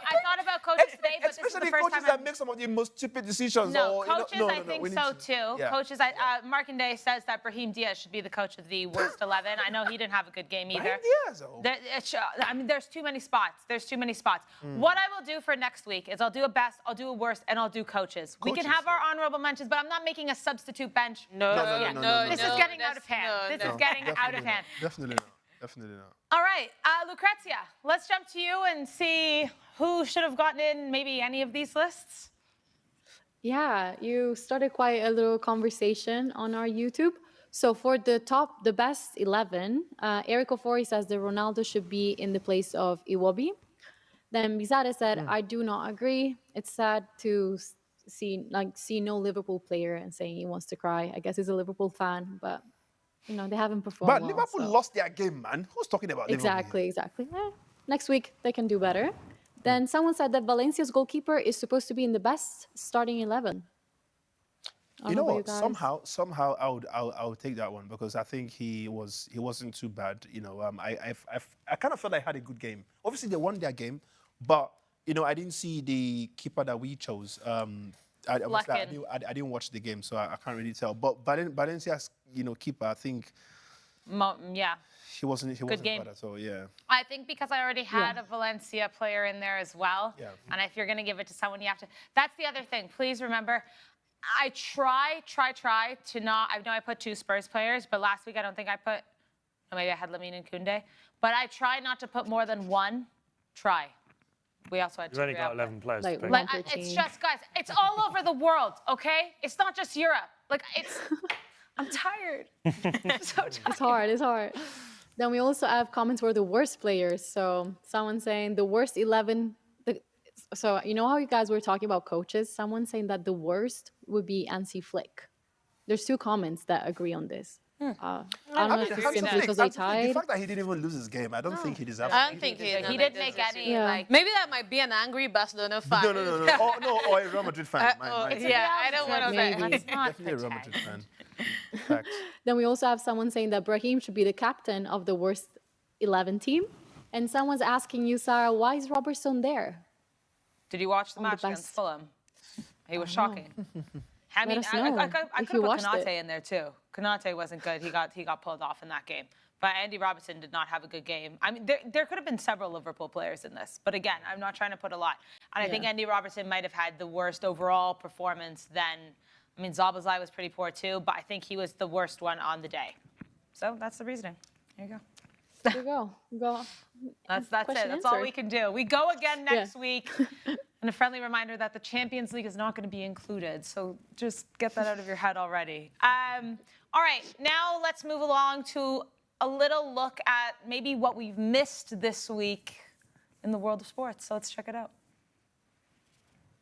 I thought about coaches today, but this is the Especially first coaches time that make some of the most stupid decisions. No, or, coaches, no, I think we need so to- too. Yeah. Coaches, Markinde says that Brahim Diaz should be the coach of the worst 11. I know he didn't have a good game either. Brahim Diaz, oh. There's too many spots. What I will do for next week is I'll do a best, I'll do a worst, and I'll do coaches. We can have our honorable mentions, but I'm not making a substitute bench. No. This is getting out of hand. This is getting out of hand. Definitely not. All right, Lucrezia, let's jump to you and see who should have gotten in maybe any of these lists. Yeah, you started quite a little conversation on our YouTube. So for the best 11, Eric Ofori says that Ronaldo should be in the place of Iwobi. Then Bizarre said, I do not agree. It's sad to see no Liverpool player and saying he wants to cry. I guess he's a Liverpool fan, but they haven't performed But well, Liverpool so. lost their game, man. Who's talking about Liverpool? Exactly. Next week, they can do better. Then someone said that Valencia's goalkeeper is supposed to be in the best starting 11. I You don't know about what? guys. Somehow, I would take that one because I think he wasn't too bad. You know, I kind of felt like I had a good game. Obviously, they won their game, but you know, I didn't see the keeper that we chose. I didn't watch the game, so I can't really tell. But Valencia's, you know, keeper, I think Yeah. he wasn't game. bad at all. Yeah. I think because I already had a Valencia player in there as well. Yeah. And if you're going to give it to someone, you have to. That's the other thing. Please remember, I try to not. I know I put 2 Spurs players, but last week I don't think I put. Maybe I had Lamine and Koundé. But I try not to put more than 1. Try. We also had 2. You've only got 11 players. Like to pick. one- It's just, guys, it's all over the world, okay? It's not just Europe. Like, it's. I'm tired. I'm so tired. It's hard. Then we also have comments for the worst players. So someone saying the worst 11. So you know how you guys were talking about coaches? Someone saying that the worst would be Hansi Flick. There's 2 comments that agree on this. I don't know if it's simply because they The tied. fact that he didn't even lose his game, I don't think he deserves. I don't think he Didn't make any, Yeah. like. Maybe that might be an angry Barcelona fan. No. Oh, no, or a Real Madrid fan. Yeah, I don't want to Maybe. say. Let's not Definitely a Real pretend. Madrid fan. Facts. Then we also have someone saying that Brahim should be the captain of the worst 11 team. And someone's asking you, Sarah, why is Robertson there? Did you watch the On the match against best. Fulham? He was shocking. I mean, us I know could if put you watched Konate it. in there too. Konate wasn't good. He got pulled off in that game. But Andy Robertson did not have a good game. I mean, there could have been several Liverpool players in this. But again, I'm not trying to put a lot. And I think Andy Robertson might have had the worst overall performance then. I mean, Szoboszlai was pretty poor too, but I think he was the worst one on the day. So that's the reasoning. There you go. There you go. Go. That's it. Question That's all answered. we can do. We go again next week. And a friendly reminder that the Champions League is not going to be included. So just get that out of your head already. All right, now let's move along to a little look at maybe what we've missed this week in the world of sports. So let's check it out.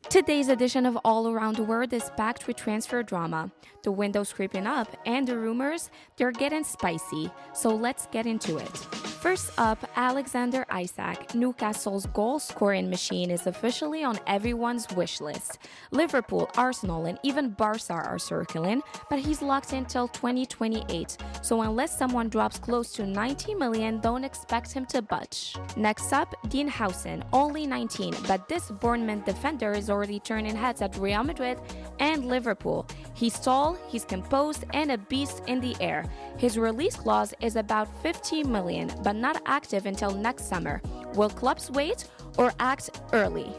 Today's edition of All Around the World is packed with transfer drama. The window's creeping up, and the rumors, they're getting spicy. So let's get into it. First up, Alexander Isak, Newcastle's goal-scoring machine, is officially on everyone's wish list. Liverpool, Arsenal, and even Barça are circling, but he's locked in till 2028. So unless someone drops close to 90 million, don't expect him to budge. Next up, Dean Howson, only 19, but this Bournemouth defender is already turning heads at Real Madrid and Liverpool. He's tall, he's composed, and a beast in the air. His release clause is about 50 million, but not active until next summer. Will clubs wait or act early?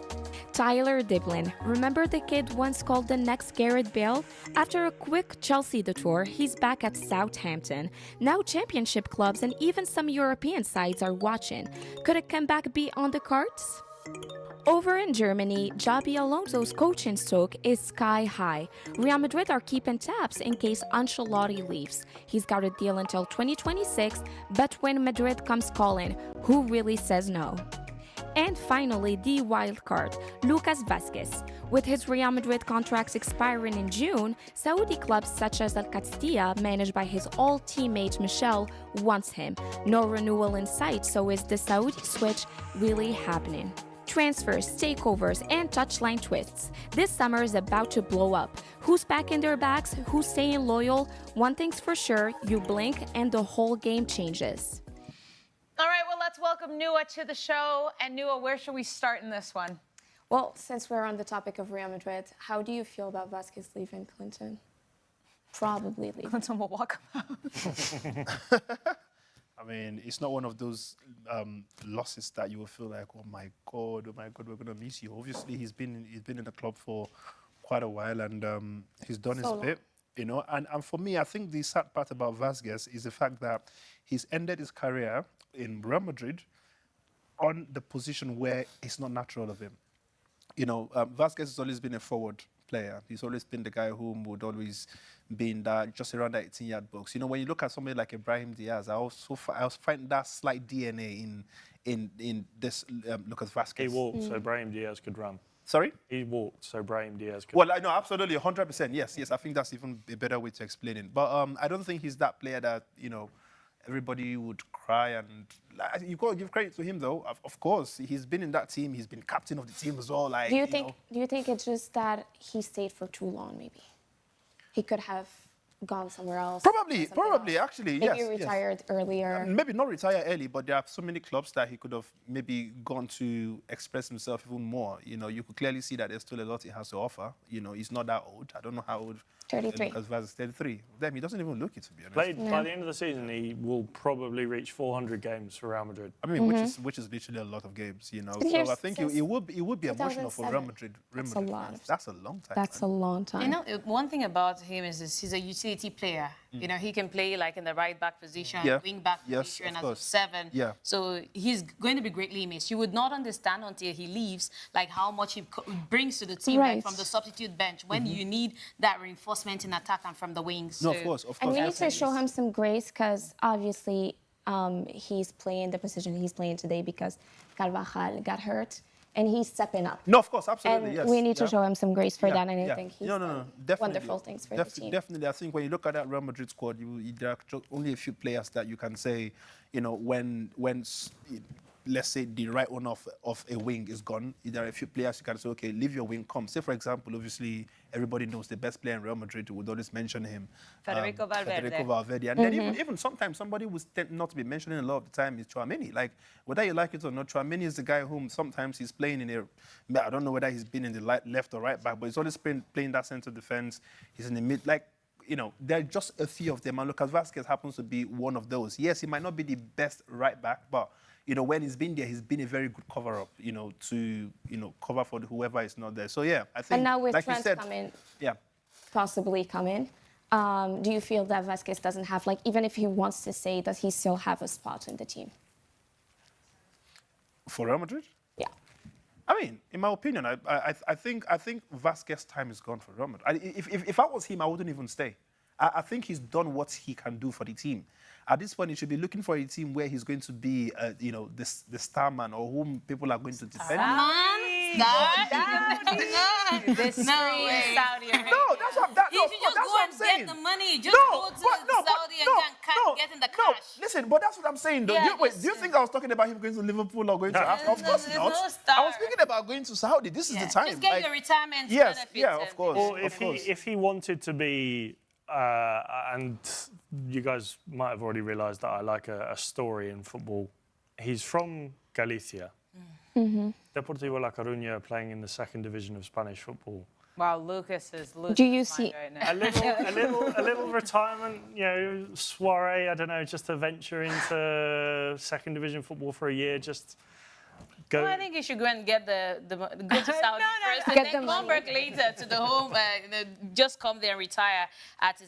Tyler Diblin, remember the kid once called the next Gareth Bale? After a quick Chelsea detour, he's back at Southampton. Now championship clubs and even some European sides are watching. Could a comeback be on the cards? Over in Germany, Xabi Alonso's coaching stoke is sky high. Real Madrid are keeping tabs in case Ancelotti leaves. He's got a deal until 2026, but when Madrid comes calling, who really says no? And finally, the wild card, Lucas Vázquez. With his Real Madrid contracts expiring in June, Saudi clubs such as Al Castilla, managed by his old teammate Michel, wants him. No renewal in sight, so is the Saudi switch really happening? Transfers, takeovers, and touchline twists. This summer is about to blow up. Who's packing their bags? Who's staying loyal? One thing's for sure, you blink and the whole game changes. All right, well, let's welcome Nua to the show. And Nua, where should we start in this one? Well, since we're on the topic of Real Madrid, how do you feel about Vázquez leaving Clinton? Probably leaving. Clinton will walk him out. I mean, it's not one of those losses that you will feel like, oh my God, we're gonna miss you. Obviously, he's been in the club for quite a while, and he's done his bit, you know. And for me, I think the sad part about Vázquez is the fact that he's ended his career in Real Madrid on the position where it's not natural of him. You know, Vázquez has always been a forward player. He's always been the guy who would always be in that, just around that 18-yard box. You know, when you look at somebody like Ibrahim Diaz, I also find that slight DNA in this Lucas Vázquez. He walked so Brahim Diaz could run. Sorry? He walked so Brahim Diaz could Well, I know, absolutely, 100%. Yes. I think that's even a better way to explain it. But I don't think he's that player that, you know, everybody would cry and you got to give credit to him, though. Of course, he's been in that team. He's been captain of the team as well. Like, Do you think it's just that he stayed for too long? Maybe he could have gone somewhere else. Probably, actually, maybe yes. retired earlier. Maybe not retire early, but there are so many clubs that he could have maybe gone to express himself even more. You know, you could clearly see that there's still a lot he has to offer. You know, he's not that old. I don't know how old. 33. Lucas Vaz is 33. Damn, he doesn't even look it, to be honest. By the end of the season, he will probably reach 400 games for Real Madrid. I mean, which is literally a lot of games, you know. So I think it would be emotional for Real Madrid. That's a lot. That's a long time. That's a long time. You know, one thing about him is this, he's a utility player. You know, he can play like in the right back position, wing back position as a 7. Yeah. So he's going to be greatly missed. You would not understand until he leaves, like how much he brings to the team, like from the substitute bench, when you need that reinforcement in attack and from the wings. No, of course. And we need to show him some grace because obviously he's playing the position he's playing today because Carvajal got hurt. And he's stepping up. No, of course, absolutely, and yes. we need to show him some grace for that, and I think he's done wonderful things for the team. Definitely, I think when you look at that Real Madrid squad, there are only a few players that you can say, you know, when let's say the right one of a wing is gone, there are a few players you can say, okay, leave your wing, come. Say, for example, obviously, everybody knows the best player in Real Madrid, we would always mention him. Federico Valverde. And then even sometimes somebody who tend not to be mentioning a lot of the time is Tchouaméni. Like, whether you like it or not, Tchouaméni is the guy whom sometimes he's playing in I don't know whether he's been in the left or right back, but he's always playing that centre defence. He's in the mid, like, you know, there are just a few of them, and Lucas Vázquez happens to be one of those. Yes, he might not be the best right back, but you know, when he's been there, he's been a very good cover-up, you know, to, you know, cover for whoever is not there. So, yeah, I think, and now with like Trent you said, possibly coming, do you feel that Vázquez doesn't have, like, even if he wants to stay, does he still have a spot in the team? For Real Madrid? Yeah. I mean, in my opinion, I think Vázquez's time is gone for Real Madrid. If I was him, I wouldn't even stay. I think he's done what he can do for the team. At this point, he should be looking for a team where he's going to be, you know, the star man or whom people are going to defend. The Saudi Arabia. No, that's what I'm saying. Get the money. Just go to Saudi and get in the cash. Listen, but that's what I'm saying. Though. Yeah, Do you think I was talking about him going to Liverpool or going to Africa? Of course not. I was thinking about going to Saudi. This is the time. Just get your retirement benefits. Yeah, of course. Or if he wanted to be, and you guys might have already realised that I like a story in football. He's from Galicia. Deportivo La Coruña playing in the 2nd division of Spanish football. Wow, Lucas is losing Do you his see mind right now. A little retirement, you know, soiree, I don't know, just to venture into 2nd division football for a year, just go. Well, I think you should go and get go to Saudi first, and Get then the come money. back later to the home. Just come there and retire at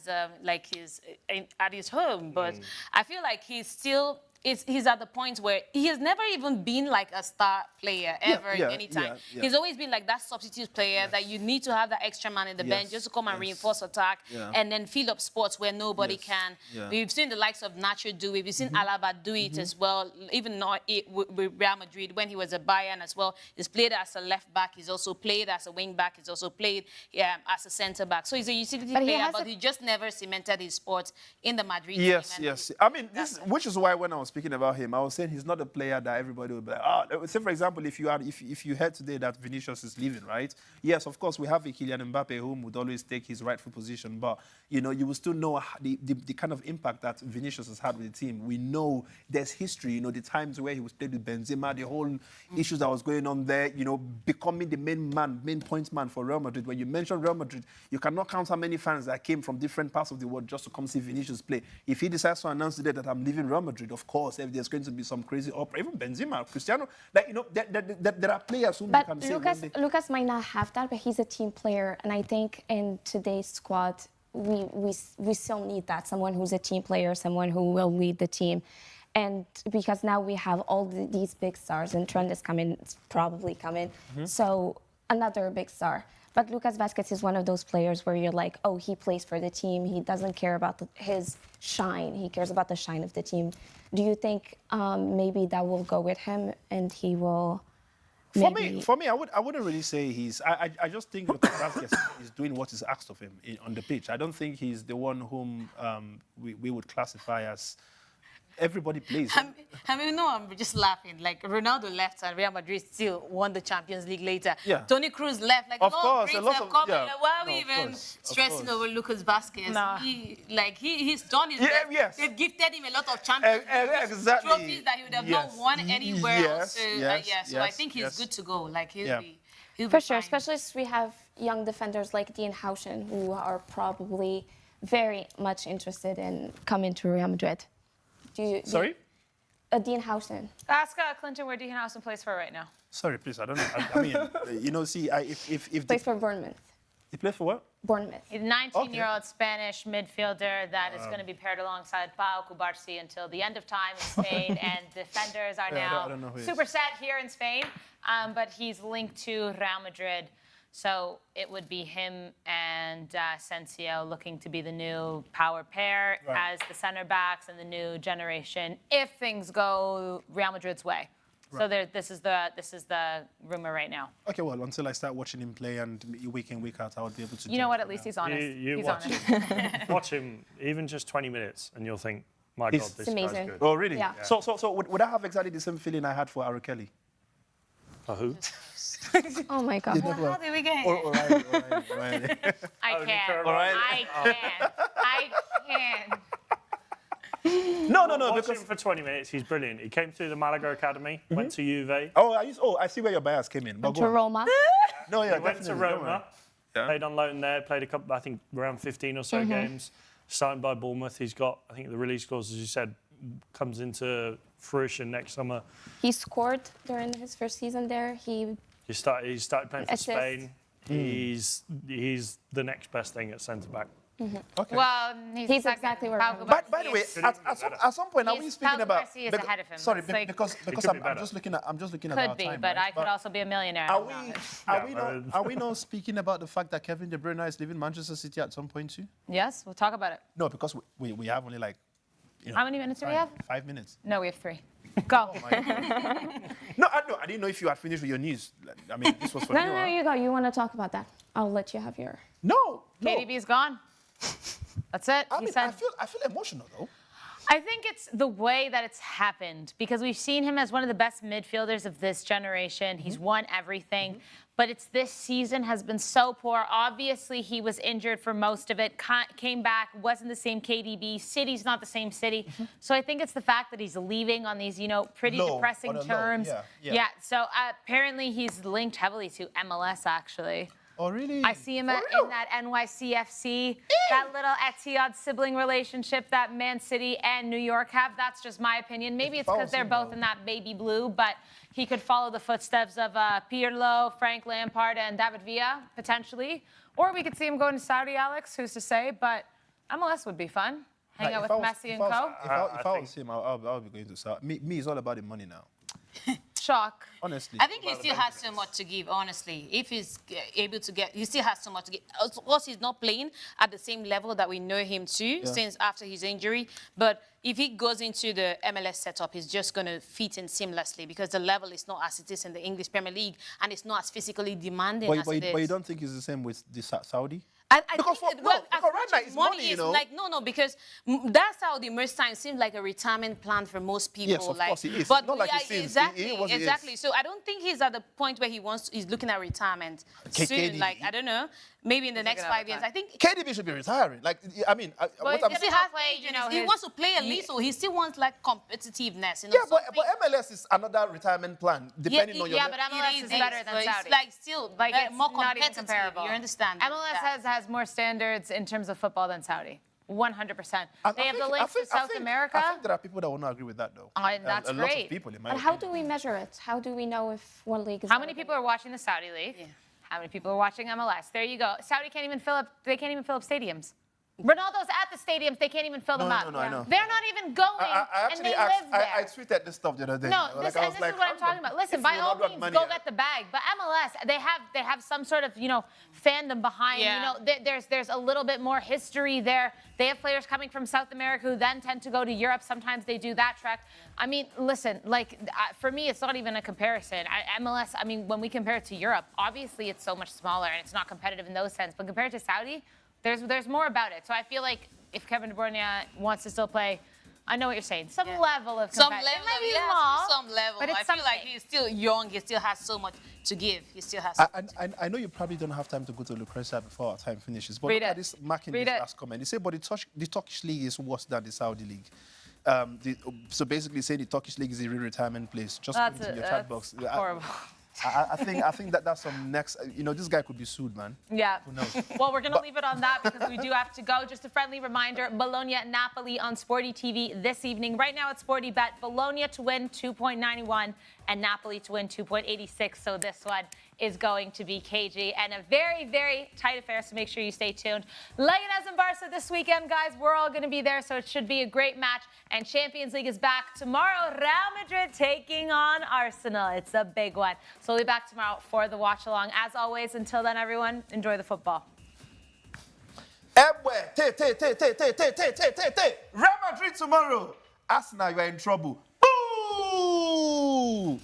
his home. But I feel like he's still. He's at the point where he has never even been like a star player ever in any time. He's always been like that substitute player that you need to have that extra man in the bench just to come and reinforce attack and then fill up spots where nobody can. We've seen the likes of Nacho do it. We've seen Alaba do it as well. Even not with Real Madrid when he was a Bayern as well. He's played as a left back. He's also played as a wing back. He's also played as a centre back. So he's a utility player, but he just never cemented his spot in the Madrid team. Yes. I mean, which is why when I was speaking about him, I was saying he's not a player that everybody would be like, say for example, if you heard today that Vinicius is leaving, right? Yes, of course, we have a Kylian Mbappe who would always take his rightful position, but, you know, you will still know the kind of impact that Vinicius has had with the team. We know there's history, you know, the times where he was played with Benzema, the whole issues that was going on there, you know, becoming the main point man for Real Madrid. When you mention Real Madrid, you cannot count how many fans that came from different parts of the world just to come see Vinicius play. If he decides to announce today that I'm leaving Real Madrid, of course, if there's going to be some crazy opera, even Benzema, Cristiano, like, you know, there are players who But can say Lucas might not have that, but he's a team player, and I think in today's squad, we still need that, someone who's a team player, someone who will lead the team. And because now we have all these big stars, and Trent is coming, it's probably coming, so another big star. But Lucas Vázquez is one of those players where you're like, oh, he plays for the team. He doesn't care about his shine. He cares about the shine of the team. Do you think maybe that will go with him and he will maybe... For me, I wouldn't really say he's... I just think Lucas Vázquez is doing what is asked of him on the pitch. I don't think he's the one whom we would classify as everybody plays. I mean, no, I'm just laughing. Like, Ronaldo left and Real Madrid still won the Champions League later. Yeah. Tony Cruz left. Like, Of no, course, Brits a lot have of- come. yeah. Like, why are we No, of even course, of stressing course. over Lucas Vasquez? Nah. He's done his Yeah, best. yes. They've gifted him a lot of Champions League Exactly. trophies that he would have not Yes. won anywhere else. So, so I yes, think he's yes. good to go. Like, he'll Yeah. be he'll For be sure, fine. especially as we have young defenders like Dean Houchen, who are probably very much interested in coming to Real Madrid. Sorry? Dean Houchen. Ask Clinton where Dean Housen plays for right now. Sorry, please. I don't know. I mean, you know, see, if Plays for Bournemouth. he plays for what? Bournemouth. He's a 19-year-old Spanish midfielder that is going to be paired alongside Pau Cubarsí until the end of time in Spain. And defenders are Yeah, I now don't know who he is. super set here in Spain. But he's linked to Real Madrid. So it would be him and Asensio looking to be the new power pair Right. as the center backs and the new generation if things go Real Madrid's way. So this is the rumor right now. Okay, well, until I start watching him play and week in, week out, I would be able to. You know judge what? from At least there. he's honest. You he's watch honest. him. Watch him even just 20 minutes, and you'll think, my He's- God, this It's guy's amazing. good. Oh, really? Yeah. So would I have exactly the same feeling I had for Ari Kelly? For who? Oh my God. How did we get here? O'Reilly. I Oh, can't. Nico O'Reilly. I can't. No, Watch because him for 20 minutes. He's brilliant. He came through the Malaga Academy, went to Juve. I see where your bias came in. But go To on. Roma. No, yeah, He went to definitely, don't worry. Roma, played on loan there, played a couple, I think around 15 or so games, signed by Bournemouth. He's got, I think the release clause, as you said, comes into fruition next summer. He scored during his first season there. He He started playing for Assist. Spain. He's the next best thing at centre back. Okay. Well, He's second. exactly where Pau I'm Cubarsí By the way, is- at some point, are we He's- speaking Pau about? Cubarsí is ahead of him. Sorry, It's like- because could I'm be better. just looking at could our be, time, but right? I could also be a millionaire. Are I'm we not. are we not speaking about the fact that Kevin De Bruyne is leaving Manchester City at some point too? Yes, we'll talk about it. No, because we have only like, How many minutes do we have? 5 minutes. No, we have 3. Go. No, I didn't know if you had finished with your news. I mean, this was for No, you. no, huh? you go. You want to talk about that? I'll let you have your. No. KDB's gone. That's it. I He mean, said. I feel emotional though. I think it's the way that it's happened because we've seen him as one of the best midfielders of this generation. He's won everything, but it's this season has been so poor. Obviously, he was injured for most of it, came back, wasn't the same KDB. City's not the same city. So I think it's the fact that he's leaving on these, pretty Low, depressing on a low, terms. yeah. So apparently he's linked heavily to MLS, actually. Oh, really? I see him For in real? that NYCFC, that little Etihad sibling relationship that Man City and New York have. That's just my opinion. Maybe it's because they're both in that baby blue, but he could follow the footsteps of Pirlo, Frank Lampard, and David Villa, potentially. Or we could see him going to Saudi, Alex, who's to say, but MLS would be fun. Hang out with Messi and co. If I was him, I'll be going to Saudi. Me, it's all about the money now. Shock. Honestly. I think he still has so much to give, honestly. If he's able to get, he still has so much to give. Of course, he's not playing at the same level that we know him to since after his injury. But if he goes into the MLS setup, he's just going to fit in seamlessly because the level is not as it is in the English Premier League and it's not as physically demanding as it is. But you don't think it's the same with the Saudi? I Because think for- that, no, well, as because right much now as it's money, you is know. like because that's how the most time seems like a retirement plan for most people. Yes, of course it is. But Not like yeah, it seems. exactly, It was- it is. exactly. So I don't think he's at the point where he's looking at retirement soon. KDB. Like I don't know, maybe in the next looking at 5 years. retirement. I think. KDB should be retiring. Like, I mean, Well, what he's I'm gonna saying. have play, he his- wants to play at least, so he still wants like competitiveness. Yeah, but MLS is another retirement plan, depending on your. yeah, but MLS is better than It's Saudi. like still Like, like it's more not even competitive. comparable. You understand? MLS has more standards in terms of football than Saudi. 100%. They have the links to South America. I think there are people that will not agree with that, though. And that's a lot great. of people, in my But how opinion. do we measure it? How do we know if one league is? How better many than people are watching the Saudi league? Yeah. How many people are watching MLS? There you go. Saudi can't even fill up. They can't even fill up stadiums. Ronaldo's at the stadiums. They can't even fill them up. No, I know. They're not even going, I and actually they asked, live there. I tweeted this stuff the other day. No, you know, this, like, I and was this like, is what I'm talking about. Listen, if by all Ronaldo had means, money, go get the bag. But MLS, they have some sort of fandom behind. Yeah. There's a little bit more history there. They have players coming from South America who then tend to go to Europe. Sometimes they do that trek. I mean, listen, for me, it's not even a comparison. MLS, I mean, when we compare it to Europe, obviously it's so much smaller and it's not competitive in those sense. But compared to Saudi, there's more about it. So I feel like if Kevin De Bruyne wants to still play I know what you're saying. Some level of Some competition. level, It might be yeah, small, some level. but it's I feel like something. he's still young. He still has so much to give. He still has. I know you probably don't have time to go to Lucrezia before our time finishes, but Read look it. at this marking Read this it. last comment. They say, but the Turkish league is worse than the Saudi league. So basically, saying the Turkish league is a real retirement place. Just put it in your chat box. Horrible. I think that's some next. This guy could be sued, man. Yeah. Who knows? Well, we're going to leave it on that because we do have to go. Just a friendly reminder, Bologna-Napoli on Sporty TV this evening. Right now at Sporty Bet, Bologna to win 2.91 and Napoli to win 2.86. So this one is going to be cagey and a very, very tight affair, so make sure you stay tuned. Leganes and Barça this weekend, guys. We're all going to be there, so it should be a great match. And Champions League is back tomorrow. Real Madrid taking on Arsenal. It's a big one. So we'll be back tomorrow for the watch-along. As always, until then, everyone, enjoy the football. Real Madrid tomorrow. Arsenal, you are in trouble. Boo!